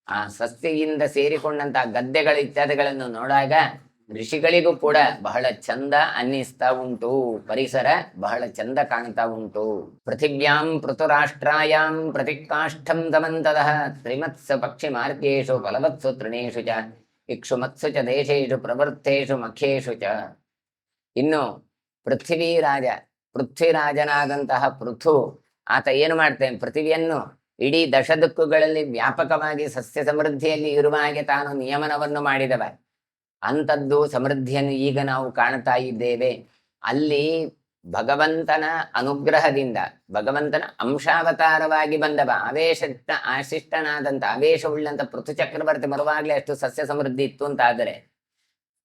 ಆ ಸಸ್ಯದಿಂದ ಸೇರಿಕೊಂಡಂತಹ ಗದ್ದೆಗಳು ಇತ್ಯಾದಿಗಳನ್ನು ನೋಡಾಗ ಋಷಿಗಳಿಗೂ ಕೂಡ ಬಹಳ ಚಂದ ಅನ್ನಿಸ್ತಾ ಉಂಟು. ಪರಿಸರ ಬಹಳ ಚಂದ ಕಾಣ್ತಾ ಉಂಟು. ಪೃಥಿವ್ಯಾಂ ಪೃಥುರಾಷ್ಟ್ರಾಯಾಂ ಪ್ರತಿಕಾಷ್ಠಂ ದಮಂತದಃ ತ್ರಿಮತ್ಸ ಪಕ್ಷಿ ಮಾರ್ಗೇಶು ಫಲವತ್ಸು ತೃಣೇಶು ಚ ಇಕ್ಷುಮತ್ಸು ಚ ದೇಶೇಶು ಪ್ರವೃತ್ತೇಶು ಮಖೇಶು ಚ. ಇನ್ನು ಪೃಥ್ವಿರಾಜನಾದಂತಹ ಪೃಥು ಆತ ಏನು ಮಾಡ್ತೇನೆ, ಪೃಥ್ವಿಯನ್ನು ಇಡೀ ದಶದಿಕ್ಕುಗಳಲ್ಲಿ ವ್ಯಾಪಕವಾಗಿ ಸಸ್ಯ ಸಮೃದ್ಧಿಯಲ್ಲಿ ಇರುವ ಹಾಗೆ ತಾನು ನಿಯಮನವನ್ನು ಮಾಡಿದವ. ಅಂಥದ್ದು ಸಮೃದ್ಧಿಯನ್ನು ಈಗ ನಾವು ಕಾಣ್ತಾ ಇದ್ದೇವೆ. ಅಲ್ಲಿ ಭಗವಂತನ ಅನುಗ್ರಹದಿಂದ, ಭಗವಂತನ ಅಂಶಾವತಾರವಾಗಿ ಬಂದವ ಆಶಿಷ್ಟನಾದಂಥ ಆವೇಶವುಳ್ಳಂತ ಪೃಥು ಚಕ್ರವರ್ತಿ ಬರುವಾಗಲೇ ಅಷ್ಟು ಸಸ್ಯ ಸಮೃದ್ಧಿ ಇತ್ತು ಅಂತ. ಆದರೆ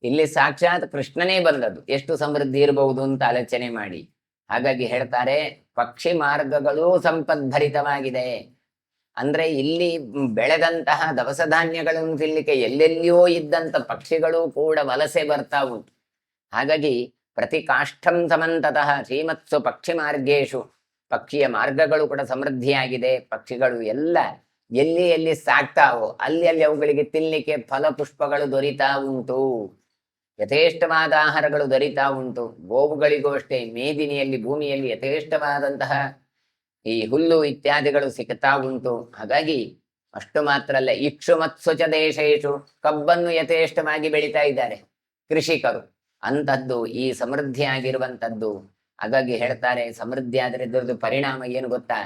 ಇಲ್ಲಿ ಸಾಕ್ಷಾತ್ ಕೃಷ್ಣನೇ ಬಂದದ್ದು, ಎಷ್ಟು ಸಮೃದ್ಧಿ ಇರಬಹುದು ಅಂತ ಆಲೋಚನೆ ಮಾಡಿ. ಹಾಗಾಗಿ ಹೇಳ್ತಾರೆ ಪಕ್ಷಿ ಮಾರ್ಗಗಳು ಸಂಪದ್ಭರಿತವಾಗಿದೆ. ಅಂದ್ರೆ ಇಲ್ಲಿ ಬೆಳೆದಂತಹ ದವಸ ಧಾನ್ಯಗಳನ್ನು ತಿನ್ಲಿಕ್ಕೆ ಎಲ್ಲೆಲ್ಲಿಯೋ ಇದ್ದಂತ ಪಕ್ಷಿಗಳು ಕೂಡ ವಲಸೆ ಬರ್ತಾ ಉಂಟು. ಹಾಗಾಗಿ ಪ್ರತಿ ಕಾಷ್ಠಂ ಸಮಂತತಃ ಶ್ರೀಮತ್ಸು ಪಕ್ಷಿ ಮಾರ್ಗೇಶು, ಪಕ್ಷಿಯ ಮಾರ್ಗಗಳು ಕೂಡ ಸಮೃದ್ಧಿಯಾಗಿದೆ. ಪಕ್ಷಿಗಳು ಎಲ್ಲ ಎಲ್ಲಿ ಎಲ್ಲಿ ಸಾಕ್ತಾವೋ ಅಲ್ಲಿ ಅಲ್ಲಿ ಅವುಗಳಿಗೆ ತಿನ್ಲಿಕ್ಕೆ ಫಲಪುಷ್ಪಗಳು ದೊರೀತಾ ಉಂಟು. ಯಥೇಷ್ಟವಾದ ಆಹಾರಗಳು ದೊರೀತಾ ಉಂಟು. ಗೋವುಗಳಿಗೂ ಅಷ್ಟೇ ಮೇದಿನಿಯಲ್ಲಿ, ಭೂಮಿಯಲ್ಲಿ ಯಥೇಷ್ಟವಾದಂತಹ ಈ ಹುಲ್ಲು ಇತ್ಯಾದಿಗಳು ಸಿಗ್ತಾ ಉಂಟು. ಹಾಗಾಗಿ ಅಷ್ಟು ಮಾತ್ರ ಅಲ್ಲ, ಇಕ್ಷುಮತ್ಸುಚ ದೇಶೇಶು, ಕಬ್ಬನ್ನು ಯಥೇಷ್ಟವಾಗಿ ಬೆಳೀತಾ ಇದ್ದಾರೆ ಕೃಷಿಕರು. ಅಂಥದ್ದು ಈ ಸಮೃದ್ಧಿ ಆಗಿರುವಂಥದ್ದು. ಹಾಗಾಗಿ ಹೇಳ್ತಾರೆ ಸಮೃದ್ಧಿ ಆದ್ರೆ ಇದ್ರದ್ದು ಪರಿಣಾಮ ಏನು ಗೊತ್ತಾ,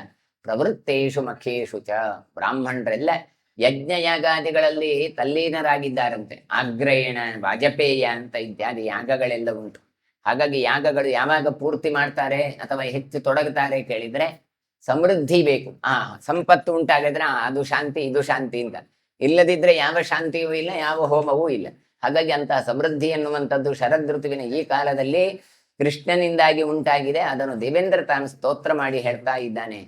ಪ್ರವೃತ್ತೇಶು ಮಖೇಶು ಚ. ಬ್ರಾಹ್ಮಣರೆಲ್ಲ ಯಜ್ಞಯಾಗಾದಿಗಳಲ್ಲಿ ತಲ್ಲೀನರಾಗಿದ್ದಾರಂತೆ. ಆಗ್ರಯಣ, ವಾಜಪೇಯ ಅಂತ ಇತ್ಯಾದಿ ಯಾಗಗಳೆಲ್ಲ ಉಂಟು. ಹಾಗಾಗಿ ಯಾಗಗಳು ಯಾವಾಗ ಪೂರ್ತಿ ಮಾಡ್ತಾರೆ ಅಥವಾ ಹೆಚ್ಚು ತೊಡಗುತ್ತಾರೆ ಕೇಳಿದ್ರೆ ಸಮೃದ್ಧಿ ಬೇಕು, ಸಂಪತ್ತು ಉಂಟಾಗಿದ್ರೆ ಅದು ಶಾಂತಿ ಇದು ಶಾಂತಿ ಅಂತ. ಇಲ್ಲದಿದ್ರೆ ಯಾವ ಶಾಂತಿಯೂ ಇಲ್ಲ, ಯಾವ ಹೋಮವೂ ಇಲ್ಲ. ಹಾಗಾಗಿ ಅಂತಹ ಸಮೃದ್ಧಿ ಎನ್ನುವಂಥದ್ದು ಶರದ್ ಋತುವಿನ ಈ ಕಾಲದಲ್ಲಿ ಕೃಷ್ಣನಿಂದಾಗಿ ಉಂಟಾಗಿದೆ. ಅದನ್ನು ದೇವೇಂದ್ರ ತಾನು ಸ್ತೋತ್ರ ಮಾಡಿ ಹೇಳ್ತಾ ಇದ್ದಾನೆ.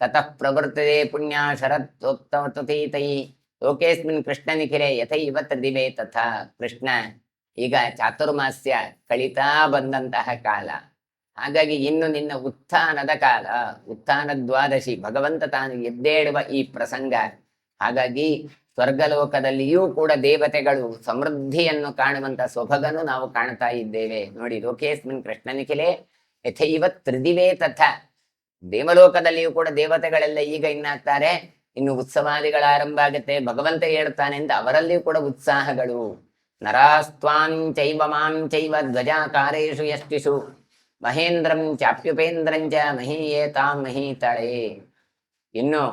ತತಃ ಪ್ರವರ್ತದೆ ಪುಣ್ಯ ಶರತ್ೋತ್ತಮತತೀತೈ ಲೋಕೇಸ್ಮಿನ್ ಕೃಷ್ಣ ನಿಖಿರೆ ಯಥೈವ ದಿವೆ ತಥಾ. ಕೃಷ್ಣ ಈಗ ಚಾತುರ್ಮಾಸ್ಯ ಕಳಿತಾ ಬಂದಂತಹ ಕಾಲ. ಹಾಗಾಗಿ ಇನ್ನು ನಿನ್ನ ಉತ್ಥಾನದ ಕಾಲ, ಉತ್ಥಾನ ದ್ವಾದಶಿ, ಭಗವಂತ ತಾನು ಎದ್ದೇಳುವ ಈ ಪ್ರಸಂಗ. ಹಾಗಾಗಿ ಸ್ವರ್ಗಲೋಕದಲ್ಲಿಯೂ ಕೂಡ ದೇವತೆಗಳು ಸಮೃದ್ಧಿಯನ್ನು ಕಾಣುವಂತ ಸೊಬಗನ್ನು ನಾವು ಕಾಣ್ತಾ ಇದ್ದೇವೆ. ನೋಡಿ, ಲೋಕೇಸ್ಮಿನ್ ಕೃಷ್ಣ ನಿಖಿಲೆ ಯಥೈವ ತ್ರಿದಿವೇ ತಥಾ. ದೇವಲೋಕದಲ್ಲಿಯೂ ಕೂಡ ದೇವತೆಗಳೆಲ್ಲ ಈಗ ಇನ್ನಾಗ್ತಾರೆ, ಇನ್ನು ಉತ್ಸವಾದಿಗಳ ಆರಂಭ ಆಗುತ್ತೆ, ಭಗವಂತ ಹೇಳ್ತಾನೆ ಅಂತ ಅವರಲ್ಲಿಯೂ ಕೂಡ ಉತ್ಸಾಹಗಳು. ನರಾಸ್ತ್ವಾಂ ಚೈವ ಮಾಂ ಚೈವ ಧ್ವಜಾಕಾರೇಷು ಯಷ್ಟಿಷು ಮಹೇಂದ್ರಂ ಚಾಪ್ಯುಪೇಂದ್ರಂಚ ಮಹೀಯೇತಾಂ ಮಹೀತಳೆ. ಇನ್ನು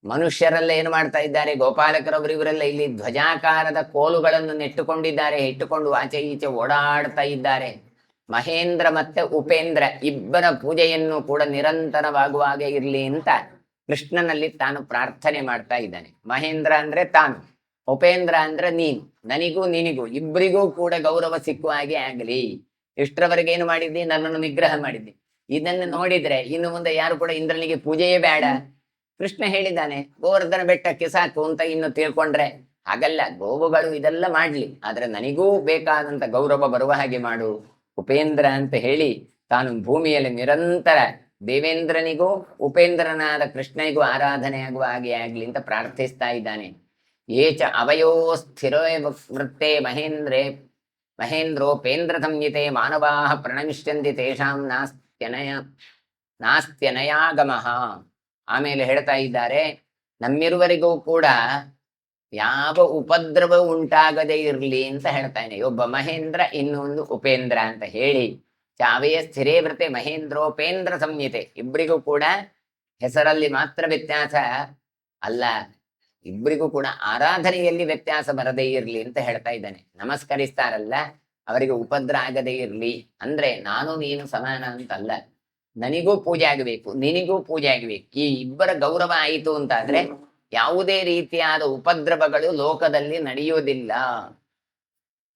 ಮನುಷ್ಯರೆಲ್ಲ ಏನು ಮಾಡ್ತಾ ಇದ್ದಾರೆ, ಗೋಪಾಲಕರವರು ಇವರೆಲ್ಲ ಇಲ್ಲಿ ಧ್ವಜಾಕಾರದ ಕೋಲುಗಳನ್ನು ನೆಟ್ಟುಕೊಂಡಿದ್ದಾರೆ, ಇಟ್ಟುಕೊಂಡು ಆಚೆ ಈಚೆ ಓಡಾಡ್ತಾ ಇದ್ದಾರೆ. ಮಹೇಂದ್ರ ಮತ್ತೆ ಉಪೇಂದ್ರ ಇಬ್ಬರ ಪೂಜೆಯನ್ನು ಕೂಡ ನಿರಂತರವಾಗುವ ಹಾಗೆ ಇರ್ಲಿ ಅಂತ ಕೃಷ್ಣನಲ್ಲಿ ತಾನು ಪ್ರಾರ್ಥನೆ ಮಾಡ್ತಾ ಇದ್ದಾನೆ. ಮಹೇಂದ್ರ ಅಂದ್ರೆ ತಾನು, ಉಪೇಂದ್ರ ಅಂದ್ರೆ ನೀನು, ನನಗೂ ನಿನಿಗೂ ಇಬ್ಬರಿಗೂ ಕೂಡ ಗೌರವ ಸಿಕ್ಕುವ ಹಾಗೆ ಆಗಲಿ. ಇಷ್ಟರವರೆಗೆ ಏನು ಮಾಡಿದ್ದಿ, ನನ್ನನ್ನು ನಿಗ್ರಹ ಮಾಡಿದ್ದಿ. ಇದನ್ನು ನೋಡಿದ್ರೆ ಇನ್ನು ಮುಂದೆ ಯಾರು ಕೂಡ ಇಂದ್ರನಿಗೆ ಪೂಜೆಯೇ ಬೇಡ. ಕೃಷ್ಣ ಹೇಳಿದ್ದಾನೆ ಗೋವರ್ಧನ ಬೆಟ್ಟಕ್ಕೆ ಸಾಕು ಅಂತ ಇನ್ನು ತಿಳ್ಕೊಂಡ್ರೆ ಹಾಗಲ್ಲ. ಗೋವುಗಳು ಇದೆಲ್ಲ ಮಾಡ್ಲಿ, ಆದ್ರೆ ನನಗೂ ಬೇಕಾದಂತ ಗೌರವ ಬರುವ ಹಾಗೆ ಮಾಡು ಉಪೇಂದ್ರ ಅಂತ ಹೇಳಿ ತಾನು ಭೂಮಿಯಲ್ಲಿ ನಿರಂತರ ದೇವೇಂದ್ರನಿಗೂ ಉಪೇಂದ್ರನಾದ ಕೃಷ್ಣನಿಗೂ ಆರಾಧನೆ ಆಗುವ ಹಾಗೆ ಆಗ್ಲಿ ಅಂತ ಪ್ರಾರ್ಥಿಸ್ತಾ ಇದ್ದಾನೆ. ಏಚ ಅವಯೋ ಸ್ಥಿರೋ ವೃತ್ತೇ ಮಹೇಂದ್ರೋಪೇಂದ್ರ ಸಂಹಿತೆ ಮಾನವಾಹ ಪ್ರಣಮಿಷ್ಯಂತಿ ತೇಷಾಂ ನಾಸ್ತ್ಯನಯಾಗಮಃ. ಆಮೇಲೆ ಹೇಳ್ತಾ ಇದ್ದಾರೆ, ನಮ್ಮಿರುವರಿಗೂ ಕೂಡ ಯಾವ ಉಪದ್ರವ ಉಂಟಾಗದೇ ಇರ್ಲಿ ಅಂತ ಹೇಳ್ತಾನೆ. ಒಬ್ಬ ಮಹೇಂದ್ರ, ಇನ್ನೊಂದು ಉಪೇಂದ್ರ ಅಂತ ಹೇಳಿ ಚಾವೆಯ ಸ್ಥಿರೇ ವ್ರತೆ ಮಹೇಂದ್ರೋಪೇಂದ್ರ ಸಂಹಿತೆ. ಇಬ್ಬರಿಗೂ ಕೂಡ ಹೆಸರಲ್ಲಿ ಮಾತ್ರ ವ್ಯತ್ಯಾಸ ಅಲ್ಲ, ಇಬ್ಬರಿಗೂ ಕೂಡ ಆರಾಧನೆಯಲ್ಲಿ ವ್ಯತ್ಯಾಸ ಬರದೇ ಇರ್ಲಿ ಅಂತ ಹೇಳ್ತಾ ಇದ್ದಾನೆ. ನಮಸ್ಕರಿಸ್ತಾರಲ್ಲ ಅವರಿಗೆ ಉಪದ್ರ ಆಗದೇ ಇರ್ಲಿ ಅಂದ್ರೆ ನಾನು ನೀನು ಸಮಾನ ಅಂತಲ್ಲ, ನನಗೂ ಪೂಜೆ ಆಗಬೇಕು, ನಿನಿಗೂ ಪೂಜೆ ಆಗಬೇಕು. ಈ ಇಬ್ಬರ ಗೌರವ ಆಯಿತು ಅಂತಾದ್ರೆ ಯಾವುದೇ ರೀತಿಯಾದ ಉಪದ್ರವಗಳು ಲೋಕದಲ್ಲಿ ನಡೆಯುವುದಿಲ್ಲ.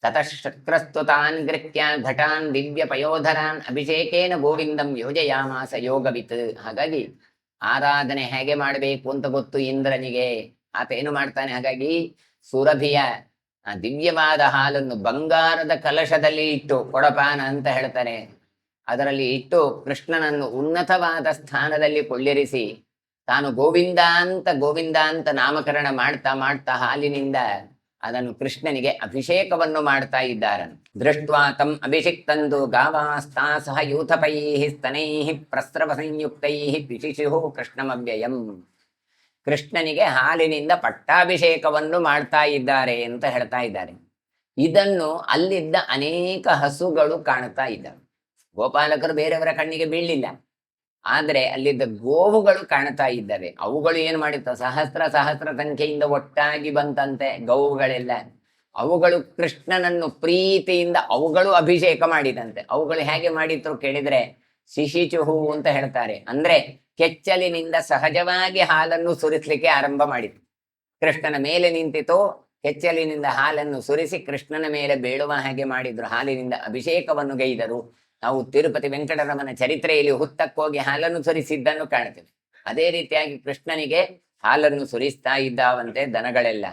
ತತಃಶಕ್ರಸ್ತುತಾನ್ ಗೃಹ್ಯ ಘಟಾನ್ ದಿವ್ಯ ಪಯೋಧರಾನ್ ಅಭಿಷೇಕೇನ ಗೋವಿಂದಂ ಯೋಜಯಾಮಾಸ ಯೋಗವಿತ್. ಹಾಗಾಗಿ ಆರಾಧನೆ ಹೇಗೆ ಮಾಡಬೇಕು ಅಂತ ಗೊತ್ತು ಇಂದ್ರನಿಗೆ. ಆತ ಏನು ಮಾಡ್ತಾನೆ, ಹಾಗಾಗಿ ಸುರಭಿಯ ದಿವ್ಯವಾದ ಹಾಲನ್ನು ಬಂಗಾರದ ಕಲಶದಲ್ಲಿ ಇಟ್ಟು, ಕೊಡಪಾನ ಅಂತ ಹೇಳ್ತಾರೆ, ಅದರಲ್ಲಿ ಇಟ್ಟು ಕೃಷ್ಣನನ್ನು ಉನ್ನತವಾದ ಸ್ಥಾನದಲ್ಲಿ ಕೊಳ್ಳಿರಿಸಿ ತಾನು ಗೋವಿಂದ ಅಂತ ನಾಮಕರಣ ಮಾಡ್ತಾ ಮಾಡ್ತಾ ಹಾಲಿನಿಂದ ಅದನ್ನು ಕೃಷ್ಣನಿಗೆ ಅಭಿಷೇಕವನ್ನು ಮಾಡ್ತಾ ಇದ್ದಾರೆ. ದೃಷ್ಟ್ವಾ ತಂ ಅಭಿಷಿಕ್ತಂದು ಗಾವಾಸ್ತಾ ಸಹ ಯೂಥಪೈ ಸ್ತನೈ ಪ್ರಸ್ರವ ಸಂಯುಕ್ತೈ ವಿಶಿಶು ಕೃಷ್ಣಮವ್ಯಯಂ. ಕೃಷ್ಣನಿಗೆ ಹಾಲಿನಿಂದ ಪಟ್ಟಾಭಿಷೇಕವನ್ನು ಮಾಡ್ತಾ ಇದ್ದಾರೆ ಅಂತ ಹೇಳ್ತಾ ಇದ್ದಾರೆ. ಇದನ್ನು ಅಲ್ಲಿದ್ದ ಅನೇಕ ಹಸುಗಳು ಕಾಣ್ತಾ ಇದ್ದಾವೆ. ಗೋಪಾಲಕರು ಬೇರೆಯವರ ಕಣ್ಣಿಗೆ ಬೀಳಲಿಲ್ಲ, ಆದ್ರೆ ಅಲ್ಲಿದ್ದ ಗೋವುಗಳು ಕಾಣ್ತಾ ಇದ್ದಾವೆ. ಅವುಗಳು ಏನ್ ಮಾಡಿತ್ತ, ಸಹಸ್ರ ಸಂಖ್ಯೆಯಿಂದ ಒಟ್ಟಾಗಿ ಬಂತಂತೆ ಗೋವುಗಳೆಲ್ಲ. ಅವುಗಳು ಕೃಷ್ಣನನ್ನು ಪ್ರೀತಿಯಿಂದ ಅವುಗಳು ಅಭಿಷೇಕ ಮಾಡಿದಂತೆ. ಅವುಗಳು ಹೇಗೆ ಮಾಡಿದ್ರು ಕೇಳಿದ್ರೆ ಶಿಶಿಚುಹು ಅಂತ ಹೇಳ್ತಾರೆ. ಅಂದ್ರೆ ಕೆಚ್ಚಲಿನಿಂದ ಸಹಜವಾಗಿ ಹಾಲನ್ನು ಸುರಿಸ್ಲಿಕ್ಕೆ ಆರಂಭ ಮಾಡಿತು. ಕೃಷ್ಣನ ಮೇಲೆ ನಿಂತಿತು, ಕೆಚ್ಚಲಿನಿಂದ ಹಾಲನ್ನು ಸುರಿಸಿ ಕೃಷ್ಣನ ಮೇಲೆ ಬೀಳುವ ಹಾಗೆ ಮಾಡಿದ್ರು. ಹಾಲಿನಿಂದ ಅಭಿಷೇಕವನ್ನು ಗೈದರು. ನಾವು ತಿರುಪತಿ ವೆಂಕಟರಮಣ ಚರಿತ್ರೆಯಲ್ಲಿ ಹುತ್ತಕ್ಕೋಗಿ ಹಾಲನ್ನು ಸುರಿಸಿದ್ದನ್ನು ಕಾಣ್ತೇವೆ. ಅದೇ ರೀತಿಯಾಗಿ ಕೃಷ್ಣನಿಗೆ ಹಾಲನ್ನು ಸುರಿಸ್ತಾ ಇದ್ದಾವಂತೆ ದನಗಳೆಲ್ಲ.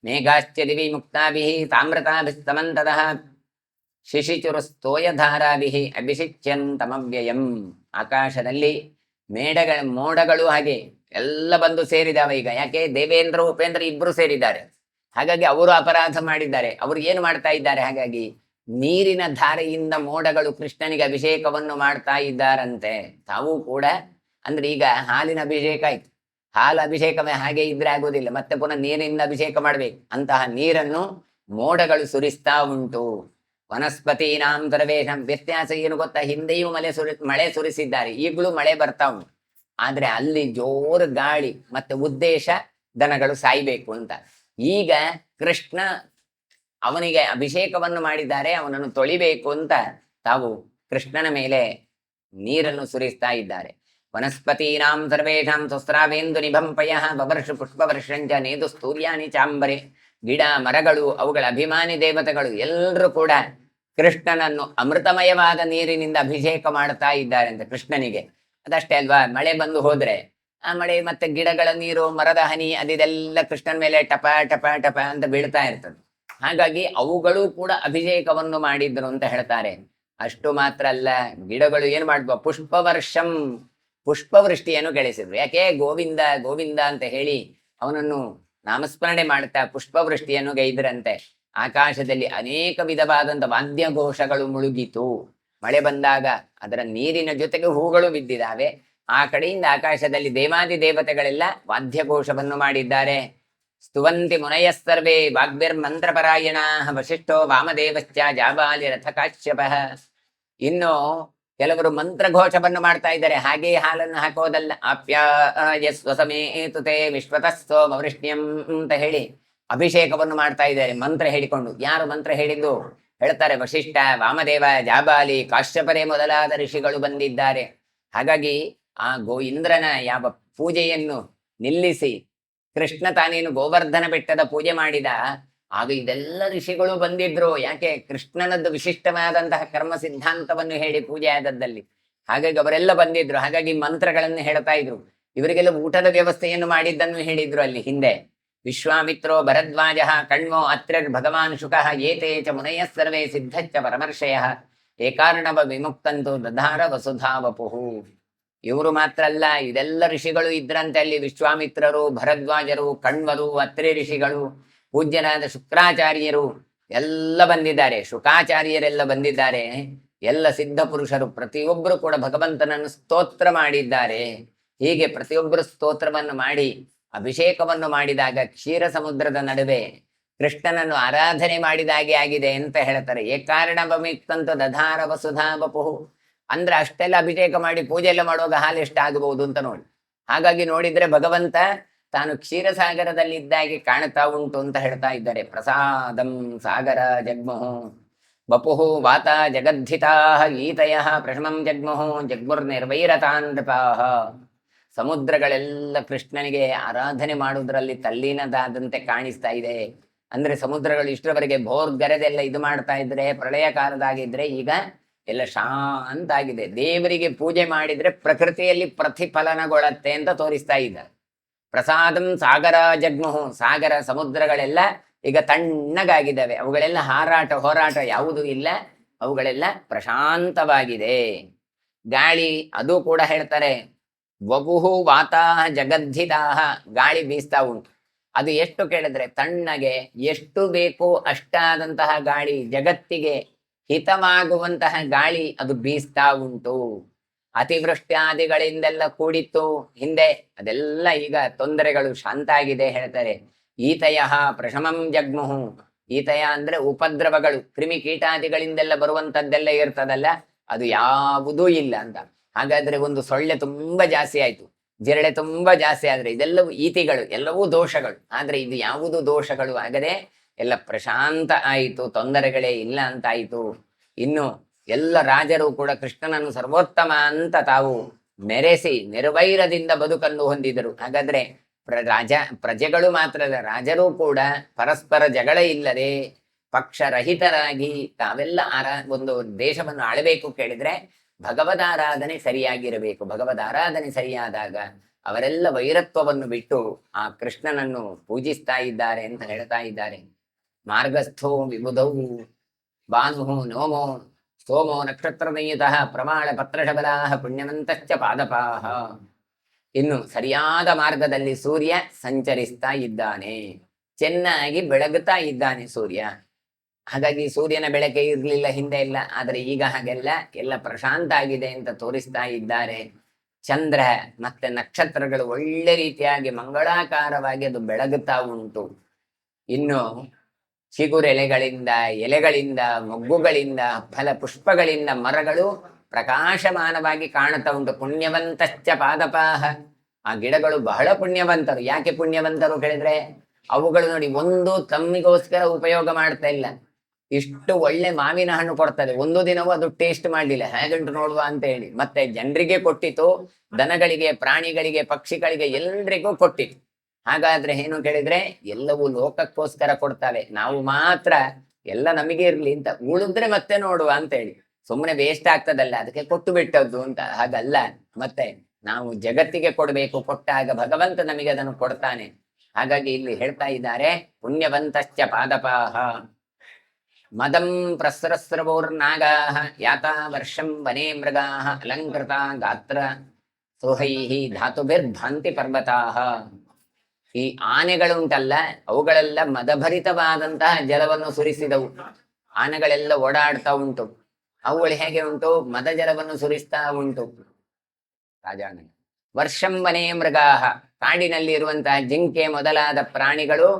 ಮೇಘಾಶ್ಚಲಿವಿ ಮುಕ್ತಾಭಿ ತಾಮ್ರತಾಭಿಸ್ತಮಂತದಃ ಶಿಶಿಚುರು ಸ್ತೋಯಧಾರಾಭಿ ಅಭಿಷಿಚ್ಯಂತಮವ್ಯಯಂ. ಆಕಾಶದಲ್ಲಿ ಮೋಡಗಳು ಹಾಗೆ ಎಲ್ಲ ಬಂದು ಸೇರಿದಾವೆ ಈಗ. ಯಾಕೆ, ದೇವೇಂದ್ರ ಉಪೇಂದ್ರ ಇಬ್ರು ಸೇರಿದ್ದಾರೆ. ಹಾಗಾಗಿ ಅವರು ಅಪರಾಧ ಮಾಡಿದ್ದಾರೆ. ಅವರು ಏನು ಮಾಡ್ತಾ ಇದ್ದಾರೆ, ಹಾಗಾಗಿ ನೀರಿನ ಧಾರೆಯಿಂದ ಮೋಡಗಳು ಕೃಷ್ಣನಿಗೆ ಅಭಿಷೇಕವನ್ನು ಮಾಡ್ತಾ ಇದ್ದಾರಂತೆ. ತಾವು ಕೂಡ ಅಂದ್ರೆ ಈಗ ಹಾಲಿನ ಅಭಿಷೇಕ ಆಯ್ತು, ಹಾಲು ಅಭಿಷೇಕವೇ ಹಾಗೆ ಇದ್ರೆ ಆಗೋದಿಲ್ಲ, ಮತ್ತೆ ಪುನಃ ನೀರಿನಿಂದ ಅಭಿಷೇಕ ಮಾಡ್ಬೇಕು. ಅಂತಹ ನೀರನ್ನು ಮೋಡಗಳು ಸುರಿಸ್ತಾ ಉಂಟು. ವನಸ್ಪತೀನಾಂ ಸರ್ವೇಷಾಂ. ವ್ಯತ್ಯಾಸ ಏನು ಗೊತ್ತಾ, ಹಿಂದೆಯೂ ಮಳೆ ಸುರಿಸಿದ್ದಾರೆ, ಈಗಲೂ ಮಳೆ ಬರ್ತಾ ಉಂಟು. ಆದ್ರೆ ಅಲ್ಲಿ ಜೋರು ಗಾಳಿ, ಮತ್ತೆ ಉದ್ದೇಶ ದನಗಳು ಸಾಯ್ಬೇಕು ಅಂತ. ಈಗ ಕೃಷ್ಣ ಅವನಿಗೆ ಅಭಿಷೇಕವನ್ನು ಮಾಡಿದ್ದಾರೆ, ಅವನನ್ನು ತೊಳಿಬೇಕು ಅಂತ ತಾವು ಕೃಷ್ಣನ ಮೇಲೆ ನೀರನ್ನು ಸುರಿಸ್ತಾ ಇದ್ದಾರೆ. ವನಸ್ಪತೀನಾಂ ಸರ್ವೇಷಾಂ ಸ್ವಸ್ರಾವೇಂದು ನಿಭಂಪಯ ಬವರ್ಷು ಪುಷ್ಪವರ್ಷಂಚ ನೇದು ಸ್ತೂರ್ಯಾನಿ ಚಾಂಬರೆ. ಗಿಡ ಮರಗಳು, ಅವುಗಳ ಅಭಿಮಾನಿ ದೇವತೆಗಳು ಎಲ್ಲರೂ ಕೂಡ ಕೃಷ್ಣನನ್ನು ಅಮೃತಮಯವಾದ ನೀರಿನಿಂದ ಅಭಿಷೇಕ ಮಾಡ್ತಾ ಇದ್ದಾರೆ ಅಂತ ಕೃಷ್ಣನಿಗೆ. ಅದಷ್ಟೇ ಅಲ್ವಾ, ಮಳೆ ಬಂದು ಹೋದ್ರೆ ಆ ಮಳೆ ಮತ್ತೆ ಗಿಡಗಳ ನೀರು, ಮರದ ಹನಿ, ಅದಿದೆಲ್ಲ ಕೃಷ್ಣನ ಮೇಲೆ ಟಪ ಟಪ ಟಪ ಅಂತ ಬೀಳ್ತಾ ಇರ್ತದೆ. ಹಾಗಾಗಿ ಅವುಗಳು ಕೂಡ ಅಭಿಷೇಕವನ್ನು ಮಾಡಿದ್ರು ಅಂತ ಹೇಳ್ತಾರೆ. ಅಷ್ಟು ಮಾತ್ರ ಅಲ್ಲ, ಗಿಡಗಳು ಏನ್ ಮಾಡ್ಬೋ, ಪುಷ್ಪವೃಷ್ಟಿಯನ್ನು ಗಳಿಸಿದ್ರು. ಯಾಕೆ, ಗೋವಿಂದ ಅಂತ ಹೇಳಿ ಅವನನ್ನು ನಾಮಸ್ಮರಣೆ ಮಾಡ್ತಾ ಪುಷ್ಪವೃಷ್ಟಿಯನ್ನು ಗೈದ್ರಂತೆ. ಆಕಾಶದಲ್ಲಿ ಅನೇಕ ವಿಧವಾದಂಥ ವಾದ್ಯಘೋಷಗಳು ಮುಳುಗಿತು. ಮಳೆ ಬಂದಾಗ ಅದರ ನೀರಿನ ಜೊತೆಗೆ ಹೂಗಳು ಬಿದ್ದಿದ್ದಾವೆ. ಆ ಕಡೆಯಿಂದ ಆಕಾಶದಲ್ಲಿ ದೇವಾದಿ ದೇವತೆಗಳೆಲ್ಲ ವಾದ್ಯಘೋಷವನ್ನು ಮಾಡಿದ್ದಾರೆ. ಸ್ತುವಂತಿ ಮುನಯಸ್ಸರ್ವೇ ವಾಗ್ಭಿರ್ಮಂತ್ರಪರಾಯಣ ವಶಿಷ್ಠೋ ವಾಮದೇವಶ್ಚ ಜಾಬಾಲಿ ರಥ ಕಾಶ್ಯಪ. ಇನ್ನು ಕೆಲವರು ಮಂತ್ರಘೋಷವನ್ನು ಮಾಡ್ತಾ ಇದ್ದಾರೆ. ಹಾಗೆ ಹಾಲನ್ನು ಹಾಕೋದಲ್ಲ. ಆಪ್ಯಾಯಸ್ವಸಮೇತುತೆ ವಿಶ್ವತಸ್ಥೋ ವೃಷ್ಣ್ಯಂ ಅಂತ ಹೇಳಿ ಅಭಿಷೇಕವನ್ನು ಮಾಡ್ತಾ ಇದ್ದಾರೆ ಮಂತ್ರ ಹೇಳಿಕೊಂಡು. ಯಾರು ಮಂತ್ರ ಹೇಳಿದ್ದು ಹೇಳ್ತಾರೆ, ವಶಿಷ್ಠ, ವಾಮದೇವ, ಜಾಬಾಲಿ, ಕಾಶ್ಯಪರೇ ಮೊದಲಾದ ಋಷಿಗಳು ಬಂದಿದ್ದಾರೆ. ಹಾಗಾಗಿ ಆ ಇಂದ್ರನ ಯಾವ ಪೂಜೆಯನ್ನು ನಿಲ್ಲಿಸಿ ಕೃಷ್ಣ ತಾನೇನು ಗೋವರ್ಧನ ಬೆಟ್ಟದ ಪೂಜೆ ಮಾಡಿದ, ಆಗ ಇದೆಲ್ಲ ಋಷಿಗಳು ಬಂದಿದ್ರು. ಯಾಕೆ, ಕೃಷ್ಣನದ್ದು ವಿಶಿಷ್ಟವಾದಂತಹ ಕರ್ಮ ಸಿದ್ಧಾಂತವನ್ನು ಹೇಳಿ ಪೂಜೆ ಆದದ್ದಲ್ಲಿ. ಹಾಗಾಗಿ ಅವರೆಲ್ಲ ಬಂದಿದ್ರು. ಹಾಗಾಗಿ ಮಂತ್ರಗಳನ್ನು ಹೇಳ್ತಾ ಇದ್ರು. ಇವರಿಗೆಲ್ಲ ಊಟದ ವ್ಯವಸ್ಥೆಯನ್ನು ಮಾಡಿದ್ದನ್ನು ಹೇಳಿದ್ರು ಅಲ್ಲಿ ಹಿಂದೆ. ವಿಶ್ವಾಮಿತ್ರೋ ಭರದ್ವಾಜ ಕಣ್ವೋ ಅತ್ರಿರ್ ಭಗವಾನ್ ಶುಕಃ ಏತೇ ಚ ಮುನಯ ಸರ್ವೇ ಸಿದ್ಧಚ್ಚ ಪರಮರ್ಷಯ ಏಕಾರ್ಣವ ವಿಮುಕ್ತಂತು ದಧಾರ ವಸುಧಾ ವಪುಹು. ಇವರು ಮಾತ್ರ ಅಲ್ಲ, ಇದೆಲ್ಲ ಋಷಿಗಳು ಇದ್ರಂತೆ ಅಲ್ಲಿ. ವಿಶ್ವಾಮಿತ್ರರು, ಭರದ್ವಾಜರು, ಕಣ್ವರು, ಅತ್ರಿ ಋಷಿಗಳು, ಪೂಜ್ಯರಾದ ಶುಕ್ರಾಚಾರ್ಯರು ಎಲ್ಲ ಬಂದಿದ್ದಾರೆ. ಶುಕಾಚಾರ್ಯರೆಲ್ಲ ಬಂದಿದ್ದಾರೆ. ಎಲ್ಲ ಸಿದ್ಧ ಪುರುಷರು ಪ್ರತಿಯೊಬ್ಬರು ಕೂಡ ಭಗವಂತನನ್ನು ಸ್ತೋತ್ರ ಮಾಡಿದ್ದಾರೆ. ಹೀಗೆ ಪ್ರತಿಯೊಬ್ಬರು ಸ್ತೋತ್ರವನ್ನು ಮಾಡಿ ಅಭಿಷೇಕವನ್ನು ಮಾಡಿದಾಗ ಕ್ಷೀರ ಸಮುದ್ರದ ನಡುವೆ ಕೃಷ್ಣನನ್ನು ಆರಾಧನೆ ಮಾಡಿದಾಗೆ ಆಗಿದೆ ಅಂತ ಹೇಳ್ತಾರೆ. ಏಕಾರ್ಣವಮಿಕ್ತಂತು ದಧಾರ ವಸುಧಾ ವಪುಹು. ಅಂದ್ರೆ ಅಷ್ಟೆಲ್ಲ ಅಭಿಷೇಕ ಮಾಡಿ ಪೂಜೆ ಎಲ್ಲ ಮಾಡುವಾಗ ಹಾಲು ಎಷ್ಟಾಗಬಹುದು ಅಂತ ನೋಡಿ. ಹಾಗಾಗಿ ನೋಡಿದ್ರೆ ಭಗವಂತ ತಾನು ಕ್ಷೀರಸಾಗರದಲ್ಲಿದ್ದಾಗೆ ಕಾಣ್ತಾ ಉಂಟು ಅಂತ ಹೇಳ್ತಾ ಇದ್ದಾರೆ. ಪ್ರಸಾದಂ ಸಾಗರ ಜಗ್ಮುಹು ವಪುಹು ವಾತ ಜಗದ್ಧಿತಾ ಈತಯ ಪ್ರಶಮಂ ಜಗ್ಮುಹು ಜಗ್ಮುರ್ನಿರ್ವೈರತಾನ್ ನೃಪಾಃ. ಸಮುದ್ರಗಳೆಲ್ಲ ಕೃಷ್ಣನಿಗೆ ಆರಾಧನೆ ಮಾಡುವುದರಲ್ಲಿ ತಲ್ಲೀನದಾದಂತೆ ಕಾಣಿಸ್ತಾ ಇದೆ. ಅಂದ್ರೆ ಸಮುದ್ರಗಳು ಇಷ್ಟರವರೆಗೆ ಭೋರ್ಗರೆದೆಲ್ಲ ಇದು ಮಾಡ್ತಾ ಇದ್ರೆ, ಪ್ರಳಯ ಕಾಲದಾಗಿದ್ರೆ ಈಗ ಎಲ್ಲ ಶಾಂತ ಆಗಿದೆ. ದೇವರಿಗೆ ಪೂಜೆ ಮಾಡಿದ್ರೆ ಪ್ರಕೃತಿಯಲ್ಲಿ ಪ್ರತಿಫಲನಗೊಳ್ಳತ್ತೆ ಅಂತ ತೋರಿಸ್ತಾ ಇದ್ದಾರೆ. ಪ್ರಸಾದಂ ಸಾಗರ ಜಗ್ಮುಹು, ಸಾಗರ ಸಮುದ್ರಗಳೆಲ್ಲ ಈಗ ತಣ್ಣಗಾಗಿದ್ದಾವೆ. ಅವುಗಳೆಲ್ಲ ಹಾರಾಟ ಹೋರಾಟ ಯಾವುದೂ ಇಲ್ಲ, ಅವುಗಳೆಲ್ಲ ಪ್ರಶಾಂತವಾಗಿದೆ. ಗಾಳಿ ಅದು ಕೂಡ ಹೇಳ್ತಾರೆ, ವಪುಹು ವಾತಾಹ ಜಗದ್ಧಿತಾಹ, ಗಾಳಿ ಬೀಸ್ತಾ ಉಂಟು. ಅದು ಎಷ್ಟು ಕೇಳಿದ್ರೆ ತಣ್ಣಗೆ ಎಷ್ಟು ಬೇಕೋ ಅಷ್ಟಾದಂತಹ ಗಾಳಿ, ಜಗತ್ತಿಗೆ ಹಿತವಾಗುವಂತಹ ಗಾಳಿ ಅದು ಬೀಸ್ತಾ ಉಂಟು. ಅತಿವೃಷ್ಟ್ಯಾದಿಗಳಿಂದೆಲ್ಲ ಕೂಡಿತ್ತು ಹಿಂದೆ, ಅದೆಲ್ಲ ಈಗ ತೊಂದರೆಗಳು ಶಾಂತ ಆಗಿದೆ ಹೇಳ್ತಾರೆ. ಈತಯ ಪ್ರಶಮಂ ಜಗ್ಮುಹು, ಈತಯ ಅಂದ್ರೆ ಉಪದ್ರವಗಳು, ಕ್ರಿಮಿ ಕೀಟಾದಿಗಳಿಂದೆಲ್ಲ ಬರುವಂತದ್ದೆಲ್ಲ ಇರ್ತದಲ್ಲ, ಅದು ಯಾವುದೂ ಇಲ್ಲ ಅಂತ. ಹಾಗಾದ್ರೆ ಒಂದು ಸೊಳ್ಳೆ ತುಂಬಾ ಜಾಸ್ತಿ ಆಯ್ತು, ಜಿರಳೆ ತುಂಬಾ ಜಾಸ್ತಿ ಆದ್ರೆ ಇದೆಲ್ಲವೂ ಈತಿಗಳು, ಎಲ್ಲವೂ ದೋಷಗಳು. ಆದ್ರೆ ಇದು ಯಾವುದು ದೋಷಗಳು ಆಗದೆ ಎಲ್ಲ ಪ್ರಶಾಂತ ಆಯಿತು, ತೊಂದರೆಗಳೇ ಇಲ್ಲ ಅಂತಾಯಿತು. ಇನ್ನು ಎಲ್ಲ ರಾಜರು ಕೂಡ ಕೃಷ್ಣನನ್ನು ಸರ್ವೋತ್ತಮ ಅಂತ ತಾವು ಮೆರೆಸಿ ನಿರ್ವೈರದಿಂದ ಬದುಕನ್ನು ಹೊಂದಿದರು. ಹಾಗಾದ್ರೆ ಪ್ರಜೆಗಳು ಮಾತ್ರ ಅಲ್ಲ, ರಾಜರು ಕೂಡ ಪರಸ್ಪರ ಜಗಳ ಇಲ್ಲದೆ ಪಕ್ಷರಹಿತರಾಗಿ ತಾವೆಲ್ಲ ಒಂದು ದೇಶವನ್ನು ಆಳಬೇಕು ಕೇಳಿದ್ರೆ ಭಗವದಾರಾಧನೆ ಸರಿಯಾಗಿರಬೇಕು. ಭಗವದಾರಾಧನೆ ಸರಿಯಾದಾಗ ಅವರೆಲ್ಲ ವೈರತ್ವವನ್ನು ಬಿಟ್ಟು ಆ ಕೃಷ್ಣನನ್ನು ಪೂಜಿಸ್ತಾ ಇದ್ದಾರೆ ಅಂತ ಹೇಳ್ತಾ ಇದ್ದಾರೆ. ಮಾರ್ಗಸ್ಥೋ ವಿಬುಧೌ ಭಾನು ನೋಮೋ ಸೋಮೋ ನಕ್ಷತ್ರನಯುತಃ ಪ್ರಮಾಣ ಪತ್ರಶಬಲಾಹ ಪುಣ್ಯವಂತಶ್ಚ ಪಾದಪಾಹ. ಇನ್ನು ಸರಿಯಾದ ಮಾರ್ಗದಲ್ಲಿ ಸೂರ್ಯ ಸಂಚರಿಸ್ತಾ ಇದ್ದಾನೆ, ಚೆನ್ನಾಗಿ ಬೆಳಗುತ್ತಾ ಇದ್ದಾನೆ ಸೂರ್ಯ. ಹಾಗಾಗಿ ಸೂರ್ಯನ ಬೆಳಕೆ ಇರ್ಲಿಲ್ಲ ಹಿಂದೆ ಇಲ್ಲ, ಆದ್ರೆ ಈಗ ಹಾಗೆಲ್ಲ ಎಲ್ಲ ಪ್ರಶಾಂತ ಆಗಿದೆ ಅಂತ ತೋರಿಸ್ತಾ ಇದ್ದಾರೆ. ಚಂದ್ರ ಮತ್ತೆ ನಕ್ಷತ್ರಗಳು ಒಳ್ಳೆ ರೀತಿಯಾಗಿ ಮಂಗಳಾಕಾರವಾಗಿ ಅದು ಬೆಳಗುತ್ತಾ ಉಂಟು. ಇನ್ನು ಚಿಗುರೆಲೆಗಳಿಂದ, ಎಲೆಗಳಿಂದ, ಮೊಗ್ಗುಗಳಿಂದ, ಫಲ ಪುಷ್ಪಗಳಿಂದ ಮರಗಳು ಪ್ರಕಾಶಮಾನವಾಗಿ ಕಾಣುತ್ತಾ ಉಂಟು. ಪುಣ್ಯವಂತಶ್ಚ ಪಾದಪಾಹ, ಆ ಗಿಡಗಳು ಬಹಳ ಪುಣ್ಯವಂತರು. ಯಾಕೆ ಪುಣ್ಯವಂತರು ಹೇಳಿದ್ರೆ ಅವುಗಳು ನೋಡಿ ಒಂದು ತಮ್ಮಿಗೋಸ್ಕರ ಉಪಯೋಗ ಮಾಡ್ತಾ ಇಲ್ಲ. ಇಷ್ಟು ಒಳ್ಳೆ ಮಾವಿನ ಹಣ್ಣು ಕೊಡ್ತದೆ, ಒಂದು ದಿನವೂ ಅದು ಟೇಸ್ಟ್ ಮಾಡ್ಲಿಲ್ಲ, ಹೇಗುಂಟು ನೋಡುವ ಅಂತ ಹೇಳಿ ಮತ್ತೆ ಜನರಿಗೆ ಕೊಟ್ಟಿತು, ದನಗಳಿಗೆ, ಪ್ರಾಣಿಗಳಿಗೆ, ಪಕ್ಷಿಗಳಿಗೆ ಎಲ್ರಿಗೂ ಕೊಟ್ಟಿತು. ಹಾಗಾದ್ರೆ ಏನು ಕೇಳಿದ್ರೆ ಎಲ್ಲವೂ ಲೋಕಕ್ಕೋಸ್ಕರ ಕೊಡ್ತವೆ, ನಾವು ಮಾತ್ರ ಎಲ್ಲ ನಮಗೆ ಇರ್ಲಿ ಅಂತ ಉಳಿದ್ರೆ ಮತ್ತೆ ನೋಡುವ ಅಂತ ಹೇಳಿ ಸುಮ್ಮನೆ ವೇಸ್ಟ್ ಆಗ್ತದಲ್ಲ, ಅದಕ್ಕೆ ಕೊಟ್ಟು ಬಿಟ್ಟದ್ದು ಅಂತ. ಹಾಗಲ್ಲ, ಮತ್ತೆ ನಾವು ಜಗತ್ತಿಗೆ ಕೊಡ್ಬೇಕು, ಕೊಟ್ಟಾಗ ಭಗವಂತ ನಮಗೆ ಅದನ್ನು ಕೊಡ್ತಾನೆ. ಹಾಗಾಗಿ ಇಲ್ಲಿ ಹೇಳ್ತಾ ಇದ್ದಾರೆ ಪುಣ್ಯವಂತಶ್ಚ ಪಾದಪಾಹ ಮದಂ ಪ್ರಸ್ರಸ್ರವೋರ್ನಾಗಾಹ ಯಾತಾ ವರ್ಷಂ ವನೇ ಮೃಗಾಹ ಅಲಂಕೃತ ಗಾತ್ರ ಸೋಹೈಹಿ ಧಾತುಭಿರ್ಭಾಂತಿ ಪರ್ವತಾಹ. ಈ ಆನೆಗಳು ಉಂಟಲ್ಲ, ಅವುಗಳೆಲ್ಲ ಮದಭರಿತವಾದಂತಹ ಜಲವನ್ನು ಸುರಿಸಿದವು. ಆನೆಗಳೆಲ್ಲ ಓಡಾಡ್ತಾ ಉಂಟು, ಅವುಗಳು ಹೇಗೆ ಉಂಟು, ಮದ ಜಲವನ್ನು ಸುರಿಸ್ತಾ ಉಂಟು. ರಾಜಾಣ ವರ್ಷಂ ವನೇ ಮೃಗಾಹ, ಕಾಡಿನಲ್ಲಿ ಇರುವಂತಹ ಜಿಂಕೆ ಮೊದಲಾದ ಪ್ರಾಣಿಗಳು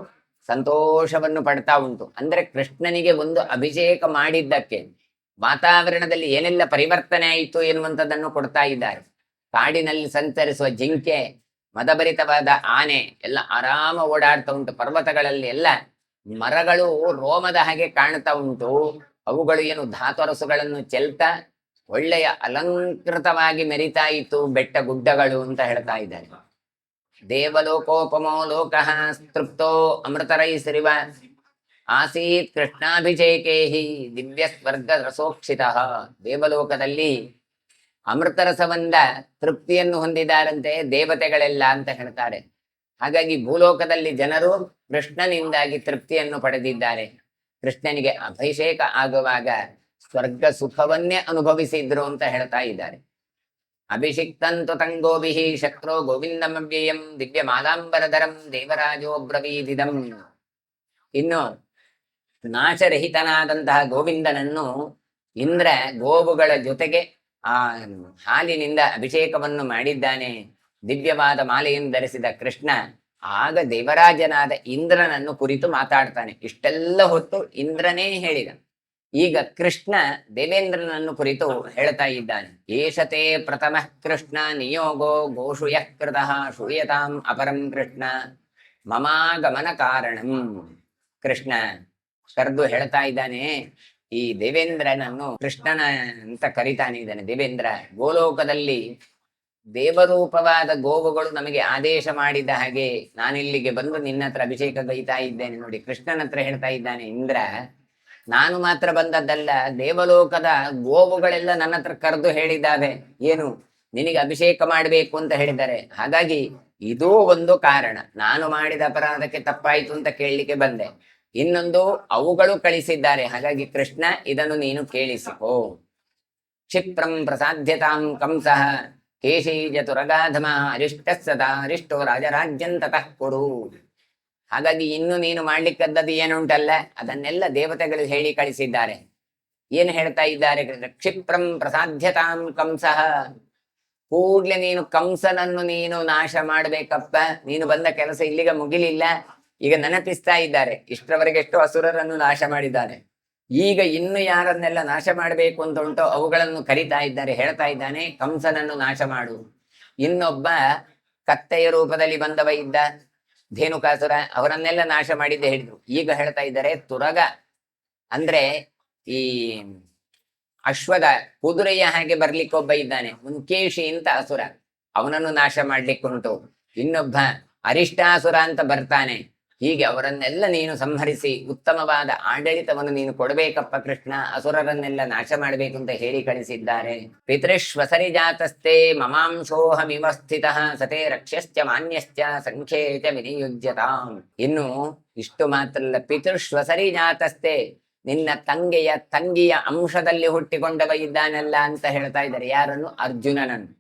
ಸಂತೋಷವನ್ನು ಪಡ್ತಾ ಉಂಟು. ಅಂದ್ರೆ ಕೃಷ್ಣನಿಗೆ ಒಂದು ಅಭಿಷೇಕ ಮಾಡಿದ್ದಕ್ಕೆ ವಾತಾವರಣದಲ್ಲಿ ಏನೆಲ್ಲ ಪರಿವರ್ತನೆ ಆಯಿತು ಎನ್ನುವಂಥದ್ದನ್ನು ಕೊಡ್ತಾ ಇದ್ದಾರೆ. ಕಾಡಿನಲ್ಲಿ ಸಂಚರಿಸುವ ಜಿಂಕೆ, ಮದಭರಿತವಾದ ಆನೆ ಎಲ್ಲ ಆರಾಮ ಓಡಾಡ್ತಾ ಉಂಟು. ಪರ್ವತಗಳಲ್ಲಿ ಎಲ್ಲ ಮರಗಳು ರೋಮದ ಹಾಗೆ ಕಾಣ್ತಾ ಉಂಟು. ಅವುಗಳು ಏನು ಧಾತುರಸುಗಳನ್ನು ಚೆಲ್ತಾ ಒಳ್ಳೆಯ ಅಲಂಕೃತವಾಗಿ ಮೆರಿತಾ ಇತ್ತು ಬೆಟ್ಟ ಗುಡ್ಡಗಳು ಅಂತ ಹೇಳ್ತಾ ಇದ್ದಾರೆ. ದೇವಲೋಕೋಪಮೋ ಲೋಕಃ ತೃಪ್ತೋ ಅಮೃತರೈಸ್ರಿವ ಆಸೀತ್ ಕೃಷ್ಣಾಭಿಷೇಕೇಹಿ ದಿವ್ಯ ಸ್ವರ್ಗ ರಸೋಕ್ಷಿತಃ. ದೇವಲೋಕದಲ್ಲಿ ಅಮೃತರಸವಂದ ತೃಪ್ತಿಯನ್ನು ಹೊಂದಿದಾರಂತೆ ದೇವತೆಗಳೆಲ್ಲ ಅಂತ ಹೇಳ್ತಾರೆ. ಹಾಗಾಗಿ ಭೂಲೋಕದಲ್ಲಿ ಜನರು ಕೃಷ್ಣನಿಂದಾಗಿ ತೃಪ್ತಿಯನ್ನು ಪಡೆದಿದ್ದಾರೆ. ಕೃಷ್ಣನಿಗೆ ಅಭಿಷೇಕ ಆಗುವಾಗ ಸ್ವರ್ಗ ಸುಖವನ್ನೇ ಅನುಭವಿಸಿದ್ರು ಅಂತ ಹೇಳ್ತಾ ಇದ್ದಾರೆ. ಅಭಿಷಿಕ್ತಂತು ತಂಗೋಭಿ ಶಕ್ರೋ ಗೋವಿಂದಮವ್ಯಯಂ ದಿವ್ಯ ಮಾಲಾಂಬರಧರಂ ದೇವರಾಜೋ ಬ್ರವೀದಿದಂ. ಇನ್ನು ನಾಶರಹಿತನಾದಂತಹ ಗೋವಿಂದನನ್ನು ಇಂದ್ರ ಗೋವುಗಳ ಜೊತೆಗೆ ಆ ಹಾಲಿನಿಂದ ಅಭಿಷೇಕವನ್ನು ಮಾಡಿದ್ದಾನೆ. ದಿವ್ಯವಾದ ಮಾಲೆಯನ್ನು ಧರಿಸಿದ ಕೃಷ್ಣ ಆಗ ದೇವರಾಜನಾದ ಇಂದ್ರನನ್ನು ಕುರಿತು ಮಾತಾಡ್ತಾನೆ. ಇಷ್ಟೆಲ್ಲ ಹೊತ್ತು ಇಂದ್ರನೇ ಹೇಳಿದ, ಈಗ ಕೃಷ್ಣ ದೇವೇಂದ್ರನನ್ನು ಕುರಿತು ಹೇಳ್ತಾ ಇದ್ದಾನೆ. ಏಷತೆ ಪ್ರಥಮ ಕೃಷ್ಣ ನಿಯೋಗೋ ಗೋಷು ಯಃ ಕೃತಃ ಶೂಯತಾಂ ಅಪರಂ ಕೃಷ್ಣ ಮಮಾಗಮನ ಕಾರಣಂ. ಕೃಷ್ಣ ಕರೆದು ಹೇಳ್ತಾ ಇದ್ದಾನೆ, ಈ ದೇವೇಂದ್ರನನ್ನು ಕೃಷ್ಣನ ಅಂತ ಕರಿತಾನೆ ಇದ್ದಾನೆ. ದೇವೇಂದ್ರ ಗೋಲೋಕದಲ್ಲಿ ದೇವರೂಪವಾದ ಗೋವುಗಳು ನಮಗೆ ಆದೇಶ ಮಾಡಿದ ಹಾಗೆ ನಾನಿಲ್ಲಿಗೆ ಬಂದು ನಿನ್ನ ಹತ್ರ ಅಭಿಷೇಕ ಗೈತಾ ಇದ್ದೇನೆ. ನೋಡಿ, ಕೃಷ್ಣನ ಹತ್ರ ಹೇಳ್ತಾ ಇದ್ದಾನೆ ಇಂದ್ರ, ನಾನು ಮಾತ್ರ ಬಂದದ್ದಲ್ಲ, ದೇವಲೋಕದ ಗೋವುಗಳೆಲ್ಲ ನನ್ನ ಹತ್ರ ಕರೆದು ಹೇಳಿದ್ದಾವೆ, ಏನು ನಿನಗೆ ಅಭಿಷೇಕ ಮಾಡಬೇಕು ಅಂತ ಹೇಳಿದ್ದಾರೆ. ಹಾಗಾಗಿ ಇದೂ ಒಂದು ಕಾರಣ, ನಾನು ಮಾಡಿದ ಅಪರಾಧಕ್ಕೆ ತಪ್ಪಾಯ್ತು ಅಂತ ಕೇಳಲಿಕ್ಕೆ ಬಂದೆ. ಇನ್ನೊಂದು, ಅವುಗಳು ಕಳಿಸಿದ್ದಾರೆ. ಹಾಗಾಗಿ ಕೃಷ್ಣ, ಇದನ್ನು ನೀನು ಕೇಳಿಸಿಕೋ. ಕ್ಷಿಪ್ರಂ ಪ್ರಸಾಧ್ಯತಾಂ ಕಂಸಃ ಕೇಶೀಜತುರಗಾಧಮ ಅರಿಷ್ಟ ಸದಾ ಅರಿಷ್ಟೋ ರಾಜರಾಜ್ಯಂ ತತಃ ಕುರು. ಹಾಗಾಗಿ ಇನ್ನು ನೀನು ಮಾಡ್ಲಿಕ್ಕದ್ದದು ಏನುಂಟಲ್ಲ, ಅದನ್ನೆಲ್ಲ ದೇವತೆಗಳು ಹೇಳಿ ಕಳಿಸಿದ್ದಾರೆ. ಏನು ಹೇಳ್ತಾ ಇದ್ದಾರೆ? ಕ್ಷಿಪ್ರಂ ಪ್ರಸಾಧ್ಯತಾಂ ಕಂಸಃ, ಕೂಡ್ಲೆ ನೀನು ಕಂಸನನ್ನು ನೀನು ನಾಶ ಮಾಡ್ಬೇಕಪ್ಪ. ನೀನು ಬಂದ ಕೆಲಸ ಇಲ್ಲಿಗೆ ಮುಗಿಲಿಲ್ಲ. ಈಗ ನೆನಪಿಸ್ತಾ ಇದ್ದಾರೆ, ಇಷ್ಟರವರೆಗೆ ಎಷ್ಟೋ ಅಸುರರನ್ನು ನಾಶ ಮಾಡಿದ್ದಾನೆ, ಈಗ ಇನ್ನು ಯಾರನ್ನೆಲ್ಲ ನಾಶ ಮಾಡಬೇಕು ಅಂತ ಉಂಟೋ ಅವುಗಳನ್ನು ಕರಿತಾ ಇದ್ದಾರೆ. ಹೇಳ್ತಾ ಇದ್ದಾನೆ, ಕಂಸನನ್ನು ನಾಶ ಮಾಡು. ಇನ್ನೊಬ್ಬ ಕತ್ತೆಯ ರೂಪದಲ್ಲಿ ಬಂದವ ಇದ್ದ, ಧೇನುಕಾಸುರ, ಅವರನ್ನೆಲ್ಲ ನಾಶ ಮಾಡಿದ್ದೆ ಹೇಳಿದ್ರು. ಈಗ ಹೇಳ್ತಾ ಇದ್ದಾರೆ ತುರಗ, ಅಂದ್ರೆ ಈ ಅಶ್ವದ ಕುದುರೆಯ ಹಾಗೆ ಬರ್ಲಿಕ್ಕೆ ಒಬ್ಬ ಇದ್ದಾನೆ, ಮುನ್ಕೇಶಿ ಅಂತ ಅಸುರ, ಅವನನ್ನು ನಾಶ ಮಾಡ್ಲಿಕ್ಕುಂಟು. ಇನ್ನೊಬ್ಬ ಅರಿಷ್ಟಾಸುರ ಅಂತ ಬರ್ತಾನೆ. ಹೀಗೆ ಅವರನ್ನೆಲ್ಲ ನೀನು ಸಂಹರಿಸಿ ಉತ್ತಮವಾದ ಆಡಳಿತವನ್ನು ನೀನು ಕೊಡಬೇಕಪ್ಪ ಕೃಷ್ಣ, ಅಸುರರನ್ನೆಲ್ಲ ನಾಶ ಮಾಡಬೇಕು ಅಂತ ಹೇಳಿ ಕಳಿಸಿದ್ದಾರೆ. ಪಿತೃಶ್ವಸರಿ ಜಾತಸ್ತೆ ಮಮಾಂಶೋಹಮಿವ ಸ್ಥಿತಃ ಸತೆ ರಕ್ಷ್ಯಶ್ಚ ಮಾನ್ಯಶ್ಚ ಸಂಖ್ಯೇತ ವಿನಿಯುಜ್ಯತಾಂ. ಇನ್ನು ಇಷ್ಟು ಮಾತ್ರ ಅಲ್ಲ, ಪಿತೃಶ್ವಸರಿ ಜಾತಸ್ತೆ, ನಿನ್ನ ತಂಗಿಯ ಅಂಶದಲ್ಲಿ ಹುಟ್ಟಿಕೊಂಡವ ಇದ್ದಾನಲ್ಲ ಅಂತ ಹೇಳ್ತಾ ಇದ್ದಾರೆ. ಯಾರನ್ನು? ಅರ್ಜುನನನ್ನು.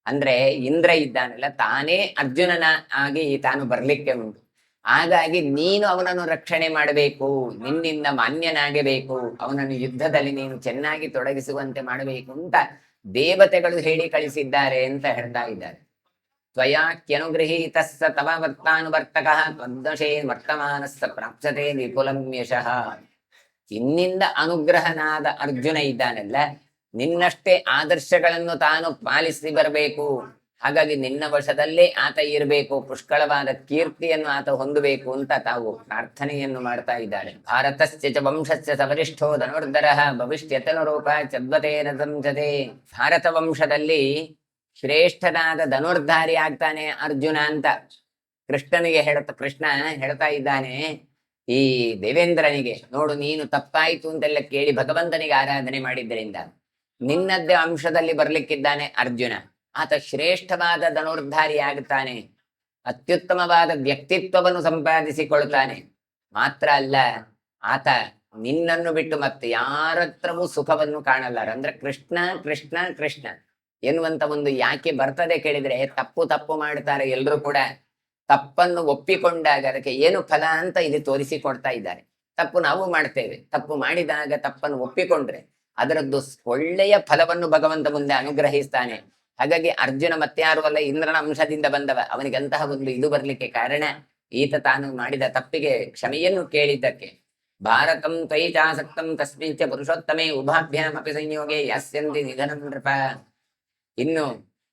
ಅಂದ್ರೆ ಇಂದ್ರ ಇದ್ದಾನಲ್ಲ, ತಾನೇ ಅರ್ಜುನನ ಆಗಿ ತಾನು ಬರ್ಲಿಕ್ಕೆ ಉಂಟು. ಹಾಗಾಗಿ ನೀನು ಅವನನ್ನು ರಕ್ಷಣೆ ಮಾಡಬೇಕು, ನಿನ್ನಿಂದ ಮಾನ್ಯನಾಗಬೇಕು, ಅವನನ್ನು ಯುದ್ಧದಲ್ಲಿ ನೀನು ಚೆನ್ನಾಗಿ ತೊಡಗಿಸುವಂತೆ ಮಾಡಬೇಕು ಅಂತ ದೇವತೆಗಳು ಹೇಳಿ ಕಳಿಸಿದ್ದಾರೆ ಅಂತ ಹೇಳ್ತಾ ಇದ್ದಾರೆ. ತ್ವಯಾಕ್ಯನುಗೃಹೀತಸ್ಸ ತವ ವರ್ತಾನುವರ್ತಕಃ ತ್ವದ್ದಶೇ ವರ್ತಮಾನಸ್ಸ ಪ್ರಾಪ್ಸತೆ ವಿಪುಲಂ ಯಶಃ. ಇನ್ನಿಂದ ಅನುಗ್ರಹನಾದ ಅರ್ಜುನ ಇದ್ದಾನಲ್ಲ, ನಿನ್ನಷ್ಟೇ ಆದರ್ಶಗಳನ್ನು ತಾನು ಪಾಲಿಸಿ ಬರಬೇಕು. ಹಾಗಾಗಿ ನಿನ್ನ ವಶದಲ್ಲೇ ಆತ ಇರಬೇಕು, ಪುಷ್ಕಳವಾದ ಕೀರ್ತಿಯನ್ನು ಆತ ಹೊಂದಬೇಕು ಅಂತ ತಾವು ಪ್ರಾರ್ಥನೆಯನ್ನು ಮಾಡ್ತಾ ಇದ್ದಾರೆ. ಭಾರತಸ್ಯ ಚ ವಂಶಸ್ಯ ಸವರಿಷ್ಠೋ ಧನುರ್ಧರಃ ಭವಿಷ್ಯತನುರೂಪ ಚದ್ವತೇನ ಸಂಸದೆ. ಭಾರತ ವಂಶದಲ್ಲಿ ಶ್ರೇಷ್ಠನಾದ ಧನುರ್ಧಾರಿ ಆಗ್ತಾನೆ ಅರ್ಜುನ ಅಂತ ಕೃಷ್ಣ ಹೇಳ್ತಾ ಇದ್ದಾನೆ ಈ ದೇವೇಂದ್ರನಿಗೆ. ನೋಡು, ನೀನು ತಪ್ಪಾಯ್ತು ಅಂತೆಲ್ಲ ಕೇಳಿ ಭಗವಂತನಿಗೆ ಆರಾಧನೆ ಮಾಡಿದ್ದರಿಂದ ನಿನ್ನದ್ದೇ ಅಂಶದಲ್ಲಿ ಬರ್ಲಿಕ್ಕಿದ್ದಾನೆ ಅರ್ಜುನ. ಆತ ಶ್ರೇಷ್ಠವಾದ ಧನುರ್ಧಾರಿ ಆಗುತ್ತಾನೆ, ಅತ್ಯುತ್ತಮವಾದ ವ್ಯಕ್ತಿತ್ವವನ್ನು ಸಂಪಾದಿಸಿಕೊಳ್ತಾನೆ. ಮಾತ್ರ ಅಲ್ಲ, ಆತ ನಿನ್ನನ್ನು ಬಿಟ್ಟು ಮತ್ತೆ ಯಾರತ್ರವೂ ಸುಖವನ್ನು ಕಾಣಲಾರ. ಅಂದ್ರೆ ಕೃಷ್ಣ ಕೃಷ್ಣ ಕೃಷ್ಣ ಎನ್ನುವಂತ ಒಂದು ಯಾಕೆ ಬರ್ತದೆ ಕೇಳಿದ್ರೆ, ತಪ್ಪು ಮಾಡ್ತಾರೆ ಎಲ್ಲರೂ ಕೂಡ. ತಪ್ಪನ್ನು ಒಪ್ಪಿಕೊಂಡಾಗ ಅದಕ್ಕೆ ಏನು ಫಲ ಅಂತ ಇಲ್ಲಿ ತೋರಿಸಿಕೊಡ್ತಾ ಇದ್ದಾರೆ. ತಪ್ಪು ನಾವು ಮಾಡ್ತೇವೆ, ತಪ್ಪು ಮಾಡಿದಾಗ ತಪ್ಪನ್ನು ಒಪ್ಪಿಕೊಂಡ್ರೆ ಅದರದ್ದು ಒಳ್ಳೆಯ ಫಲವನ್ನು ಭಗವಂತ ಮುಂದೆ ಅನುಗ್ರಹಿಸ್ತಾನೆ. ಹಾಗಾಗಿ ಅರ್ಜುನ ಮತ್ಯಾರು ಅಲ್ಲ, ಇಂದ್ರನ ಅಂಶದಿಂದ ಬಂದವ. ಅವನಿಗೆ ಅಂತಹ ಒಂದು ಇದು ಬರ್ಲಿಕ್ಕೆ ಕಾರಣ ಈತ ತಾನು ಮಾಡಿದ ತಪ್ಪಿಗೆ ಕ್ಷಮೆಯನ್ನು ಕೇಳಿದ್ದಕ್ಕೆ. ಭಾರತಂ ತ್ವಯಿ ಚಾಸಕ್ತಂ ತಸ್ಮಿಂಚ ಪುರುಷೋತ್ತಮೇ ಉಭಾಭ್ಯಾಮಪಿ ಸಂಯೋಗೆ ಯಾಸ್ಯಂತಿ ನಿಧನಂ ನೃಪ. ಇನ್ನು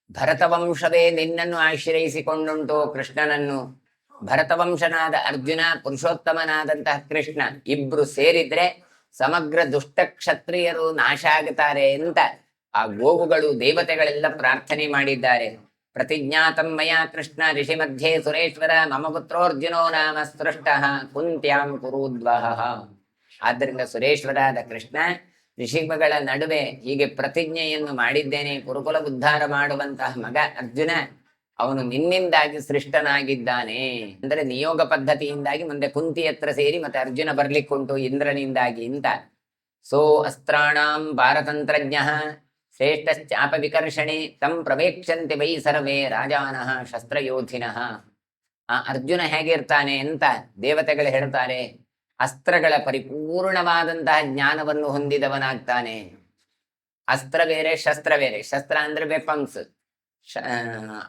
ಭರತವಂಶವೇ ನಿನ್ನನ್ನು ಆಶ್ರಯಿಸಿಕೊಂಡುಂಟು ಕೃಷ್ಣನನ್ನು. ಭರತವಂಶನಾದ ಅರ್ಜುನ, ಪುರುಷೋತ್ತಮನಾದಂತಹ ಕೃಷ್ಣ ಇಬ್ರು ಸೇರಿದ್ರೆ ಸಮಗ್ರ ದುಷ್ಟ ಕ್ಷತ್ರಿಯರು ನಾಶ ಆಗುತ್ತಾರೆ ಅಂತ ಆ ಗೋವುಗಳು ದೇವತೆಗಳೆಲ್ಲ ಪ್ರಾರ್ಥನೆ ಮಾಡಿದ್ದಾರೆ. ಪ್ರತಿಜ್ಞಾತಂ ಮಯಾ ಕೃಷ್ಣ ಋಷಿ ಮಧ್ಯೆ ಸುರೇಶ್ವರ ಮಮ ಪುತ್ರೋರ್ಜುನೋ ನಾಮ ಸೃಷ್ಟಃ ಕುಂತ್ಯಾಂ ಕುರುದ್ವಹ. ಆದ್ದರಿಂದ ಸುರೇಶ್ವರಾದ ಕೃಷ್ಣ ಋಷಿಗಳ ನಡುವೆ ಹೀಗೆ ಪ್ರತಿಜ್ಞೆಯನ್ನು ಮಾಡಿದ್ದೇನೆ, ಕುರುಕುಲ ಉದ್ಧಾರ ಮಾಡುವಂತಹ ಮಗ ಅರ್ಜುನ ಅವನು ನಿನ್ನಿಂದಾಗಿ ಸೃಷ್ಟನಾಗಿದ್ದಾನೆ. ಅಂದ್ರೆ ನಿಯೋಗ ಪದ್ಧತಿಯಿಂದಾಗಿ ಮುಂದೆ ಕುಂತಿ ಹತ್ರ ಸೇರಿ ಮತ್ತೆ ಅರ್ಜುನ ಬರ್ಲಿಕ್ಕುಂಟು ಇಂದ್ರನಿಂದಾಗಿ ಅಂತ. ಸೋ ಅಸ್ತ್ರಾಣಾಂ ಪಾರತಂತ್ರಜ್ಞ ಶ್ರೇಷ್ಠಶ್ಚಾಪ ವಿಕರ್ಷಣೆ ತಂ ಪ್ರವೇಕ್ಷಂತೆ ವೈ ಸರ್ವೇ ರಾಜಾನಃ ಶಸ್ತ್ರಯೋಧಿನಃ. ಆ ಅರ್ಜುನ ಹೇಗಿರ್ತಾನೆ ಅಂತ ದೇವತೆಗಳು ಹೇಳ್ತಾರೆ. ಅಸ್ತ್ರಗಳ ಪರಿಪೂರ್ಣವಾದಂತಹ ಜ್ಞಾನವನ್ನು ಹೊಂದಿದವನಾಗ್ತಾನೆ. ಅಸ್ತ್ರ ಬೇರೆ ಶಸ್ತ್ರ ಬೇರೆ. ಶಸ್ತ್ರ ಅಂದ್ರೆ ವೆಪನ್ಸ್,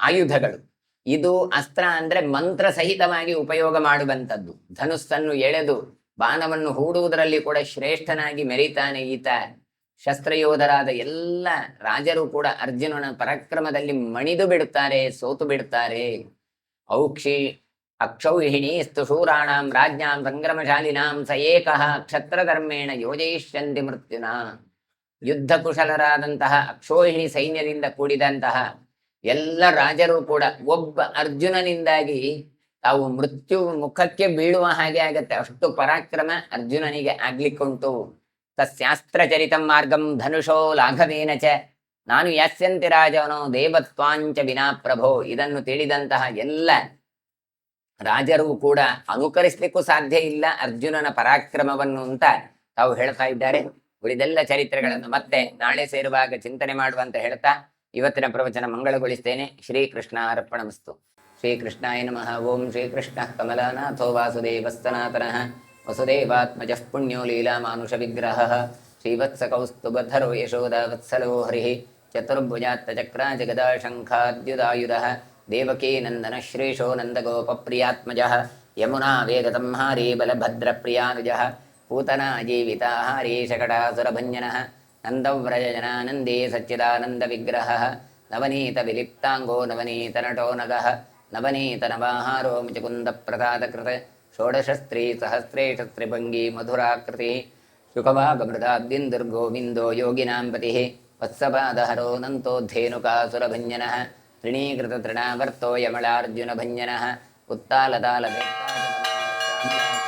ಆಯುಧಗಳು. ಇದು ಅಸ್ತ್ರ ಅಂದ್ರೆ ಮಂತ್ರ ಸಹಿತವಾಗಿ ಉಪಯೋಗ ಮಾಡುವಂಥದ್ದು. ಧನುಸ್ಸನ್ನು ಎಳೆದು ಬಾಣವನ್ನು ಹೂಡುವುದರಲ್ಲಿ ಕೂಡ ಶ್ರೇಷ್ಠನಾಗಿ ಮೆರೀತಾನೆ ಈತ. ಶಸ್ತ್ರಯೋಧರಾದ ಎಲ್ಲ ರಾಜರು ಕೂಡ ಅರ್ಜುನನ ಪರಾಕ್ರಮದಲ್ಲಿ ಮಣಿದು ಬಿಡುತ್ತಾರೆ, ಸೋತು ಬಿಡುತ್ತಾರೆ. ಅಕ್ಷೌಹಿಣಿ ಸ್ತು ಶೂರಾಣಾಂ ರಾಜ್ಞಾಂ ಸಂಗ್ರಮಶಾಲಿನಾಂ ಸ ಏಕಃ ಕ್ಷತ್ರಧರ್ಮೇಣ ಯೋಜಯಿಷ್ಯಂತಿ ಮೃತ್ಯುನ. ಯುದ್ಧ ಕುಶಲರಾದಂತಹ ಅಕ್ಷೋಹಿಣಿ ಸೈನ್ಯದಿಂದ ಕೂಡಿದಂತಹ ಎಲ್ಲ ರಾಜರು ಕೂಡ ಒಬ್ಬ ಅರ್ಜುನನಿಂದಾಗಿ ತಾವು ಮೃತ್ಯು ಮುಖಕ್ಕೆ ಬೀಳುವ ಹಾಗೆ ಆಗತ್ತೆ, ಅಷ್ಟು ಪರಾಕ್ರಮ ಅರ್ಜುನನಿಗೆ ಆಗ್ಲಿಕ್ಕುಂಟು. ತಸ್ಯಾಸ್ತ್ರ ಚರಿತಂ ಮಾರ್ಗಂ ಧನುಷೋ ಲಾಘವೇನ ಚ ನಾನು ಯಾಸ್ಯಂತಿ ರಾಜನೋ ದೇವತ್ವಾಂಚ ವಿನಾ ಪ್ರಭೋ. ಇದನ್ನು ತಿಳಿದಂತಹ ಎಲ್ಲ ರಾಜರು ಕೂಡ ಅನುಕರಿಸ್ಲಿಕ್ಕೂ ಸಾಧ್ಯ ಇಲ್ಲ ಅರ್ಜುನನ ಪರಾಕ್ರಮವನ್ನು ಅಂತ ತಾವು ಹೇಳ್ತಾ ಇದ್ದಾರೆ. ಉಳಿದೆಲ್ಲ ಚರಿತ್ರೆಗಳನ್ನು ಮತ್ತೆ ನಾಳೆ ಸೇರುವಾಗ ಚಿಂತನೆ ಮಾಡುವಂತ ಹೇಳ್ತಾ ಇವತ್ತಿನ ಪ್ರವಚನ ಮಂಗಳಗೊಳಿಸ್ತೇನೆ. ಶ್ರೀಕೃಷ್ಣ ಅರ್ಪಣಮಸ್ತು. ಶ್ರೀಕೃಷ್ಣಾಯ ನಮಃ. ಓಂ ಶ್ರೀಕೃಷ್ಣ ಕಮಲನಾಥೋ ವಾಸುದೇವಸ್ತನಾತನಃ ವಸುದೇವಾತ್ಮಜಃ ಪುಣ್ಯೋ ಲೀಲಾ ಮಾನುಷ ವಿಗ್ರಹ ಶ್ರೀವತ್ಸ ಕೌಸ್ತುಭಧರೋ ಯಶೋದಾವತ್ಸಲೋ ಹರಿಃ ಚತುರ್ಭುಜಾತ್ತ ಚಕ್ರ ಜಗದಾ ಶಂಖಾದ್ಯುದಾಯುಧಃ ದೇವಕೀ ನಂದನ ಶ್ರೀಶೋ ನಂದಗೋಪಪ್ರಿಯಾತ್ಮಜಃ ಯಮುನಾ ವೇಗತಂಹಾರಿ ಬಲಭದ್ರಪ್ರಿಯಾನುಜಃ पूतना जीविताहारी शकटासुरभञ्जनः नन्दव्रजजनानन्दे सच्चिदानन्दविग्रहः नवनीतविलिप्ताङ्गो नवनीतनटो नगः नवनीतनवाहारो मुचकुन्दप्रसादकृत षोडशस्त्रीसहस्रेशस्त्रिभङ्गी मधुराकृतिः शुकभागमृदाब्दिन्दुर्गोविन्दो योगिनां पतिः वत्सपादहरो नन्तोद्धेनुकासुरभञ्जनः तृणीकृततृणावर्तो यमलार्जुनभञ्जनः उत्तालतालवेत्ताजनः